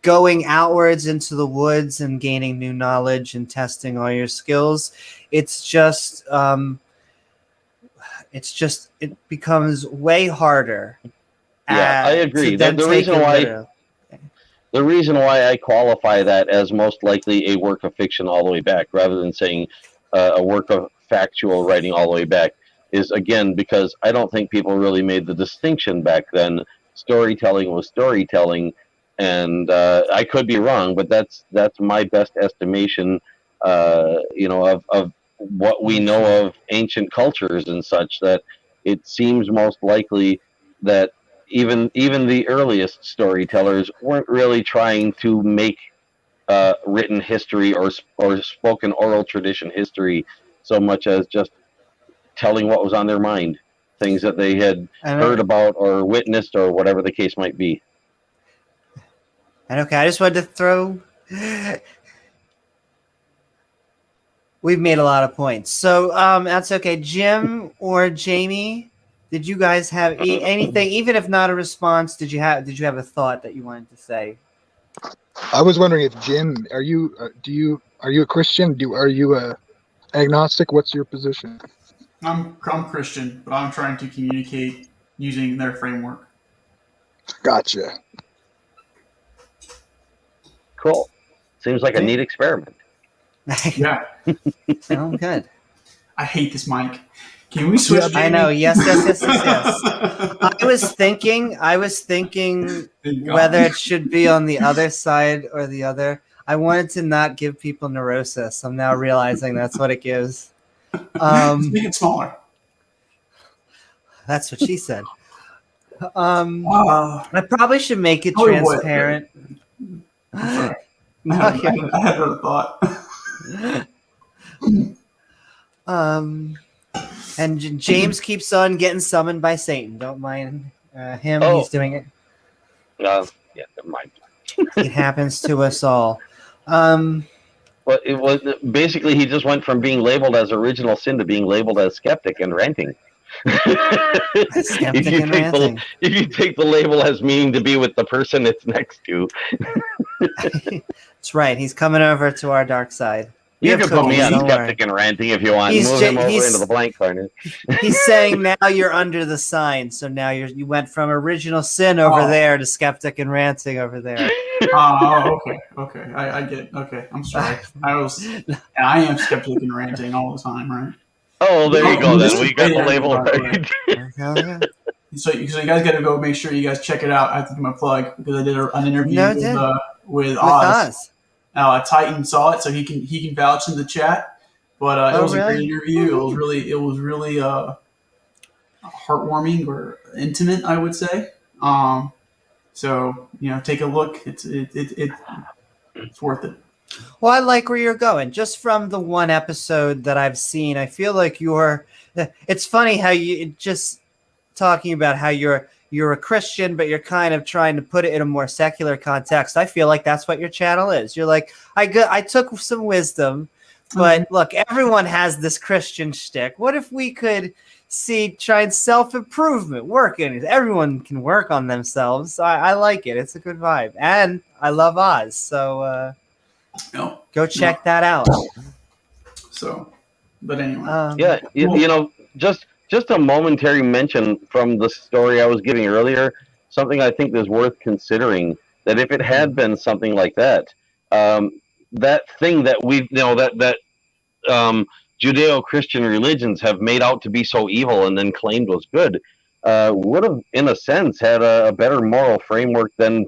going outwards into the woods and gaining new knowledge and testing all your skills. It becomes way harder. I agree. The reason why I qualify that as most likely a work of fiction all the way back, rather than saying a work of factual writing all the way back, is, again, because I don't think people really made the distinction back then. Storytelling was storytelling, and I could be wrong, but that's my best estimation, of what we know of ancient cultures and such, that it seems most likely that even the earliest storytellers weren't really trying to make written history or spoken oral tradition history so much as just telling what was on their mind, things that they had heard about or witnessed or whatever the case might be. And okay, I just wanted to throw. We've made a lot of points, so that's okay. Jim or Jamie, did you guys have anything, even if not a response? Did you have a thought that you wanted to say? I was wondering if Jim, are you a Christian? Are you a agnostic? What's your position? I'm Christian, but I'm trying to communicate using their framework. Gotcha. Cool. Seems like a neat experiment. Yeah. Sounds good. I hate this mic. Can we switch? I know. Yes. I was thinking whether it should be on the other side or the other. I wanted to not give people neurosis. I'm now realizing that's what it gives. Make it smaller. That's what she said. I probably should make it transparent. I had another thought. And James keeps on getting summoned by Satan. Don't mind him. Oh. He's doing it. Yeah, never mind. It happens to us all. But it was basically, he just went from being labeled as original sin to being labeled as skeptic and ranting. Skeptic and ranting. If you take the label as meaning to be with the person it's next to. That's right. He's coming over to our dark side. You can put me on skeptic and ranting if you want. Move him over into the blank corner. He's saying now you're under the sign, so now you went from original sin over there to skeptic and ranting over there. Okay. I get it. Okay, I'm sorry. I am skeptic and ranting all the time, right? Oh, there you go. Then we got the label right. So you guys got to go make sure you guys check it out. I have to do my plug because I did an interview with Oz. Titan saw it, so he can vouch in the chat. But it was a great interview. It was really heartwarming or intimate, I would say. So take a look. It's worth it. Well, I like where you're going. Just from the one episode that I've seen, I feel like it's funny how you just talking about how you're a Christian, but you're kind of trying to put it in a more secular context. I feel like that's what your channel is. You're like, I took some wisdom, but look, everyone has this Christian shtick. What if we could try and self-improvement, working? Everyone can work on themselves. I like it. It's a good vibe. And I love Oz. So go check that out. So, but anyway. Just a momentary mention from the story I was giving earlier, something I think is worth considering, that if it had been something like that, that thing that Judeo-Christian religions have made out to be so evil and then claimed was good, would have, in a sense, had a better moral framework than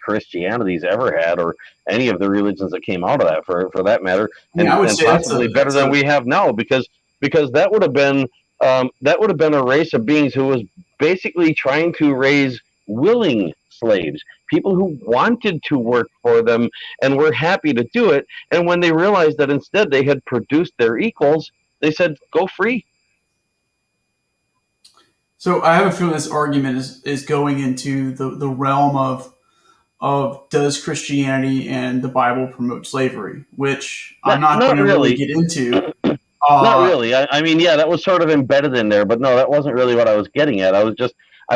Christianity's ever had, or any of the religions that came out of that, for that matter, and possibly better than we have now, because that would have been a race of beings who was basically trying to raise willing slaves, people who wanted to work for them and were happy to do it. And when they realized that instead they had produced their equals, they said, go free. So I have a feeling this argument is going into the realm of does Christianity and the Bible promote slavery, which I'm not going to really get into. Not really. I mean, yeah, that was sort of embedded in there, but no, that wasn't really what I was getting at. I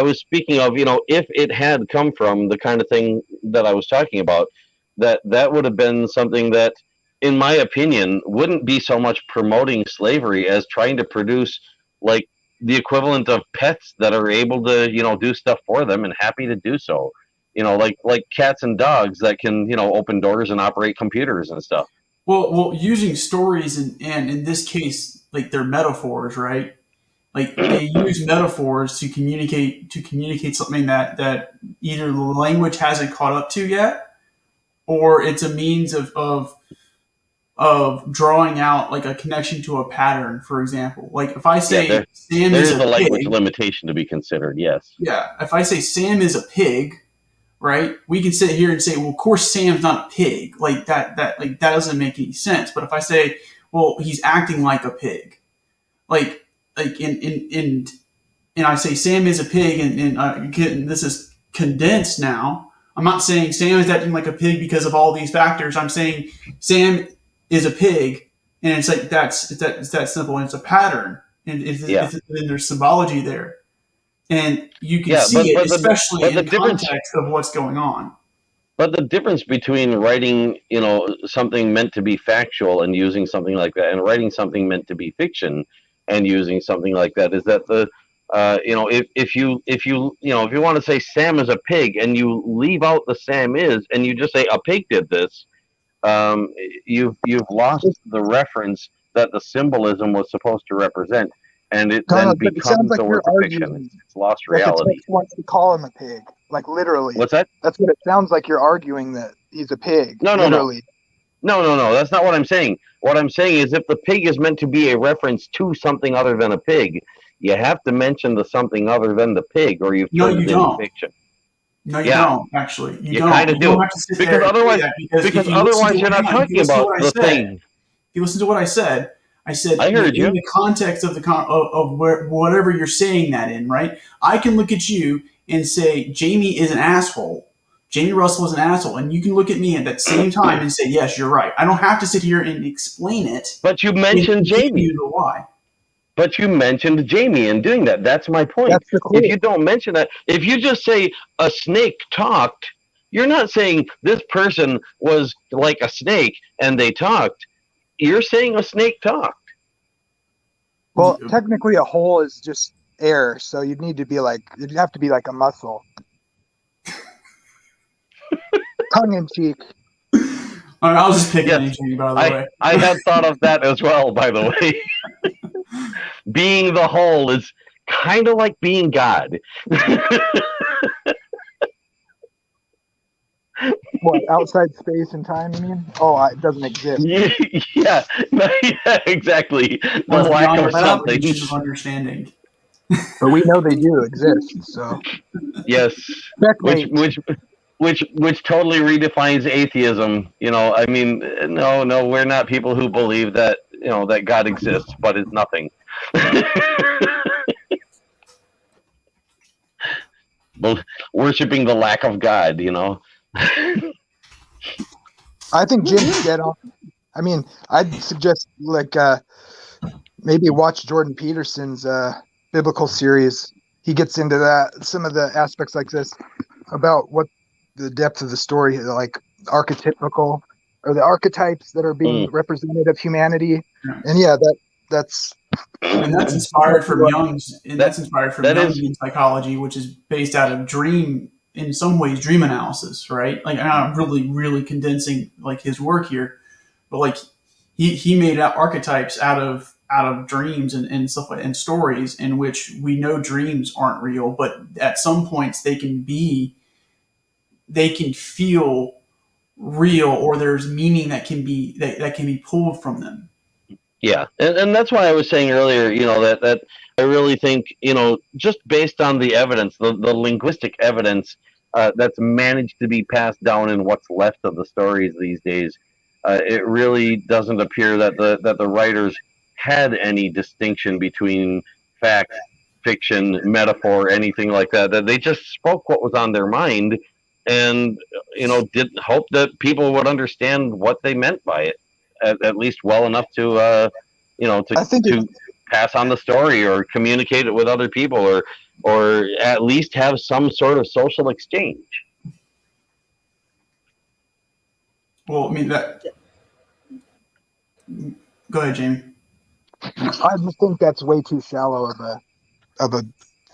was speaking of, if it had come from the kind of thing that I was talking about, that would have been something that, in my opinion, wouldn't be so much promoting slavery as trying to produce, like, the equivalent of pets that are able to, do stuff for them and happy to do so. Like cats and dogs that can, open doors and operate computers and stuff. Well, using stories and in this case, like they're metaphors, right? Like they use metaphors to communicate something that either the language hasn't caught up to yet, or it's a means of drawing out like a connection to a pattern. For example, like if I say Sam there is is a language limitation to be considered. Yes. Yeah. If I say Sam is a pig, right? We can sit here and say, well, of course Sam's not a pig. Like that doesn't make any sense. But if I say, well, he's acting like a pig, like and I say Sam is a pig, and this is condensed now. I'm not saying Sam is acting like a pig because of all these factors. I'm saying Sam is a pig, and it's like it's that simple. And it's a pattern, and there's symbology there, and you can see it, especially in the context of what's going on. But the difference between writing, something meant to be factual and using something like that, and writing something meant to be fiction and using something like that, is that if you want to say Sam is a pig and you leave out the Sam is and you just say a pig did this, you've lost the reference that the symbolism was supposed to represent, and it then becomes a work of fiction. It's lost reality. Wants to call him a pig, like literally. What's that? That's what it sounds like. You're arguing that he's a pig. No. No. That's not what I'm saying. What I'm saying is, if the pig is meant to be a reference to something other than a pig, you have to mention the something other than the pig, or you've turned it into fiction. No, you don't. Actually, you don't. Kind of do. Because otherwise, you're not talking about the thing. If you listen to what I said, I heard you. In the context of whatever you're saying that in, right? I can look at you and say Jamie is an asshole. Jamie Russell is an asshole, and you can look at me at that same time and say, yes, you're right. I don't have to sit here and explain it. But you mentioned Jamie. You know why. But you mentioned Jamie in doing that. That's my point. That's the clue. If you don't mention that, if you just say a snake talked, you're not saying this person was like a snake and they talked. You're saying a snake talked. Well, technically a hole is just air, so you'd have to be like a muscle. Tongue in cheek. I was just picking anything, by the way. I had thought of that as well, by the way. Being the whole is kind of like being God. What, outside space and time, you mean? Oh, it doesn't exist. Yeah, exactly. The lack of something. Understanding. But we know they do exist, so. Yes. Which totally redefines atheism. I mean, no, we're not people who believe that, that God exists, but is nothing. Worshipping the lack of God, I think Jim's dead on. I mean, I'd suggest maybe watch Jordan Peterson's biblical series. He gets into some of the aspects like this about what the depth of the story, like archetypical or the archetypes that are being represented of humanity. And that's inspired from Jung's, Jungian psychology, which is based out of dream analysis, right? Like, I'm really, really condensing like his work here, but like he made archetypes out of dreams and stuff like, and stories in which we know dreams aren't real, but at some points they can feel real, or there's meaning that can be pulled from them. Yeah, and that's why I was saying earlier, that I really think, just based on the evidence, the linguistic evidence that's managed to be passed down in what's left of the stories these days, it really doesn't appear that the writers had any distinction between fact, fiction, metaphor, anything like that. That they just spoke what was on their mind, and did hope that people would understand what they meant by it, at least well enough to pass on the story or communicate it with other people, or at least have some sort of social exchange. Well, I mean that. Go ahead, Jamie. I just think that's way too shallow of a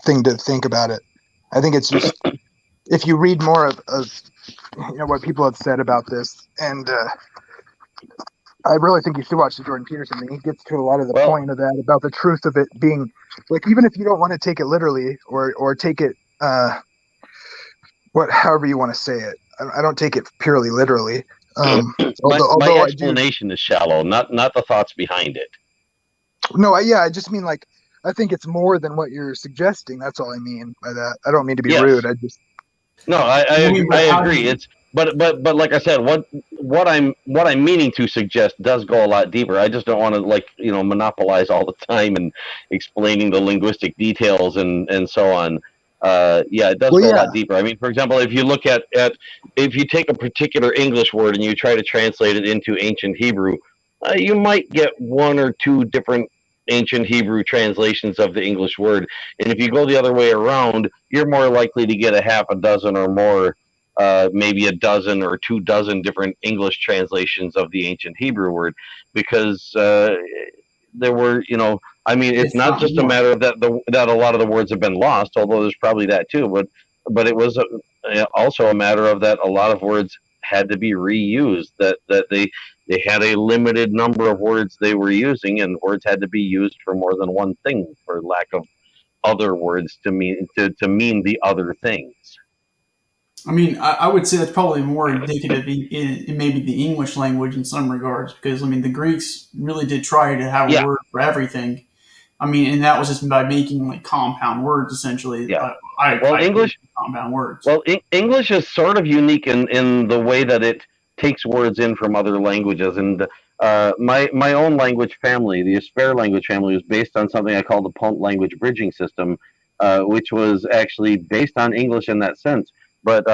thing to think about it. I think it's just, if you read more of what people have said about this, and I really think you should watch the Jordan Peterson thing. He gets to a lot of the point of that about the truth of it being like, even if you don't want to take it literally or take it however you want to say it. I don't take it purely literally. My explanation is shallow, not the thoughts behind it. No, I just mean like I think it's more than what you're suggesting. That's all I mean by that. I don't mean to be rude. I agree. It's but like I said, what I'm meaning to suggest does go a lot deeper. I just don't want to monopolize all the time and explaining the linguistic details and so on. It does go a lot deeper. I mean, for example, if you look at if you take a particular English word and you try to translate it into ancient Hebrew, you might get one or two different ancient Hebrew translations of the English word. And if you go the other way around, you're more likely to get a half a dozen or more, maybe a dozen or 24 different English translations of the ancient Hebrew word, because there were, it's not just a matter of that a lot of the words have been lost, although there's probably that too, but it was also a matter of that a lot of words had to be reused, that they had a limited number of words they were using, and words had to be used for more than one thing for lack of other words to mean the other things. I mean, I would say that's probably more indicative in maybe the English language in some regards, because I mean the Greeks really did try to have a word for everything. I mean, and that was just by making like compound words essentially. Yeah. English compound words. Well, English is sort of unique in the way that it takes words in from other languages, and my own language family, the Aspare language family, was based on something I call the Punt language bridging system, which was actually based on English in that sense, but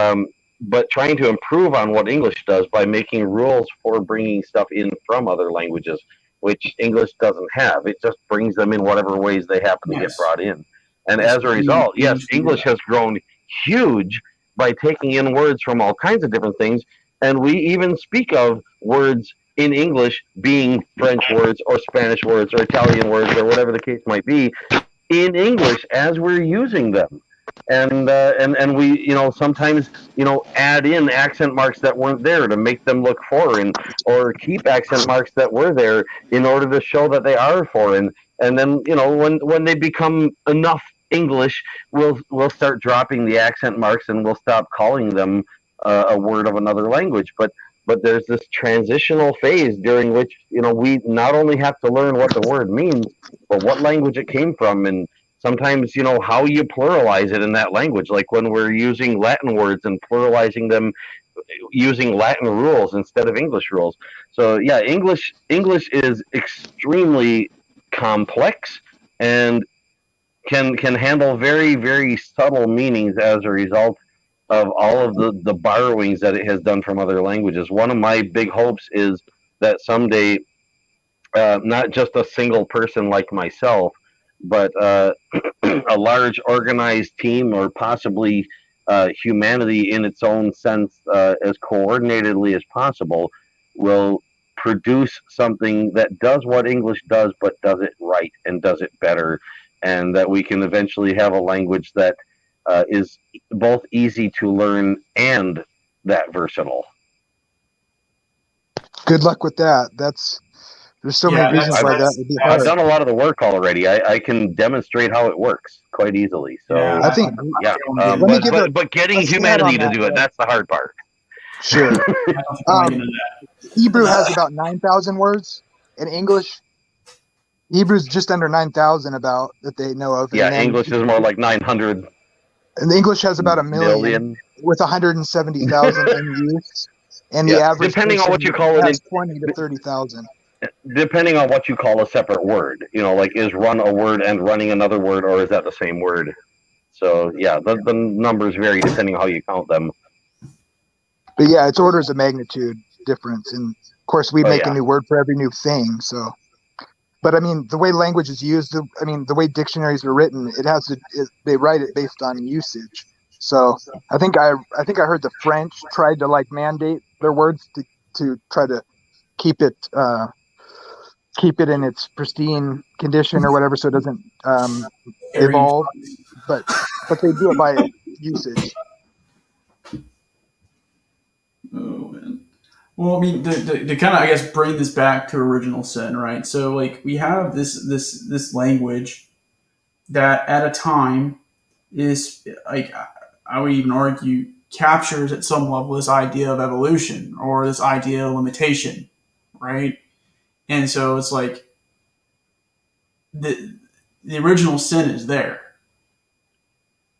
trying to improve on what English does by making rules for bringing stuff in from other languages, which English doesn't have. It just brings them in whatever ways they happen to get brought in. And as a result, yes, English has grown huge by taking in words from all kinds of different things. And we even speak of words in English being French words or Spanish words or Italian words or whatever the case might be in English as we're using them. And we sometimes add in accent marks that weren't there to make them look foreign, or keep accent marks that were there in order to show that they are foreign. And then when they become enough English, we'll start dropping the accent marks and we'll stop calling them a word of another language. But there's this transitional phase during which we not only have to learn what the word means, but what language it came from, and sometimes how you pluralize it in that language. Like when we're using Latin words and pluralizing them using Latin rules instead of English rules. So yeah, English is extremely complex and can handle very, very subtle meanings as a result of all of the borrowings that it has done from other languages. One of my big hopes is that someday, not just a single person like myself, but a large organized team, or possibly humanity in its own sense, as coordinatedly as possible, will produce something that does what English does, but does it right and does it better, and that we can eventually have a language that is both easy to learn and that versatile. Good luck with that. There's so many reasons why that would be hard. I've done a lot of the work already. I can demonstrate how it works quite easily. So I think, but getting humanity to do that's the hard part. Sure. Hebrew has about 9,000 words. In English, Hebrew's just under 9,000 about that they know of. Yeah, English is more like 900. And the English has about 1 million with 170,000 in use. And the average, depending on what you call it, 20 to 30,000. Depending on what you call a separate word, like is run a word and running another word, or is that the same word? So yeah, the numbers vary depending on how you count them. But yeah, it's orders of magnitude difference, and of course we make a new word for every new thing. So, but I mean, the way language is used, the way dictionaries are written, they write it based on usage. So I think I heard the French tried to mandate their words to try to keep it in its pristine condition or whatever, so it doesn't evolve. But they do it by usage. Oh man, Well, I mean, to kind of, I guess, bring this back to original sin, right? So, like, we have this language that, at a time, is like I would even argue captures at some level this idea of evolution or this idea of limitation, right? And so it's like the original sin is there.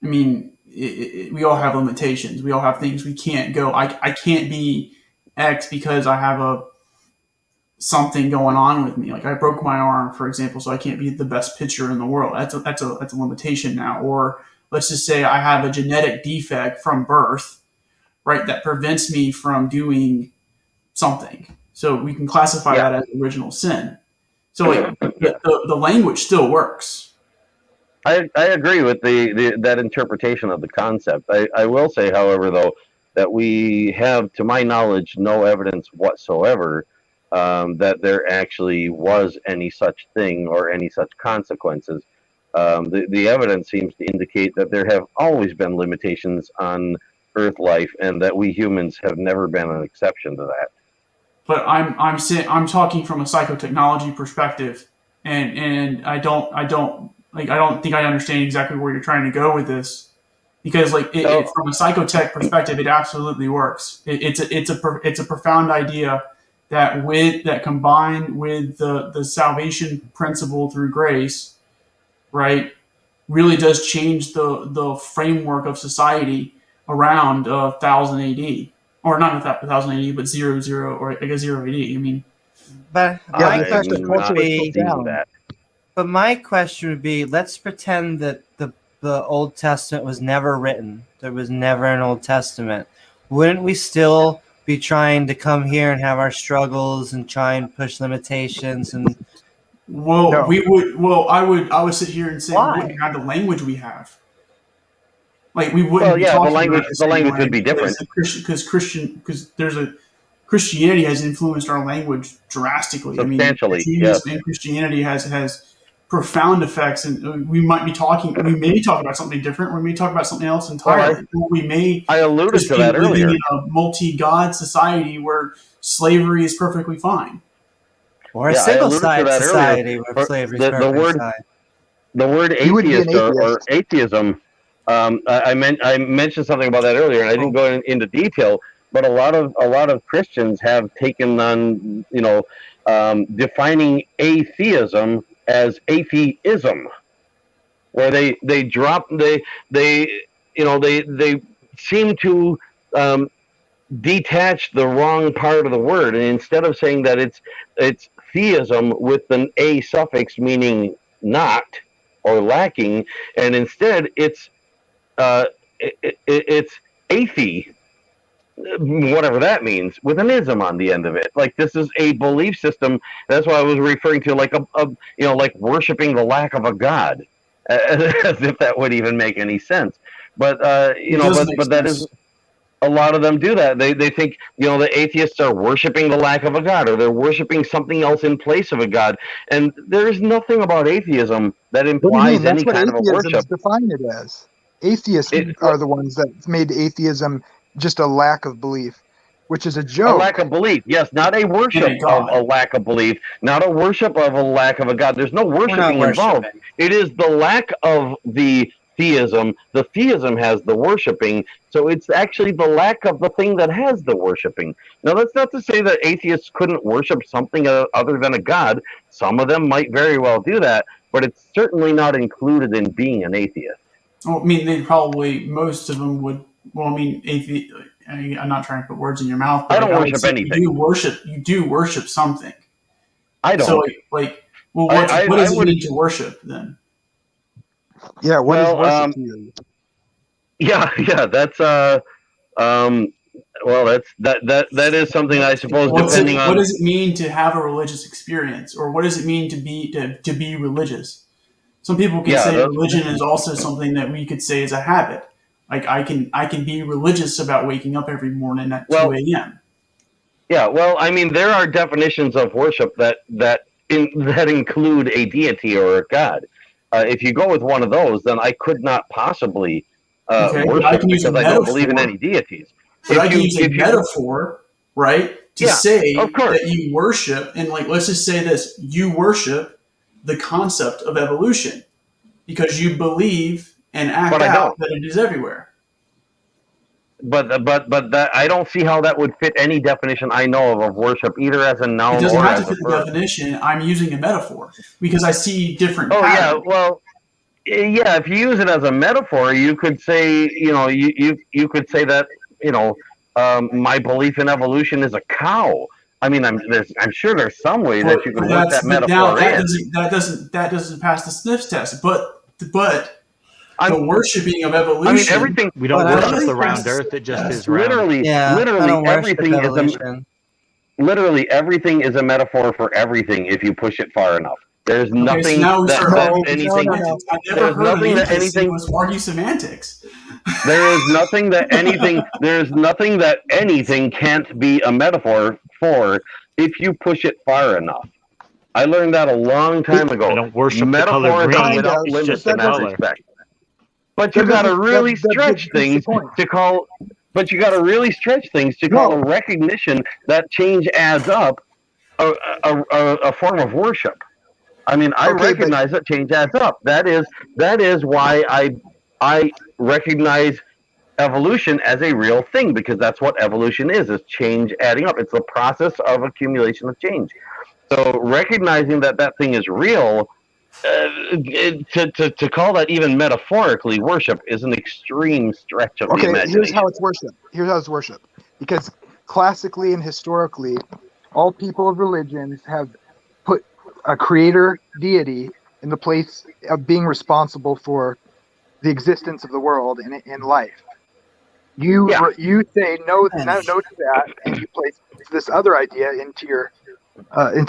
I mean, we all have limitations. We all have things we can't go. I can't be X because I have a something going on with me. Like I broke my arm, for example, so I can't be the best pitcher in the world. That's a limitation now. Or let's just say I have a genetic defect from birth, right, that prevents me from doing something. So we can classify that as original sin. So like the language still works. I agree with that interpretation of the concept. I will say, however, though, that we have, to my knowledge, no evidence whatsoever that there actually was any such thing or any such consequences. The evidence seems to indicate that there have always been limitations on Earth life, and that we humans have never been an exception to that. But I'm talking from a psychotechnology perspective, and I don't think I understand exactly where you're trying to go with this, because like from a psychotech perspective, it absolutely works. It's a profound idea that combined with the salvation principle through grace, right, really does change the framework of society around 1000 AD. Or not 1000 AD, but 00, or I guess 0 AD. I mean, but my question would be that. But my question would be: let's pretend that the Old Testament was never written. There was never an Old Testament. Wouldn't we still be trying to come here and have our struggles and try and push limitations? And we would. Well, I would sit here and say Why? we wouldn't have the language we have. Like we wouldn't. Well, yeah, the language would be different because Christianity has influenced our language drastically. Substantially, I mean, and Christianity has profound effects, and we may talk about something different. We may talk about something else entirely. I alluded to that earlier. In a multi-god society where slavery is perfectly fine, or a single-side society where slavery is perfectly fine. The word atheist or atheism. I mentioned something about that earlier, and I didn't go into detail. But a lot of Christians have taken on, defining atheism as atheism, where they seem to detach the wrong part of the word, and instead of saying that it's theism with an a suffix meaning not or lacking, and instead it's athe, whatever that means, with an ism on the end of it. Like this is a belief system. That's why I was referring to like like worshiping the lack of a god, as if that would even make any sense. But but that is, a lot of them do that. They think the atheists are worshiping the lack of a god, or they're worshiping something else in place of a god. And there is nothing about atheism that implies any kind of a worship. Define it as. Atheists are the ones that made atheism just a lack of belief, which is a joke. A lack of belief, yes, not a worship of a lack of belief, not a worship of a lack of a god. There's no worshiping involved. It is the lack of the theism. The theism has the worshiping, so it's actually the lack of the thing that has the worshiping. Now, that's not to say that atheists couldn't worship something other than a god. Some of them might very well do that, but it's certainly not included in being an atheist. Well, I mean, most of them would. Well, I mean, I'm not trying to put words in your mouth. But I don't worship anything. You do worship something. I don't. So, what does it mean to worship then? Yeah, what is worship to you? Yeah, that's that is something I suppose depending on what does it mean to have a religious experience, or what does it mean to be religious? Some people can say religion is also something that we could say is a habit. Like I can be religious about waking up every morning at 2 a.m. Yeah, well, I mean, there are definitions of worship that include a deity or a god. If you go with one of those, then I could not possibly worship because I don't believe in any deities. But I can use a metaphor right? To Yeah, say of course. that you worship, and like, let's just say this, you worship the concept of evolution because you believe and act But I out don't. that it is everywhere. But that, I don't see how that would fit any definition I know of worship, either as a It noun doesn't or have to as a fit the verb. definition. I'm using a metaphor because I see different Oh yeah, patterns. well, yeah. If you use it as a metaphor, you could say, you could say that, my belief in evolution is a cow. I mean, I'm sure there's some way that you could work that But now metaphor in. that doesn't pass the sniff test. But I'm, the worshiping of I mean, evolution. everything. We don't But I worship don't the round pass earth, the it just test. is round. Literally, Yeah, I literally don't worship everything is a evolution. literally everything is a metaphor for everything if you push it far enough. There's Okay, so nothing now we that, start that arguing anything. semantics. I never There's heard nothing an that atheist anything. was argue semantics. There is nothing that anything. There's nothing that anything can't be a metaphor for if you push it far enough. I learned that a long time ago. I don't worship the color Metaphors green. are without It's limits just in a that color. respect. But you got to really stretch things to call. But you got to really stretch things to call a recognition that change adds up a form of worship. I mean, I recognize that change adds up. That is why I recognize evolution as a real thing, because that's what evolution is change adding up. It's the process of accumulation of change. So recognizing that thing is real, to call that even metaphorically worship is an extreme stretch of the imagination. Here's how it's worship. Because classically and historically, all people of religions have put a creator deity in the place of being responsible for the existence of the world and life. You say no to that, and you place this other idea into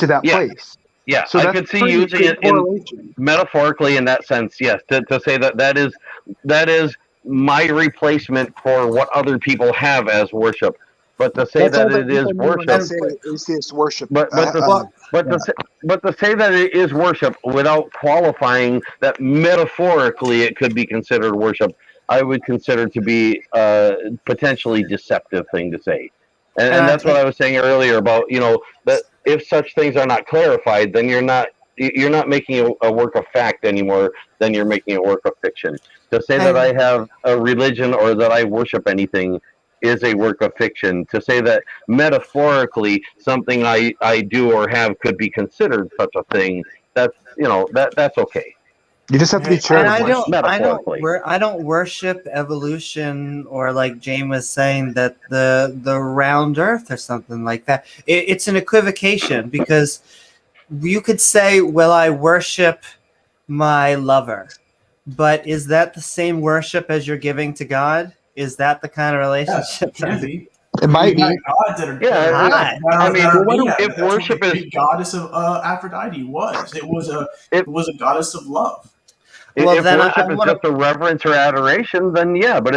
that place. Yeah, so I could see using it in metaphorically in that sense. Yes, to say that is my replacement for what other people have as worship. But to say that it is worship, atheist worship. But to say that it is worship without qualifying that metaphorically it could be considered worship, I would consider to be a potentially deceptive thing to say. And that's what I was saying earlier about, that if such things are not clarified, then you're not making a work of fact anymore, then you're making a work of fiction. To say that I have a religion or that I worship anything is a work of fiction. To say that metaphorically something I do or have could be considered such a thing, that's okay. You just have to be charitable. I don't worship evolution, or like James was saying, that the round earth or something like that. It's an equivocation, because you could say, well, I worship my lover, but is that the same worship as you're giving to God? Is that the kind of relationship? Yeah, it can be. It might be. Gods that are, if worship is the goddess of Aphrodite it was a goddess of love. If worship is just a reverence or adoration, then yeah. But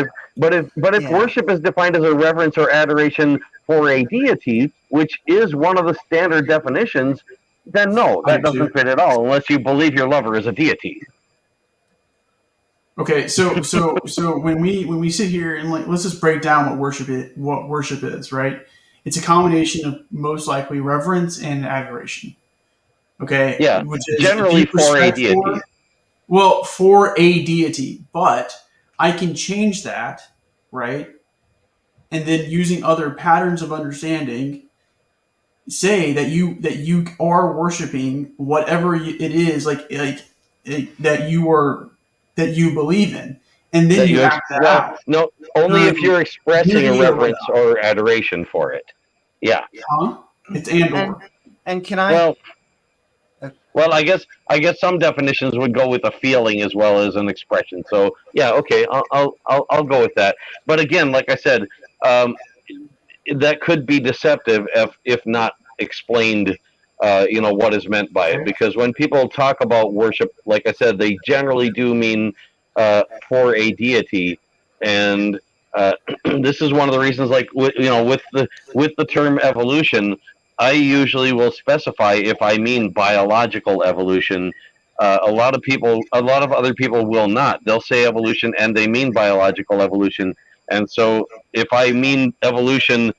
if worship is defined as a reverence or adoration for a deity, which is one of the standard definitions, then no, that doesn't fit at all, unless you believe your lover is a deity. Okay, so when we sit here and let's just break down what worship is, right? It's a combination of most likely reverence and adoration. Okay, yeah, which is generally for a deity. Well, for a deity, but I can change that, right? And then using other patterns of understanding, say that you are worshiping whatever it is, that you believe in, and then you act that out. No, only if you're expressing a reverence or adoration for it. Yeah. Huh? It's and can I? Well, I guess some definitions would go with a feeling as well as an expression. So yeah, okay, I'll go with that. But again, like I said, that could be deceptive if not explained. What is meant by it, because when people talk about worship, like I said, they generally do mean for a deity, and this is one of the reasons. Like with the term evolution, I usually will specify if I mean biological evolution. A lot of other people will not. They'll say evolution and they mean biological evolution. And so if I mean evolution,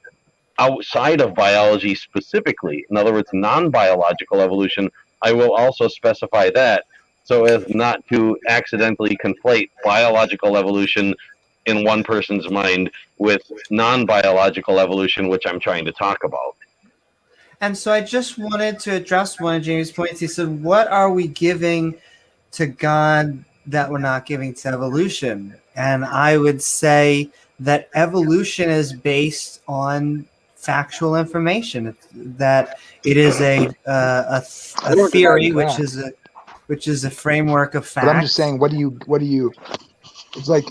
outside of biology specifically. In other words, non-biological evolution, I will also specify that so as not to accidentally conflate biological evolution in one person's mind with non-biological evolution, which I'm trying to talk about. And so I just wanted to address one of Jamie's points. He said, what are we giving to God that we're not giving to evolution? And I would say that evolution is based on factual information, that it is a theory, which is a framework of facts. But I'm just saying, what do you, it's like,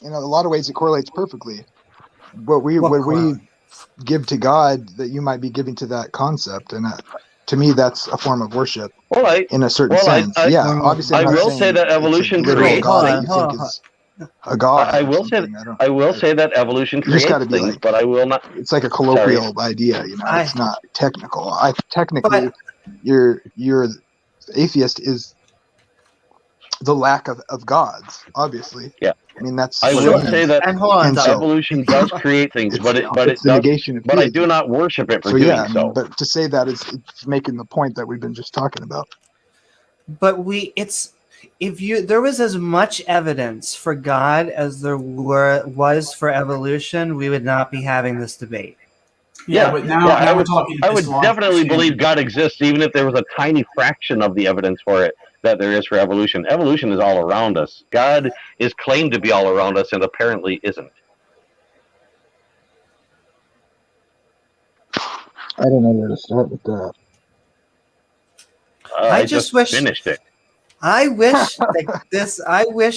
in a lot of ways it correlates perfectly. What we give to God that you might be giving to that concept, and to me that's a form of worship. In a certain sense. Obviously I will say that evolution creates things. A god. I will say that evolution creates things, but I will not. It's like a colloquial idea, it's not technical. Technically, your atheist is the lack of gods, obviously. Yeah. I mean, that's. I will say that evolution does create things, but it's the negation of. But I do not worship it for doing so. But to say that it's making the point that we've been just talking about. But there was as much evidence for God as there was for evolution, we would not be having this debate. But now I would Islam, definitely believe God exists, even if there was a tiny fraction of the evidence for it that there is for evolution. Evolution is all around us. God is claimed to be all around us and apparently isn't. I don't know where to start with that. I just finished it. I wish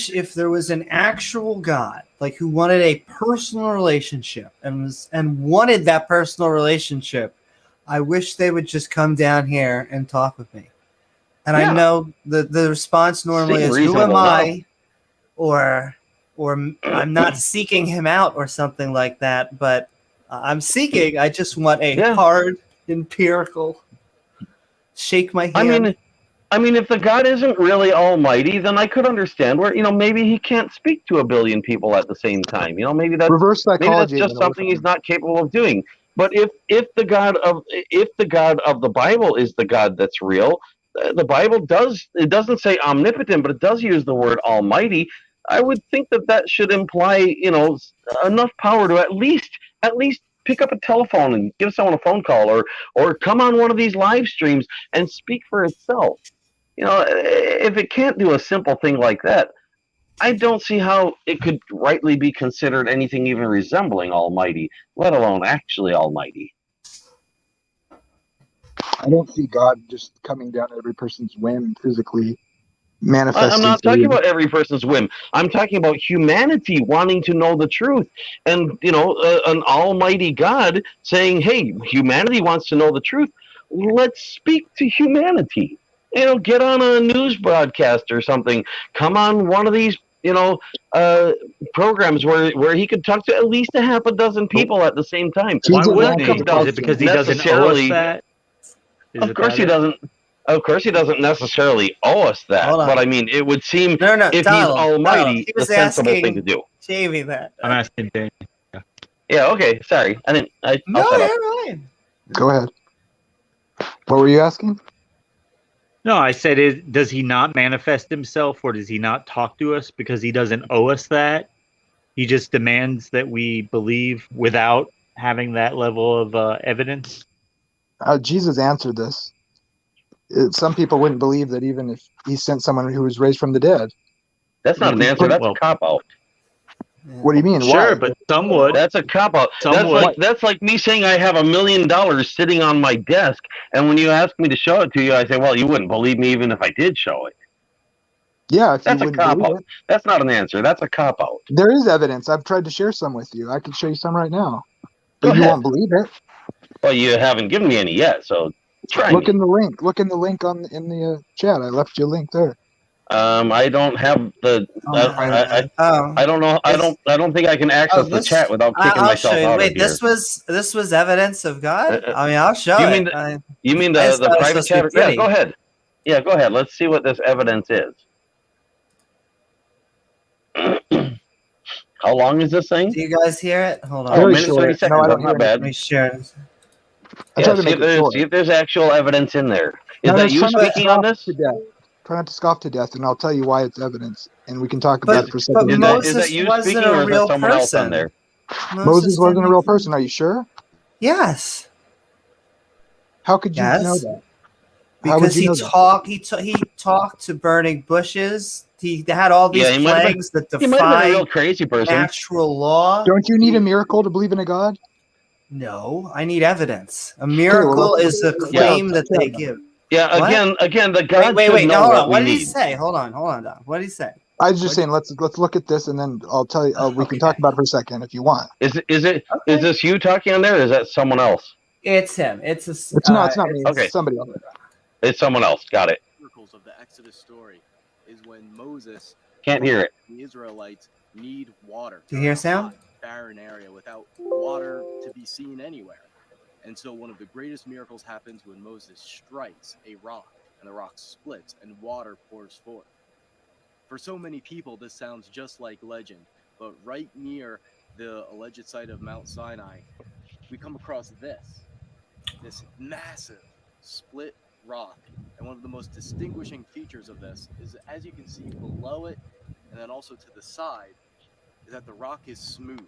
if there was an actual God, like who wanted a personal relationship and wanted that personal relationship, I wish they would just come down here and talk with me. And I know the response normally is, who am I? Or I'm not seeking him out or something like that, but I'm seeking. I just want a hard, empirical shake my hand. I mean, if the God isn't really almighty, then I could understand where, maybe he can't speak to a billion people at the same time. Maybe that's reverse psychology. Maybe that's just something he's not capable of doing. But if the God of the Bible is the God that's real, the Bible doesn't say omnipotent, but it does use the word almighty. I would think that should imply, enough power to at least pick up a telephone and give someone a phone call or come on one of these live streams and speak for itself. If it can't do a simple thing like that, I don't see how it could rightly be considered anything even resembling almighty, let alone actually almighty. I don't see God just coming down to every person's whim physically manifesting. I'm not talking about every person's whim. I'm talking about humanity wanting to know the truth. And, an almighty God saying, hey, humanity wants to know the truth. Let's speak to humanity. Get on a news broadcast or something. Come on one of these, programs where he could talk to at least a half a dozen people at the same time. Why wouldn't he? Is it because he doesn't owe us that? Of course he doesn't. Of course, he doesn't necessarily owe us that, but I mean, it would seem if he's almighty, the sensible thing to do. Jamie, that I'm asking Jamie. Yeah. Okay. Sorry, I didn't. No, you're right. Go ahead. What were you asking? No, I said, does he not manifest himself, or does he not talk to us because he doesn't owe us that? He just demands that we believe without having that level of evidence. Jesus answered this. Some people wouldn't believe that even if he sent someone who was raised from the dead. That's not an answer. That's a cop-out. What do you mean? Sure, Why? but some would. That's a cop-out. That's like me saying I have $1 million sitting on my desk, and when you ask me to show it to you, I say, well, you wouldn't believe me even if I did show it. Yeah, if that's you a cop-out. That's not an answer. That's a cop-out. There is evidence. I've tried to share some with you. I can show you some right now. But you won't believe it. Well, you haven't given me any yet, so try Look in the link. Look in the link in the chat. I left you a link there. I don't have the. I don't know. I don't think I can access the chat without kicking myself out. Wait, this was evidence of God. I mean, I'll show it. You mean the private chat? Yeah, go ahead. Yeah, go ahead. Let's see what this evidence is. How long is this thing? Do you guys hear it? Hold on. Oh, a Very minute, short. 30 seconds. No, I That's don't not hear bad. Let me share it. I tried to see make it short. see if there's actual evidence in there. Is No, that just you try not to speaking on scoff this? to death. Try not to scoff to death, and I'll tell you why it's evidence, and we can talk But about it for but 7 Is minutes. that you wasn't speaking, a or is real that someone else on person. there? Moses wasn't a didn't- real person. Are you sure? Yes. How could you Yes. know that? How would Because you he know that? talked. He talked to burning bushes. He had all these Yeah, he might have been- plagues that He might have been a defy real crazy person. natural law. Don't you need a miracle to believe in a God? No, I need evidence. A miracle is a Yeah. claim that they give. Yeah, What? again, the God Wait, should no, know hold what on. we What did he need. say? Hold on, Don. What did he say? I was just saying, let's look at this, and then I'll tell you. We can talk Okay. about it for a second if you want. Is Okay. this you talking on there, or is that someone else? It's him. It's a. It's not me. okay. It's somebody else. It's someone else. Got it. Miracles of the Exodus story is when Moses Can't hear it. the Israelites need water. Do you hear sound? Hot, barren area without water to be seen anywhere. And so one of the greatest miracles happens when Moses strikes a rock and the rock splits and water pours forth. For so many people, this sounds just like legend, but right near the alleged site of Mount Sinai, we come across this massive split rock. And one of the most distinguishing features of this is, as you can see below it, and then also to the side, is that the rock is smooth,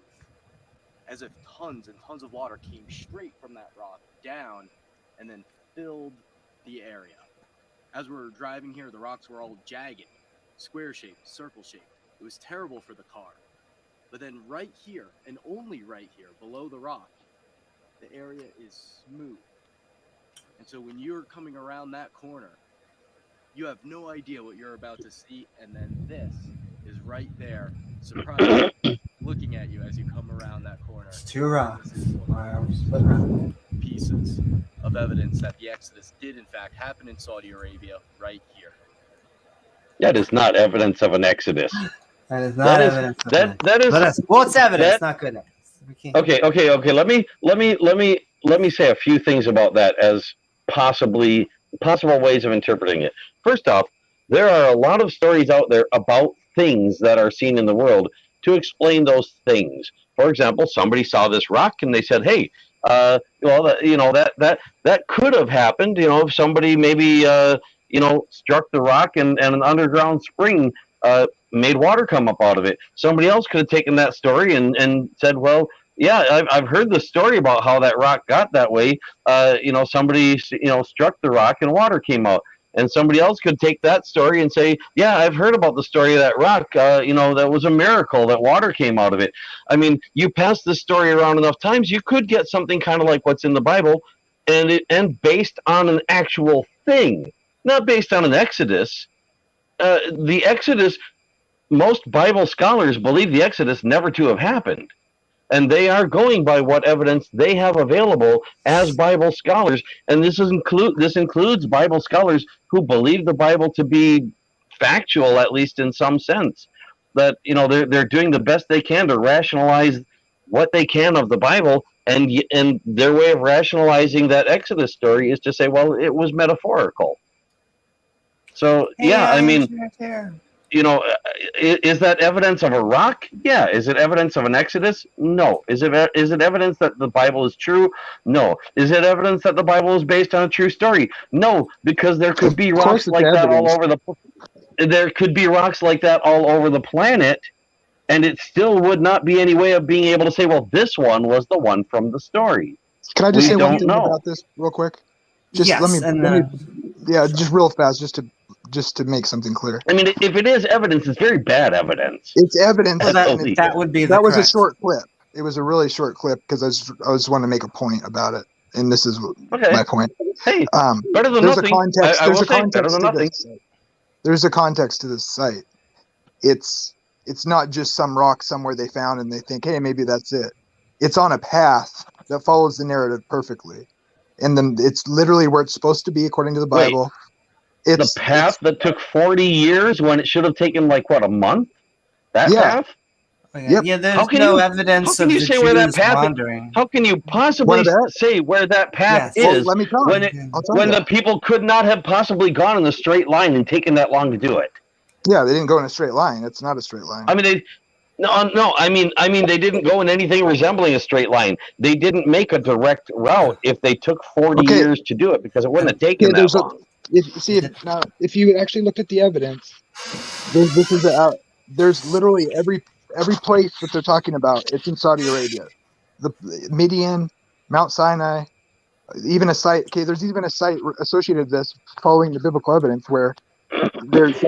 as if tons and tons of water came straight from that rock down and then filled the area. As we were driving here, the rocks were all jagged, square-shaped, circle-shaped. It was terrible for the car. But then right here, and only right here, below the rock, the area is smooth. And so when you're coming around that corner, you have no idea what you're about to see, and then this is right there, surprising, looking at you as you come around that corner. It's two rocks. This is one of the pieces of evidence that the Exodus did in fact happen in Saudi Arabia right here. That is not evidence of an Exodus. That is not evidence. Well, it's evidence, not good evidence. Okay. Let me say a few things about that as possible ways of interpreting it. First off, there are a lot of stories out there about things that are seen in the world to explain those things. For example, somebody saw this rock and they said, "Hey, that could have happened. If somebody maybe struck the rock and an underground spring made water come up out of it." Somebody else could have taken that story and said, "Well, yeah, I've heard the story about how that rock got that way. Somebody struck the rock and water came out." And somebody else could take that story and say, "Yeah, I've heard about the story of that rock. That was a miracle that water came out of it." I mean, you pass this story around enough times, you could get something kind of like what's in the Bible, and based on an actual thing, not based on an Exodus. The Exodus, most Bible scholars believe the Exodus never to have happened. And they are going by what evidence they have available as Bible scholars. And this includes Bible scholars who believe the Bible to be factual, at least in some sense. That they're doing the best they can to rationalize what they can of the Bible, and their way of rationalizing that Exodus story is to say, well, it was metaphorical. So is that evidence of a rock? Yeah. Is it evidence of an Exodus? No. Is it evidence that the Bible is true? No. Is it evidence that the Bible is based on a true story? No, because there could be rocks like that all over the planet, and it still would not be any way of being able to say, well, this one was the one from the story. Can I just say one thing about this real quick? Just just real fast, just to make something clear. I mean, if it is evidence, it's very bad evidence. It's evidence. That would be. That was a short clip. It was a really short clip because I just wanted to make a point about it, and this is my point. Hey, better than nothing. There's a context to this site. It's not just some rock somewhere they found and they think, hey, maybe that's it. It's on a path that follows the narrative perfectly, and then it's literally where it's supposed to be according to the Bible. It's the path that took 40 years when it should have taken a month. That path. Yeah, there's no evidence of the Jews wandering. How can you possibly say where that path is when the people could not have possibly gone in a straight line and taken that long to do it? Yeah, they didn't go in a straight line. It's not a straight line. I mean, No. I mean, they didn't go in anything resembling a straight line. They didn't make a direct route if they took 40 Okay. years to do it, because it wouldn't have taken Okay, that long. if you actually look at the evidence, there's literally every place that they're talking about. It's in Saudi Arabia, the Midian, Mount Sinai, even a site. Okay, there's even a site associated with this, following the biblical evidence, where there's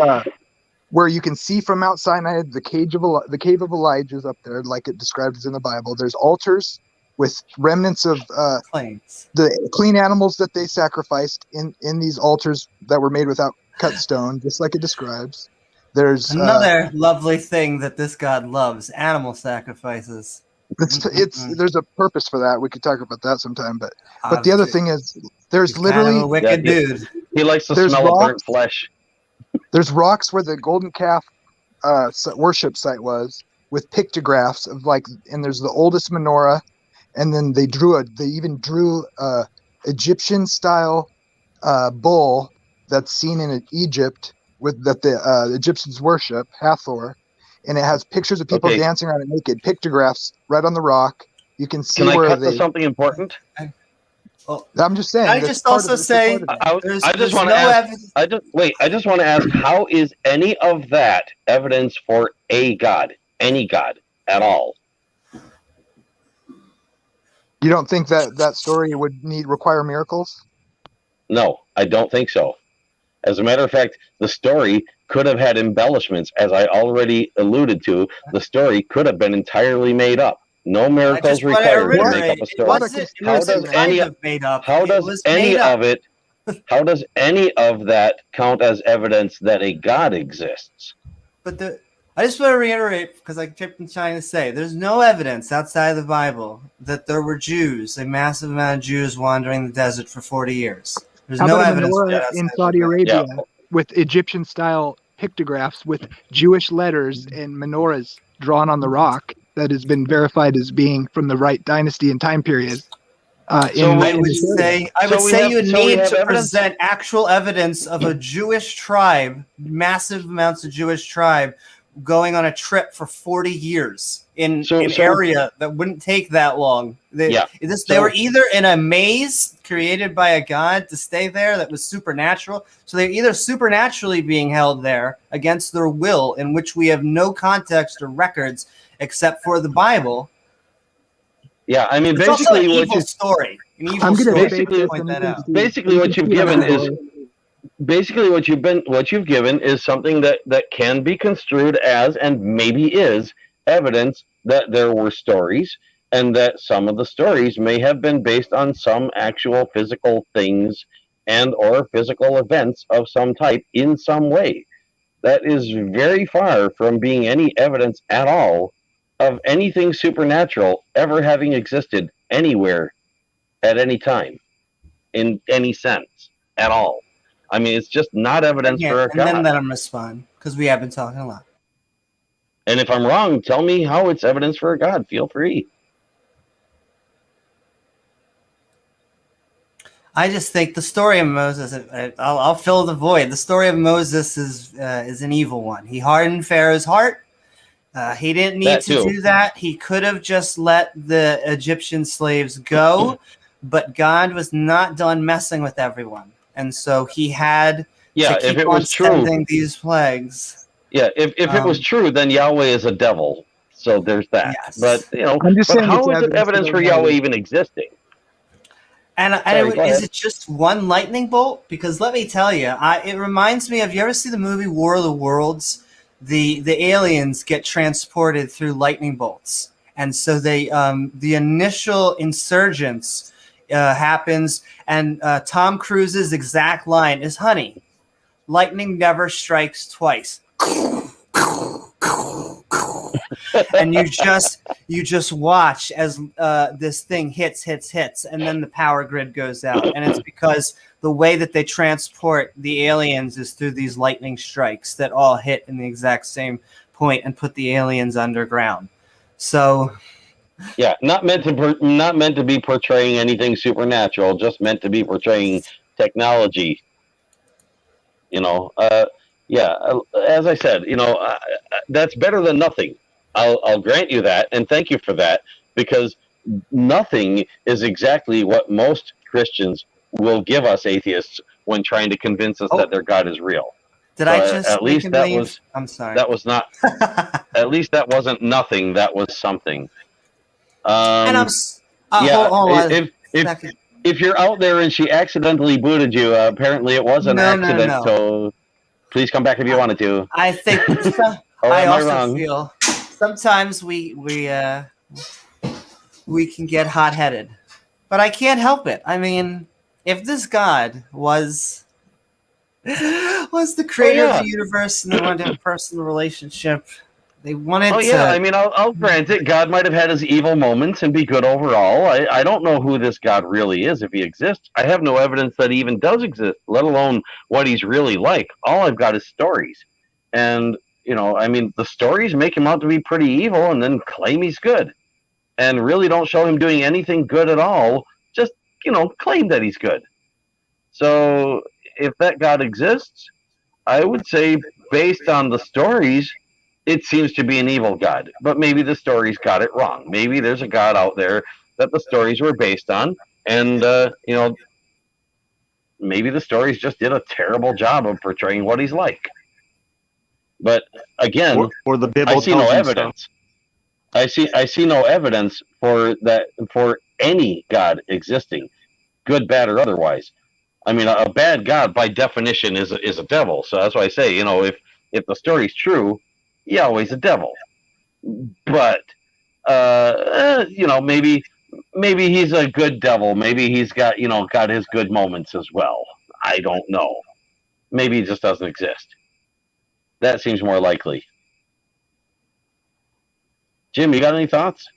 where you can see from Mount Sinai the cave of Elijah is up there, like it describes in the Bible. There's altars with remnants of Planes. the clean animals that they sacrificed in these altars that were made without cut stone, just like it describes. There's Another lovely thing that this God loves: animal sacrifices. there's a purpose for that. We could talk about that sometime, but the other thing is there's literally kind of a wicked dude. He likes the smell of burnt flesh. There's rocks where the golden calf worship site was, with pictographs of and there's the oldest menorah, and then they even drew Egyptian style bull that's seen in Egypt that the Egyptians worship, Hathor, and it has pictures of people dancing around it naked, pictographs right on the rock. You can see Can where I cut to something important? I'm just saying. I just also say I just want to ask, how is any of that evidence for a God, any God at all? You don't think that story would require miracles? No, I don't think so. As a matter of fact, the story could have had embellishments, as I already alluded to. The story could have been entirely made up. No miracles required to make up a story. How does any of that count as evidence that a God exists? But I just want to reiterate, because I kept trying to say, there's no evidence outside of the Bible that there were Jews, a massive amount of Jews wandering the desert for 40 years. There's no evidence in Saudi Arabia with Egyptian-style pictographs with Jewish letters and menorahs drawn on the rock that has been verified as being from the right dynasty and time period. I would say you need to present actual evidence of a Jewish tribe, massive amounts of Jewish tribe, going on a trip for 40 years in an area that wouldn't take that long. They were either in a maze created by a god to stay there that was supernatural. So they're either supernaturally being held there against their will, in which we have no context or records except for the Bible. Yeah, I mean, it's basically, also an evil story. Basically, what you've given is what you've given is something that can be construed as, and maybe is, evidence that there were stories, and that some of the stories may have been based on some actual physical things and or physical events of some type in some way. That is very far from being any evidence at all of anything supernatural ever having existed anywhere at any time in any sense at all. I mean, it's just not evidence for a God. And then let him respond, because we have been talking a lot. And if I'm wrong, tell me how it's evidence for a God. Feel free. I just think the story of Moses, I'll fill the void. The story of Moses is an evil one. He hardened Pharaoh's heart. He didn't need to do that. He could have just let the Egyptian slaves go, but God was not done messing with everyone. And so he had to keep on sending these plagues. Yeah, if it was true, then Yahweh is a devil. So there's that. Yes. But, how is it evidence for Yahweh even existing? And is it just one lightning bolt? Because let me tell you, it reminds me of, you ever see the movie War of the Worlds? The aliens get transported through lightning bolts. And so the initial insurgence happens, and Tom Cruise's exact line is, "Honey, lightning never strikes twice." And you just watch as this thing hits, and then the power grid goes out. And it's because the way that they transport the aliens is through these lightning strikes that all hit in the exact same point and put the aliens underground. So yeah, not meant to be portraying anything supernatural, just meant to be portraying technology. As I said, that's better than nothing. I'll grant you that, and thank you for that, because nothing is exactly what most Christians will give us atheists when trying to convince us that their God is real. Did I just at least that leave? was I'm sorry. that was not at least that wasn't nothing. That was something. And I'm yeah. hold on If you're out there and she accidentally booted you, apparently it was an accident. No. So please come back if you wanted to. I think I also feel sometimes we can get hot-headed, but I can't help it. I mean, if this God was the creator of the universe and they wanted to have a personal relationship, they wanted to... yeah, I mean, I'll grant it. God might have had his evil moments and be good overall. I don't know who this God really is, if he exists. I have no evidence that he even does exist, let alone what he's really like. All I've got is stories. And, I mean, the stories make him out to be pretty evil and then claim he's good. And really don't show him doing anything good at all. Just, claim that he's good. So if that God exists, I would say based on the stories, it seems to be an evil God. But maybe the stories got it wrong. Maybe there's a God out there that the stories were based on. And, maybe the stories just did a terrible job of portraying what he's like. But again, or the Bible I see no evidence. I see no evidence for any God existing, good, bad, or otherwise. I mean, a bad God by definition is a devil. So that's why I say, if the story's true, yeah, he's a devil. But maybe he's a good devil. Maybe he's got got his good moments as well. I don't know. Maybe he just doesn't exist. That seems more likely. Jim, you got any thoughts?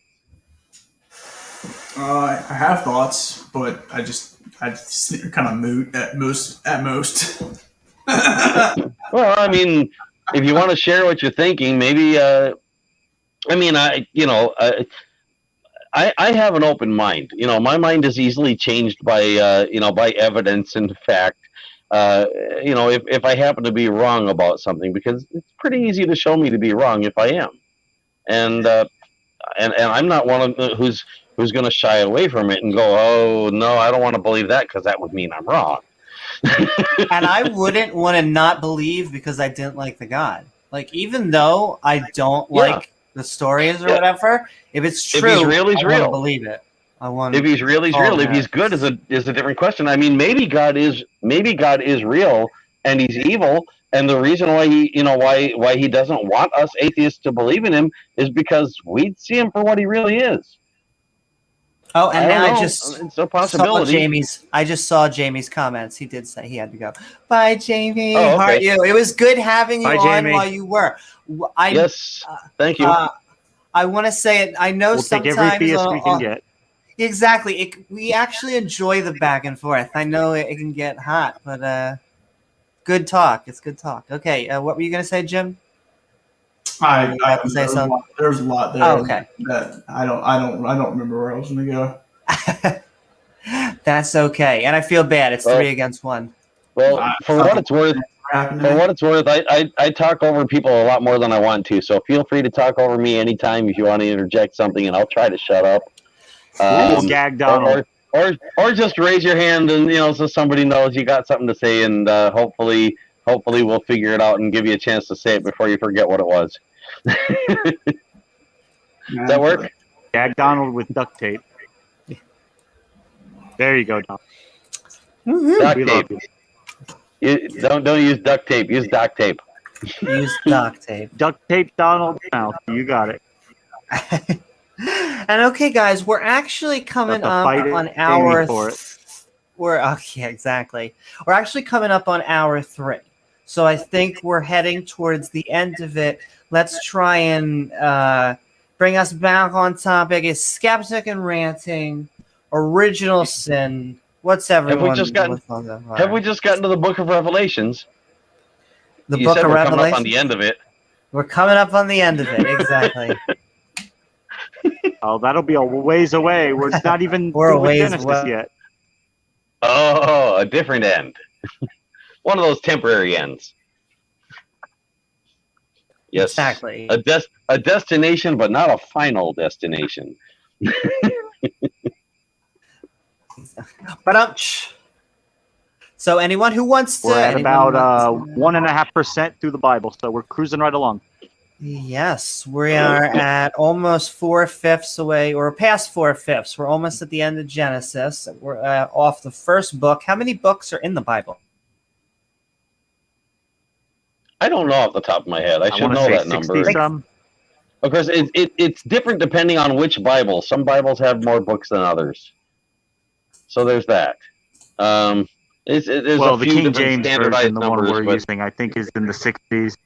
I have thoughts, but I kind of moot at most. Well, I mean, if you want to share what you're thinking, maybe. I have an open mind. My mind is easily changed by by evidence and fact. If I happen to be wrong about something, because it's pretty easy to show me to be wrong if I am, and I'm not one of who's going to shy away from it and go, oh no, I don't want to believe that because that would mean I'm wrong. And I wouldn't want to not believe because I didn't like the God. Like, even though I don't like the stories or whatever, if it's true, if he's real, he's real. I believe it. If he's real, he's real. If he's good, is a different question. I mean, maybe God is real and he's evil, and the reason why why he doesn't want us atheists to believe in him is because we see him for what he really is. Oh, and now it's a possibility. I just saw Jamie's comments. He did say he had to go. Bye, Jamie. Oh, okay. Heart you. It was good having you on Jamie. while you were. Yes, thank you. I want to say it. I know we'll sometimes take every theist we can get. Exactly. We actually enjoy the back and forth. I know it can get hot, but good talk. It's good talk. Okay, what were you going to say, Jim? There's a lot there. Oh, okay. That I don't remember where I was going to go. That's okay, and I feel bad. It's 3 against 1. Well, for what it's worth, I talk over people a lot more than I want to. So feel free to talk over me anytime if you want to interject something, and I'll try to shut up. Gag Donald. Or just raise your hand and so somebody knows you got something to say, and hopefully we'll figure it out and give you a chance to say it before you forget what it was. Does that work? Gag Donald with duct tape. There you go, Donald. Duct tape. Don't use duct tape. Use duct tape. Use duct tape. Duct tape Donald's mouth. You got it. And okay, guys, we're actually coming up on hour. Exactly. We're actually coming up on hour 3, so I think we're heading towards the end of it. Let's try and bring us back on topic. Is Skeptic and Ranting, Original Sin. What's everyone? Have we just gotten to the Book of Revelations? The Book of Revelations. Coming up on the end of it. We're coming up on the end of it. Exactly. Oh, that'll be a ways away. We're not even Genesis yet. Oh, a different end. One of those temporary ends. Yes, Exactly. A destination, but not a final destination. But so anyone who wants to, We're at anyone about wants to- 1.5% through the Bible, so we're cruising right along. Yes, we are at almost 4/5 away, or past 4/5. We're almost at the end of Genesis. We're off the first book. How many books are in the Bible? I don't know off the top of my head. I should wanna know say that number. 60-some. Of course, it's different depending on which Bible. Some Bibles have more books than others. So there's that. There's Well, a the few King different James standardized version, the one numbers, we're but using, I think is in the 60s.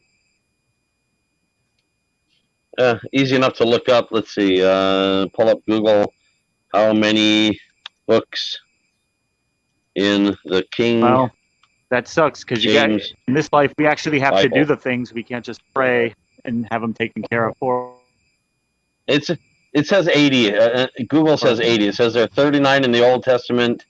easy enough to look up. Let's see. Pull up Google. How many books in the King Well, that sucks because you got James in this life we actually have to Bible? do the things. We can't just pray and have them taken care of for. It says 80. Google says 80. It says there are 39 in the Old Testament,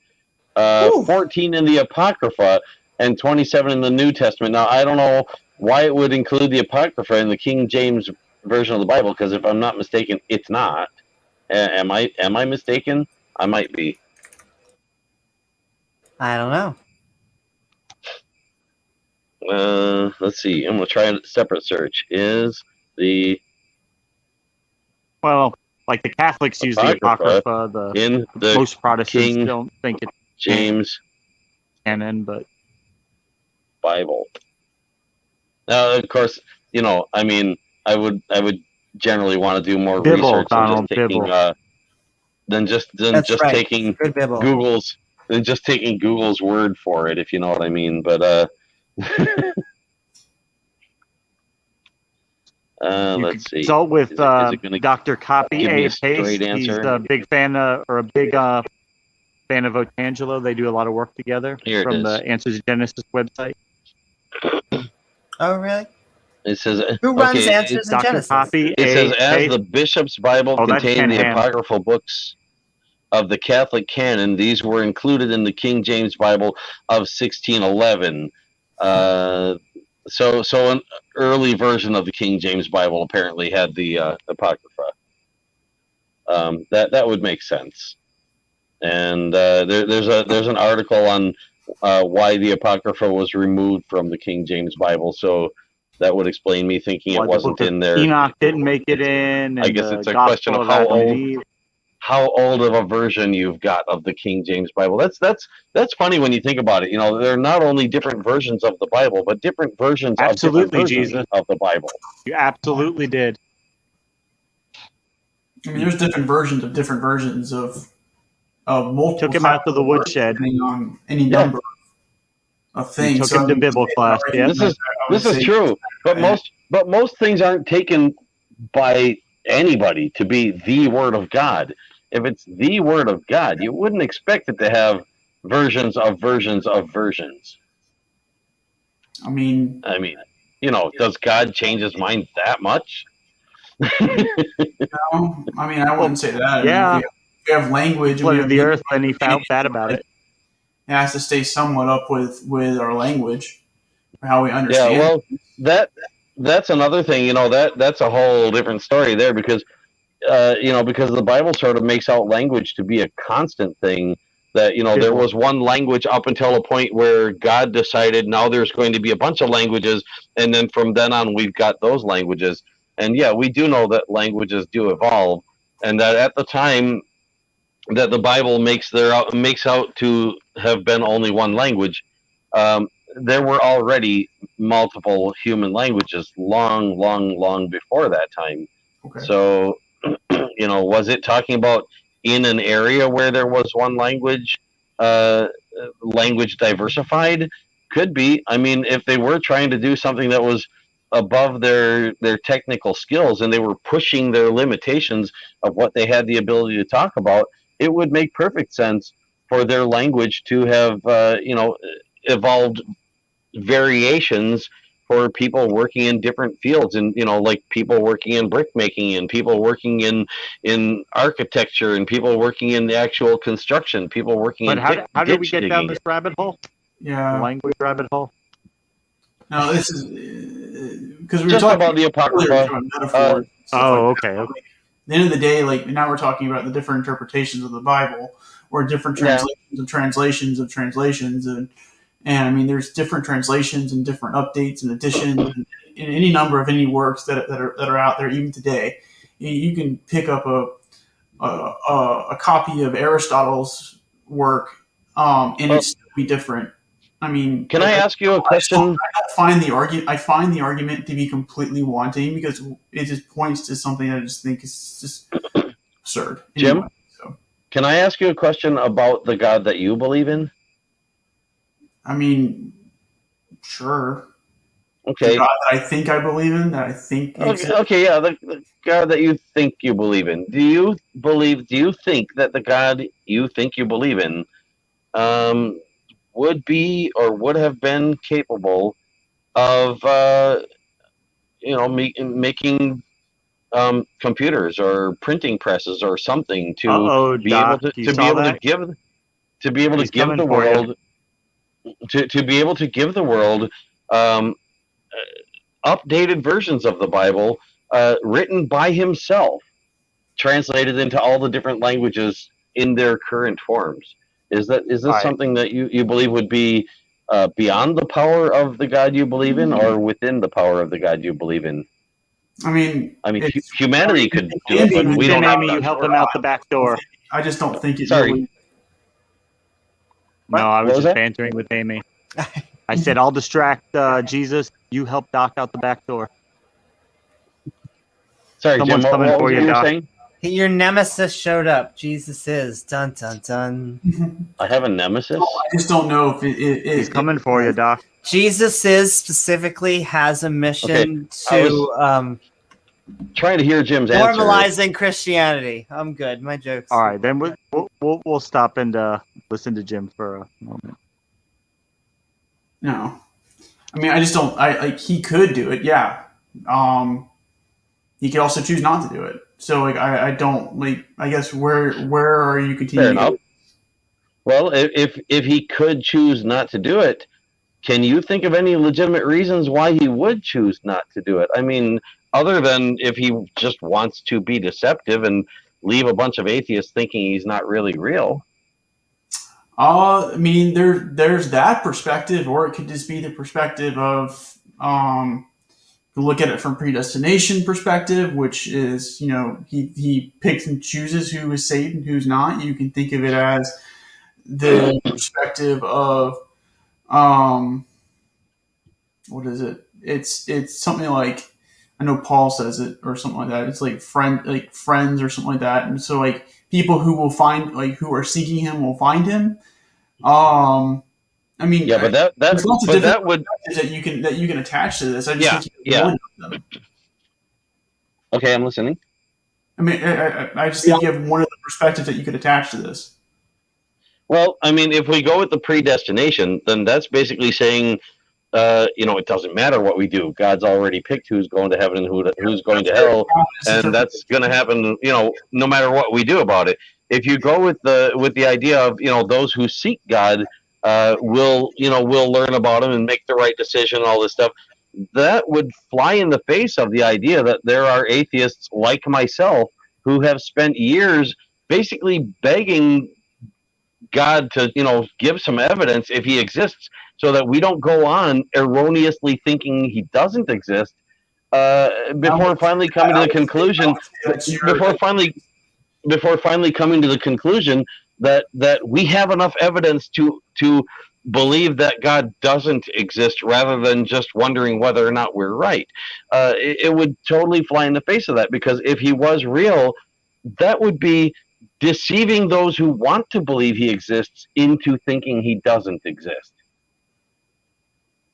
14 in the Apocrypha, and 27 in the New Testament. Now, I don't know why it would include the Apocrypha in the King James version of the Bible, because if I'm not mistaken, it's not. Am I mistaken? I might be. I don't know. Let's see. I'm going to try a separate search. Is the Well, like the Catholics use the Apocrypha. in the Most Protestants King don't think it's James canon, but Bible? Now, of course, I mean, I would generally want to do more Bibble, research Donald, than just That's right. taking Good Bible. Google's word for it, if you know what I mean. But let's see. Consult with Is it gonna Dr. Copy give me a Paste. straight He's answer? a big fan of Otangelo. They do a lot of work together Here it from is. the Answers to Genesis website. Oh, really? It says Who runs Answers in Dr. Genesis? Copy It says, as Paste. the Bishop's Bible that's contained Ken the Ham. apocryphal books of the Catholic canon, these were included in the King James Bible of 1611. So an early version of the King James Bible apparently had the apocrypha. That would make sense. And there's an article on why the apocrypha was removed from the King James Bible. So that would explain me thinking it wasn't in there. Enoch didn't make it in. I guess it's a question of how old of a version you've got of the King James Bible. That's funny when you think about it. There are not only different versions of the Bible, but different versions of different versions of the Bible. You absolutely did. I mean, there's different versions of multiple. Took him out to the woodshed. Depending on any number of things. You took him to Bible class. Yeah, this is true. But most things aren't taken by anybody to be the Word of God. If it's the Word of God, you wouldn't expect it to have versions of versions of versions. I mean, does God change his mind that much? No, I mean, I wouldn't say that. Yeah. I mean, we have language. Flooded the earth, and he felt bad about it. It has to stay somewhat up with our language, for how we understand. Yeah, well, that's another thing. That's a whole different story there, because because the Bible sort of makes out language to be a constant thing. That there was one language up until a point where God decided now there's going to be a bunch of languages, and then from then on we've got those languages. And yeah, we do know that languages do evolve, and that at the time that the Bible makes out to have been only one language, there were already multiple human languages long before that time. Okay. So, was it talking about in an area where there was one language, language diversified? Could be. I mean, if they were trying to do something that was above their technical skills and they were pushing their limitations of what they had the ability to talk about, it would make perfect sense for their language to have evolved variations for people working in different fields, and like people working in brick making, and people working in architecture, and people working in the actual construction, people working But in how did we get down digging. this rabbit hole? Yeah. The language rabbit hole? No, this is because we were Just talking about the Apocrypha. about metaphors. Okay. At the end of the day, like now we're talking about the different interpretations of the Bible or different translations of translations of translations, and I mean, there's different translations and different updates and additions, and any number of any works that are out there even today. You can pick up a copy of Aristotle's work, and it's still be different. I mean, can I ask you a question? I don't find the argument. I find the argument to be completely wanting because it just points to something that I just think is just absurd. Jim, anyway, so. Can I ask you a question about the God that you believe in? I mean, sure. Okay. The God that I think I believe in, that I think. Okay, yeah, the God that you think you believe in. Do you think that the God you think you believe in would be or would have been capable of making computers or printing presses or something to be able to give the world to be able to give the world updated versions of the Bible written by himself, translated into all the different languages in their current forms? Is this something that you believe would be beyond the power of the God you believe in, or within the power of the God you believe in? I mean, humanity could do it, but we don't. Amy, you help him out the back door. I just don't think it. Sorry. Really... No, I was just bantering with Amy. I said, I'll distract Jesus. You help Doc out the back door. Sorry, Someone's Jim, coming for you, Doc. Saying? Your nemesis showed up. Jesus is. Dun, dun, dun. I have a nemesis? I just don't know if he's coming for you, Doc. Jesus is specifically has a mission to trying to hear Jim's answer. Normalizing Christianity. I'm good. My joke's. All right, then we'll stop and listen to Jim for a moment. No, I mean, I just don't. He could do it, yeah. He could also choose not to do it. So I don't like. I guess where are you continuing? Fair enough. Well, if he could choose not to do it, can you think of any legitimate reasons why he would choose not to do it? I mean, other than if he just wants to be deceptive and leave a bunch of atheists thinking he's not really real. I mean, there's that perspective, or it could just be the perspective of look at it from predestination perspective, which is, he picks and chooses who is saved and who's not. You can think of it as the perspective of what is it? It's something like, I know Paul says it or something like that. It's like friends or something like that. And so like people who will find, like who are seeking him will find him. I mean, yeah, but that would that you can attach to this. I just think them. Okay, I'm listening. I mean, I just think you have one of the perspectives that you could attach to this. Well, I mean, if we go with the predestination, then that's basically saying, it doesn't matter what we do. God's already picked who's going to heaven and who's going to hell, and that's going to happen, no matter what we do about it. If you go with the idea of, those who seek God will learn about him and make the right decision, all this stuff, that would fly in the face of the idea that there are atheists like myself who have spent years basically begging God to, give some evidence if he exists, so that we don't go on erroneously thinking he doesn't exist, before finally coming to the conclusion that we have enough evidence to believe that God doesn't exist, rather than just wondering whether or not we're right. It would totally fly in the face of that, because if he was real, that would be deceiving those who want to believe he exists into thinking he doesn't exist.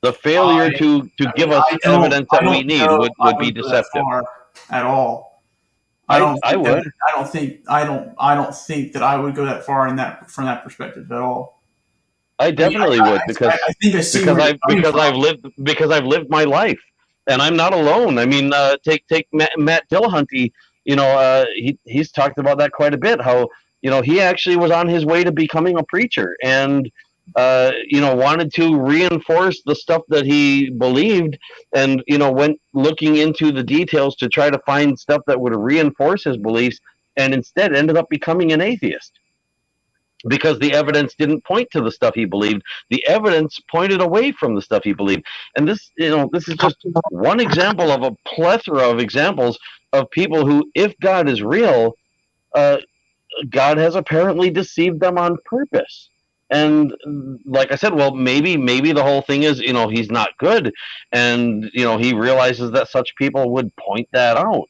The failure to give us evidence that we need would be deceptive. At all. I don't think that I would go that far from that perspective at all. I definitely would, because I've lived my life, and I'm not alone. I mean, take Matt Dillahunty. He's talked about that quite a bit. How he actually was on his way to becoming a preacher, and wanted to reinforce the stuff that he believed, and went looking into the details to try to find stuff that would reinforce his beliefs, and instead ended up becoming an atheist because the evidence didn't point to the stuff he believed. The evidence pointed away from the stuff he believed. And this is just one example of a plethora of examples of people who, if God is real, God has apparently deceived them on purpose. And like I said, well, maybe the whole thing is, he's not good. And, he realizes that such people would point that out.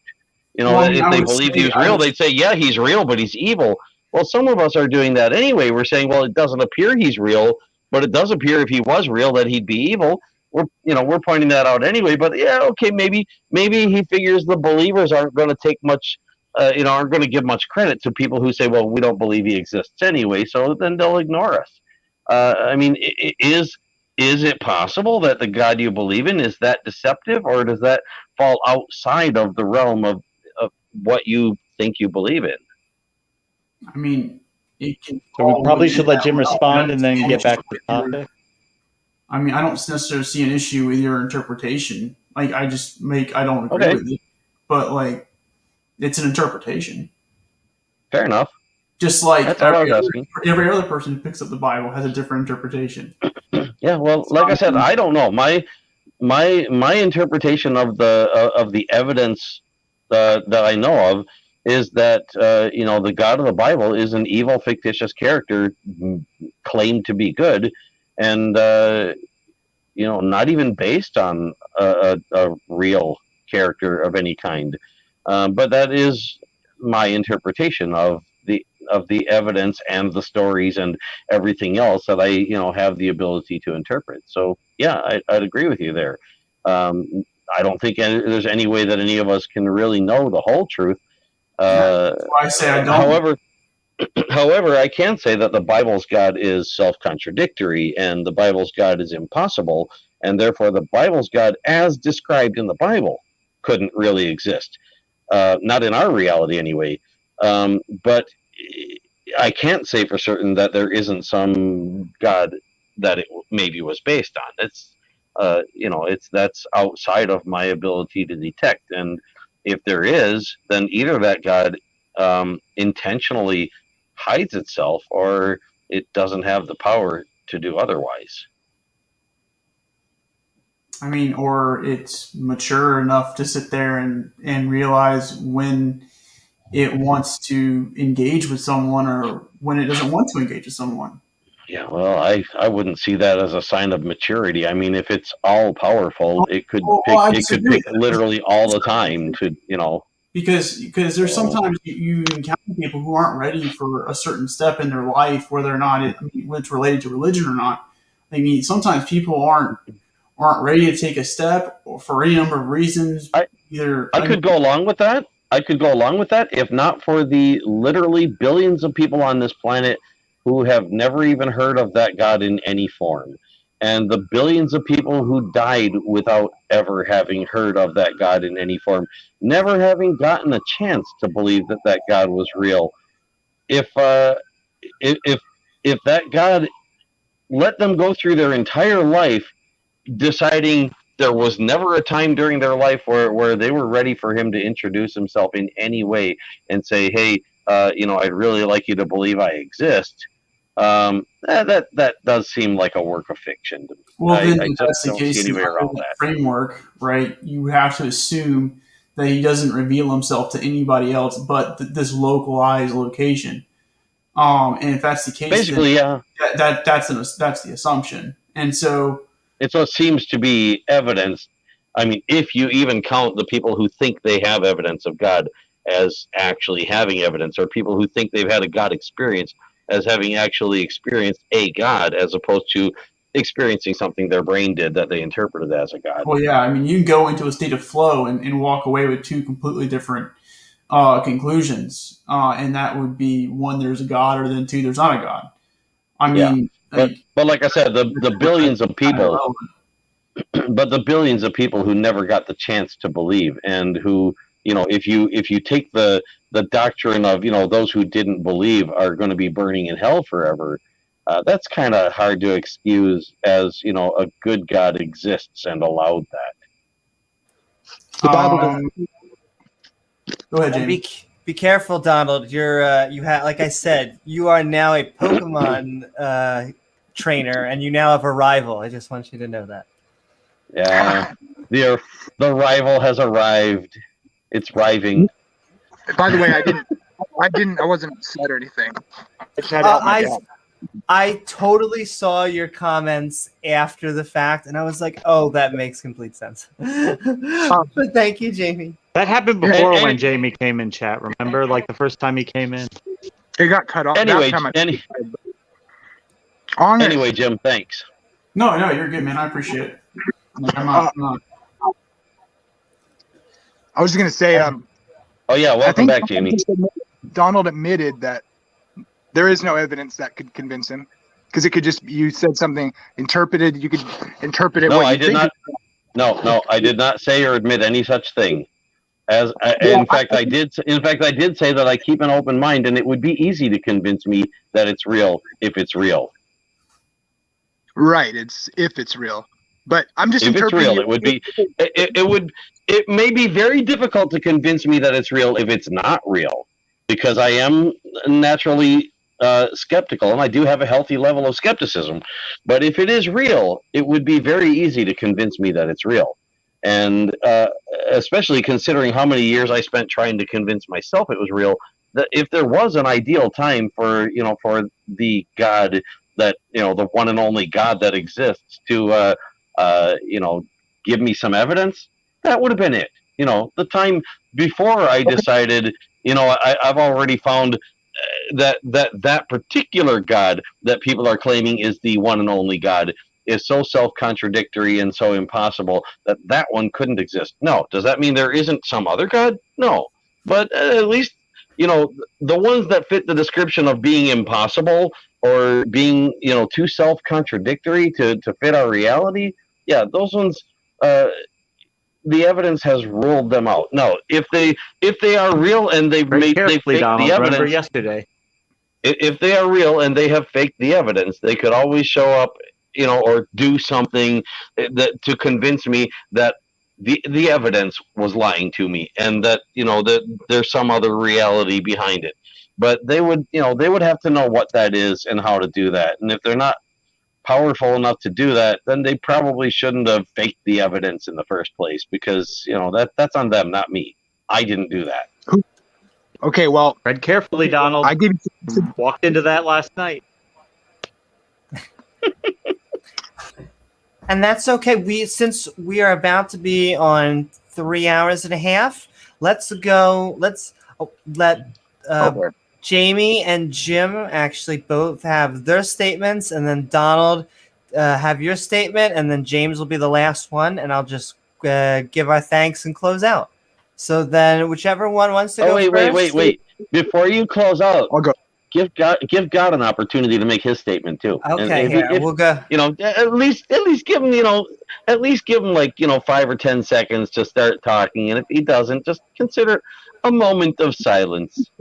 If they believed he was real, they'd say, yeah, he's real, but he's evil. Well, some of us are doing that anyway. We're saying, well, it doesn't appear he's real, but it does appear if he was real that he'd be evil. We're pointing that out anyway. But yeah, okay, maybe he figures the believers aren't going to take much, aren't going to give much credit to people who say, well, we don't believe he exists anyway, so then they'll ignore us. Is it possible that the God you believe in is that deceptive, or does that fall outside of the realm of what you think you believe in? I mean, it can. So we probably should let Jim respond and then get back to the topic. I mean, I don't necessarily see an issue with your interpretation. Like, I don't agree with it, but it's an interpretation. Fair enough. Just like every other person who picks up the Bible has a different interpretation. Yeah, well, like I said, I don't know. My interpretation of the evidence that I know of is that the God of the Bible is an evil, fictitious character claimed to be good, and not even based on a real character of any kind. But that is my interpretation of the evidence and the stories and everything else that I have the ability to interpret. So yeah, I'd agree with you there. I don't think there's any way that any of us can really know the whole truth. That's why I say I don't. However, I can say that the Bible's God is self-contradictory, and the Bible's God is impossible, and therefore the Bible's God, as described in the Bible, couldn't really exist. Not in our reality, anyway. But I can't say for certain that there isn't some God that it maybe was based on. It's that's outside of my ability to detect, and if there is, then either that God intentionally hides itself, or it doesn't have the power to do otherwise. I mean, or it's mature enough to sit there and realize when it wants to engage with someone or when it doesn't want to engage with someone. Yeah, well, I wouldn't see that as a sign of maturity. I mean, if it's all powerful, it could pick literally all the time to, Because there's sometimes you encounter people who aren't ready for a certain step in their life, whether or not it's related to religion or not. I mean, sometimes people aren't ready to take a step for any number of reasons. I could go along with that. If not for the literally billions of people on this planet who have never even heard of that God in any form, and the billions of people who died without ever having heard of that God in any form, never having gotten a chance to believe that God was real. If that God let them go through their entire life deciding there was never a time during their life where they were ready for him to introduce himself in any way and say, hey, I'd really like you to believe I exist. That does seem like a work of fiction to me. Well, then if that's the case, in that framework, right, you have to assume that he doesn't reveal himself to anybody else but this localized location. And if that's the case, basically, then that's the assumption. And so it's what seems to be evidence. I mean, if you even count the people who think they have evidence of God as actually having evidence, or people who think they've had a God experience as having actually experienced a God, as opposed to experiencing something their brain did that they interpreted as a God. Well, yeah, I mean, you can go into a state of flow and walk away with two completely different conclusions, and that would be one, there's a God, or then two, there's not a God. I mean, but like I said, the billions of people, but the billions of people who never got the chance to believe, and who, if you take the doctrine of, those who didn't believe are going to be burning in hell forever, That's kind of hard to excuse as, you know, a good God exists and allowed that. The Bible Go ahead, Jamie. Be careful, Donald. You have, like I said, you are now a Pokemon trainer, and you now have a rival. I just want you to know that. Yeah, the rival has arrived. It's riving. By the way, I wasn't upset or anything. I just had out my dad. I totally saw your comments after the fact, and I was like, "Oh, that makes complete sense." But thank you, Jamie. That happened before when Jamie came in chat. Remember, like the first time he came in. It got cut off. Anyway, Anyway, Jim, thanks. No, you're good, man. I appreciate it. Like, I'm not. I was just gonna say, oh yeah, welcome back, Jamie. Donald admitted that there is no evidence that could convince him, because it could just, you said something interpreted. You could interpret it. No, I did not. No, I did not say or admit any such thing. In fact, I did say that I keep an open mind, and it would be easy to convince me that it's real if it's real. Right, if it's real. But I'm just if it's real, it may be very difficult to convince me that it's real if it's not real, because I am naturally skeptical, and I do have a healthy level of skepticism. But if it is real, it would be very easy to convince me that it's real. And especially considering how many years I spent trying to convince myself it was real, that if there was an ideal time for the God that, the one and only God that exists to give me some evidence, that would have been it. The time before I decided, I've already found that particular God that people are claiming is the one and only God is so self-contradictory and so impossible that one couldn't exist. No. Does that mean there isn't some other God? No. But at least, the ones that fit the description of being impossible or being, too self-contradictory to fit our reality, yeah, those ones, the evidence has ruled them out. No, if they are real and they faked the evidence. Remember yesterday. If they are real and they have faked the evidence, they could always show up, or do something to convince me that the evidence was lying to me, and that that there's some other reality behind it. But they would have to know what that is and how to do that. And if they're not powerful enough to do that, then they probably shouldn't have faked the evidence in the first place, because that's on them, not me. I didn't do that. Okay, well, tread carefully, Donald. I walked into that last night. And that's okay. Since we are about to be on 3 hours and a half, let's let Jamie and Jim actually both have their statements, and then Donald have your statement, and then James will be the last one, and I'll just give our thanks and close out. So then whichever one wants to go first. Wait. Before you close out, I'll go. Give God an opportunity to make his statement too. Okay, we'll go. At least give him like 5 or 10 seconds to start talking, and if he doesn't, just consider a moment of silence.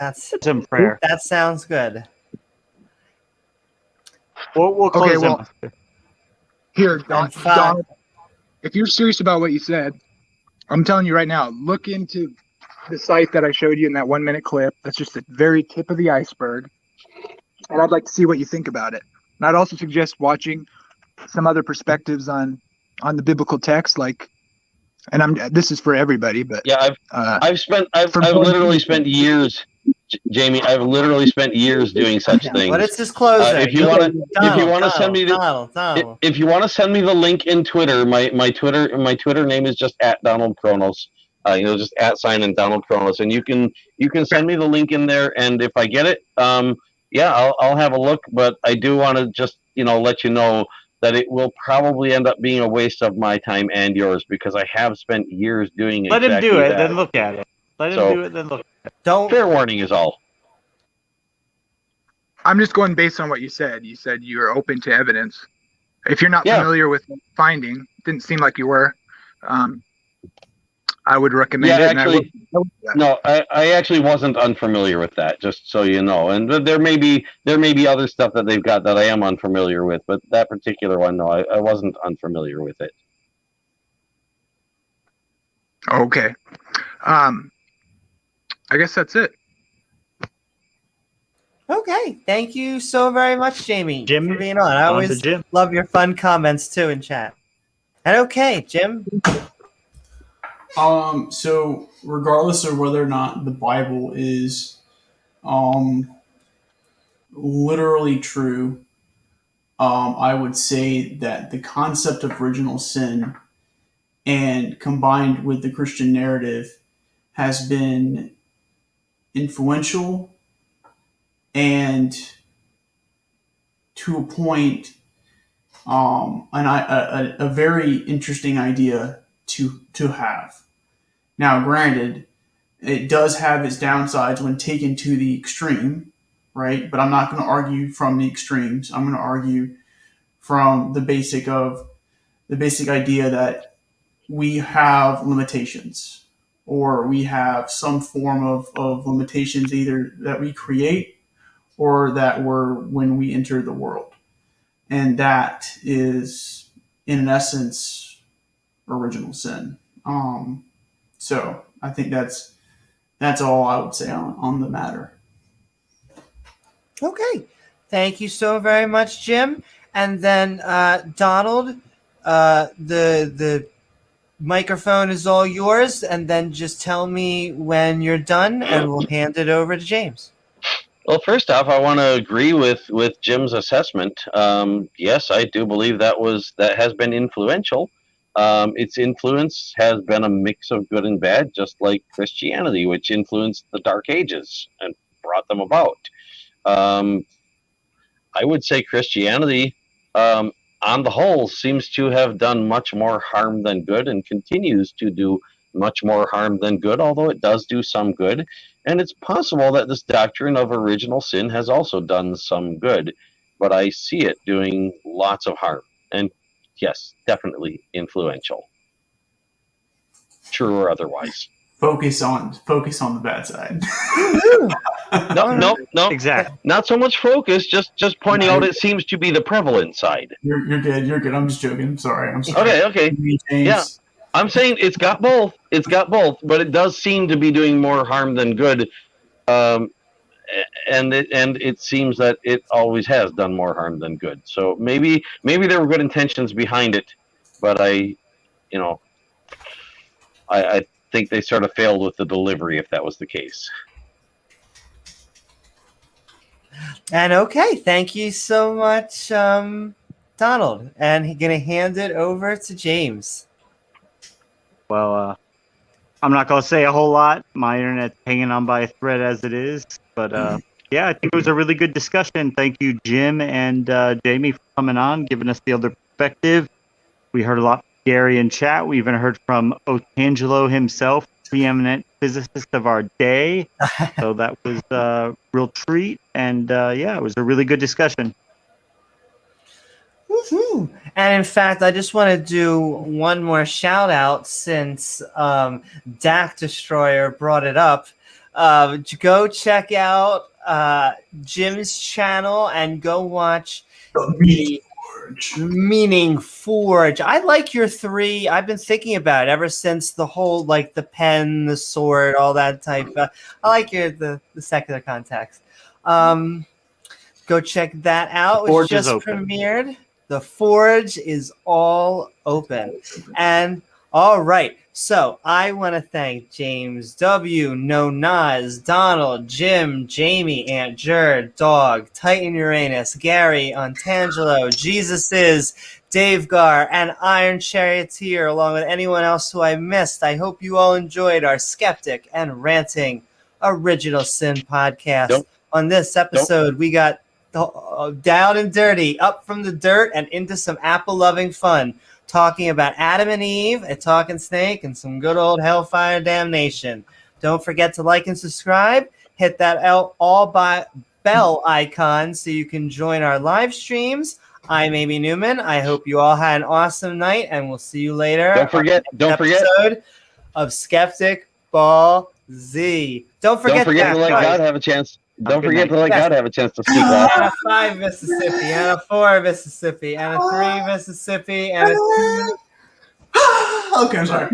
That's in prayer. That sounds good. We'll close okay, well, here, Don, if you're serious about what you said, I'm telling you right now, look into the site that I showed you in that 1-minute clip. That's just the very tip of the iceberg, and I'd like to see what you think about it. And I'd also suggest watching some other perspectives on the biblical text, like, and this is for everybody, but yeah, I've literally spent years, Jamie. I've literally spent years doing such things. What is this closing? If you want to send me if you want to send me the link in Twitter, my Twitter name is just @DonaldCronos. Just @ and Donald Kronos, and you can send me the link in there, and if I get it, I'll have a look. But I do want to just let you know that it will probably end up being a waste of my time and yours, because I have spent years doing Let exactly him do it, that. then look at it. Let him do it, then look at it. Fair warning is all. I'm just going based on what you said. You said you were open to evidence. If you're not familiar with finding, didn't seem like you were. I would recommend it. Actually, no, I actually wasn't unfamiliar with that. Just so you know, and there may be other stuff that they've got that I am unfamiliar with, but that particular one, no, I wasn't unfamiliar with it. Okay. I guess that's it. Okay, thank you so very much, Jamie, for being on. I always Jim. love your fun comments too in chat. And okay, Jim. So regardless of whether or not the Bible is literally true, I would say that the concept of original sin and combined with the Christian narrative has been influential and to a point a very interesting idea to have. Now, granted, it does have its downsides when taken to the extreme, right? But I'm not going to argue from the extremes. I'm going to argue from the basic idea that we have limitations, or we have some form of limitations either that we create or that were when we enter the world. And that is, in essence, original sin. So I think that's all I would say on the matter. Okay, thank you so very much, Jim. And then Donald, the microphone is all yours. And then just tell me when you're done, and we'll hand it over to James. Well, first off, I want to agree with Jim's assessment. Yes, I do believe that has been influential. Its influence has been a mix of good and bad, just like Christianity, which influenced the Dark Ages and brought them about. I would say Christianity, on the whole, seems to have done much more harm than good, and continues to do much more harm than good, although it does do some good. And it's possible that this doctrine of original sin has also done some good, but I see it doing lots of harm. And yes, definitely influential. True or otherwise. Focus on the bad side. No. Exactly. Not so much focus, just pointing out it seems to be the prevalent side. You're good. I'm just joking. I'm sorry. Okay. Yeah. I'm saying it's got both, but it does seem to be doing more harm than good. And it seems that it always has done more harm than good. So maybe there were good intentions behind it, but I think they sort of failed with the delivery, if that was the case. And okay, thank you so much, Donald. And he's going to hand it over to James. Well, I'm not going to say a whole lot. My internet's hanging on by a thread as it is. But yeah, I think it was a really good discussion. Thank you, Jim and Jamie, for coming on, giving us the other perspective. We heard a lot from Gary in chat. We even heard from Otangelo himself, preeminent physicist of our day. So that was a real treat. And yeah, it was a really good discussion. Woohoo! And in fact, I just want to do one more shout out since Dak Destroyer brought it up. Go check out Jim's channel and go watch the Meaning Forge. I like your three. I've been thinking about it ever since the whole, like, the pen, the sword, all that type. I like the secular context. Go check that out. It just premiered. The Forge is all open. And all right. So I want to thank James W., No Nas, Donald, Jim, Jamie, Aunt Jerd, Dog, Titan Uranus, Gary, Untangelo, Jesus Is, Dave Gar, and Iron Charioteer, along with anyone else who I missed. I hope you all enjoyed our Skeptic and Ranting Original Sin podcast. On this episode, we got down and dirty, up from the dirt and into some apple-loving fun, talking about Adam and Eve, a talking snake, and some good old hellfire damnation. Don't forget to like and subscribe. Hit that bell icon so you can join our live streams. I'm Amy Newman. I hope you all had an awesome night, and we'll see you later. Don't forget. of Skeptic Ball Z. Don't forget to let God have a chance. Don't forget to let God have a chance to speak. And a 5 Mississippi, and a 4 Mississippi, and a 3 Mississippi, and a 2. Okay, I'm sorry.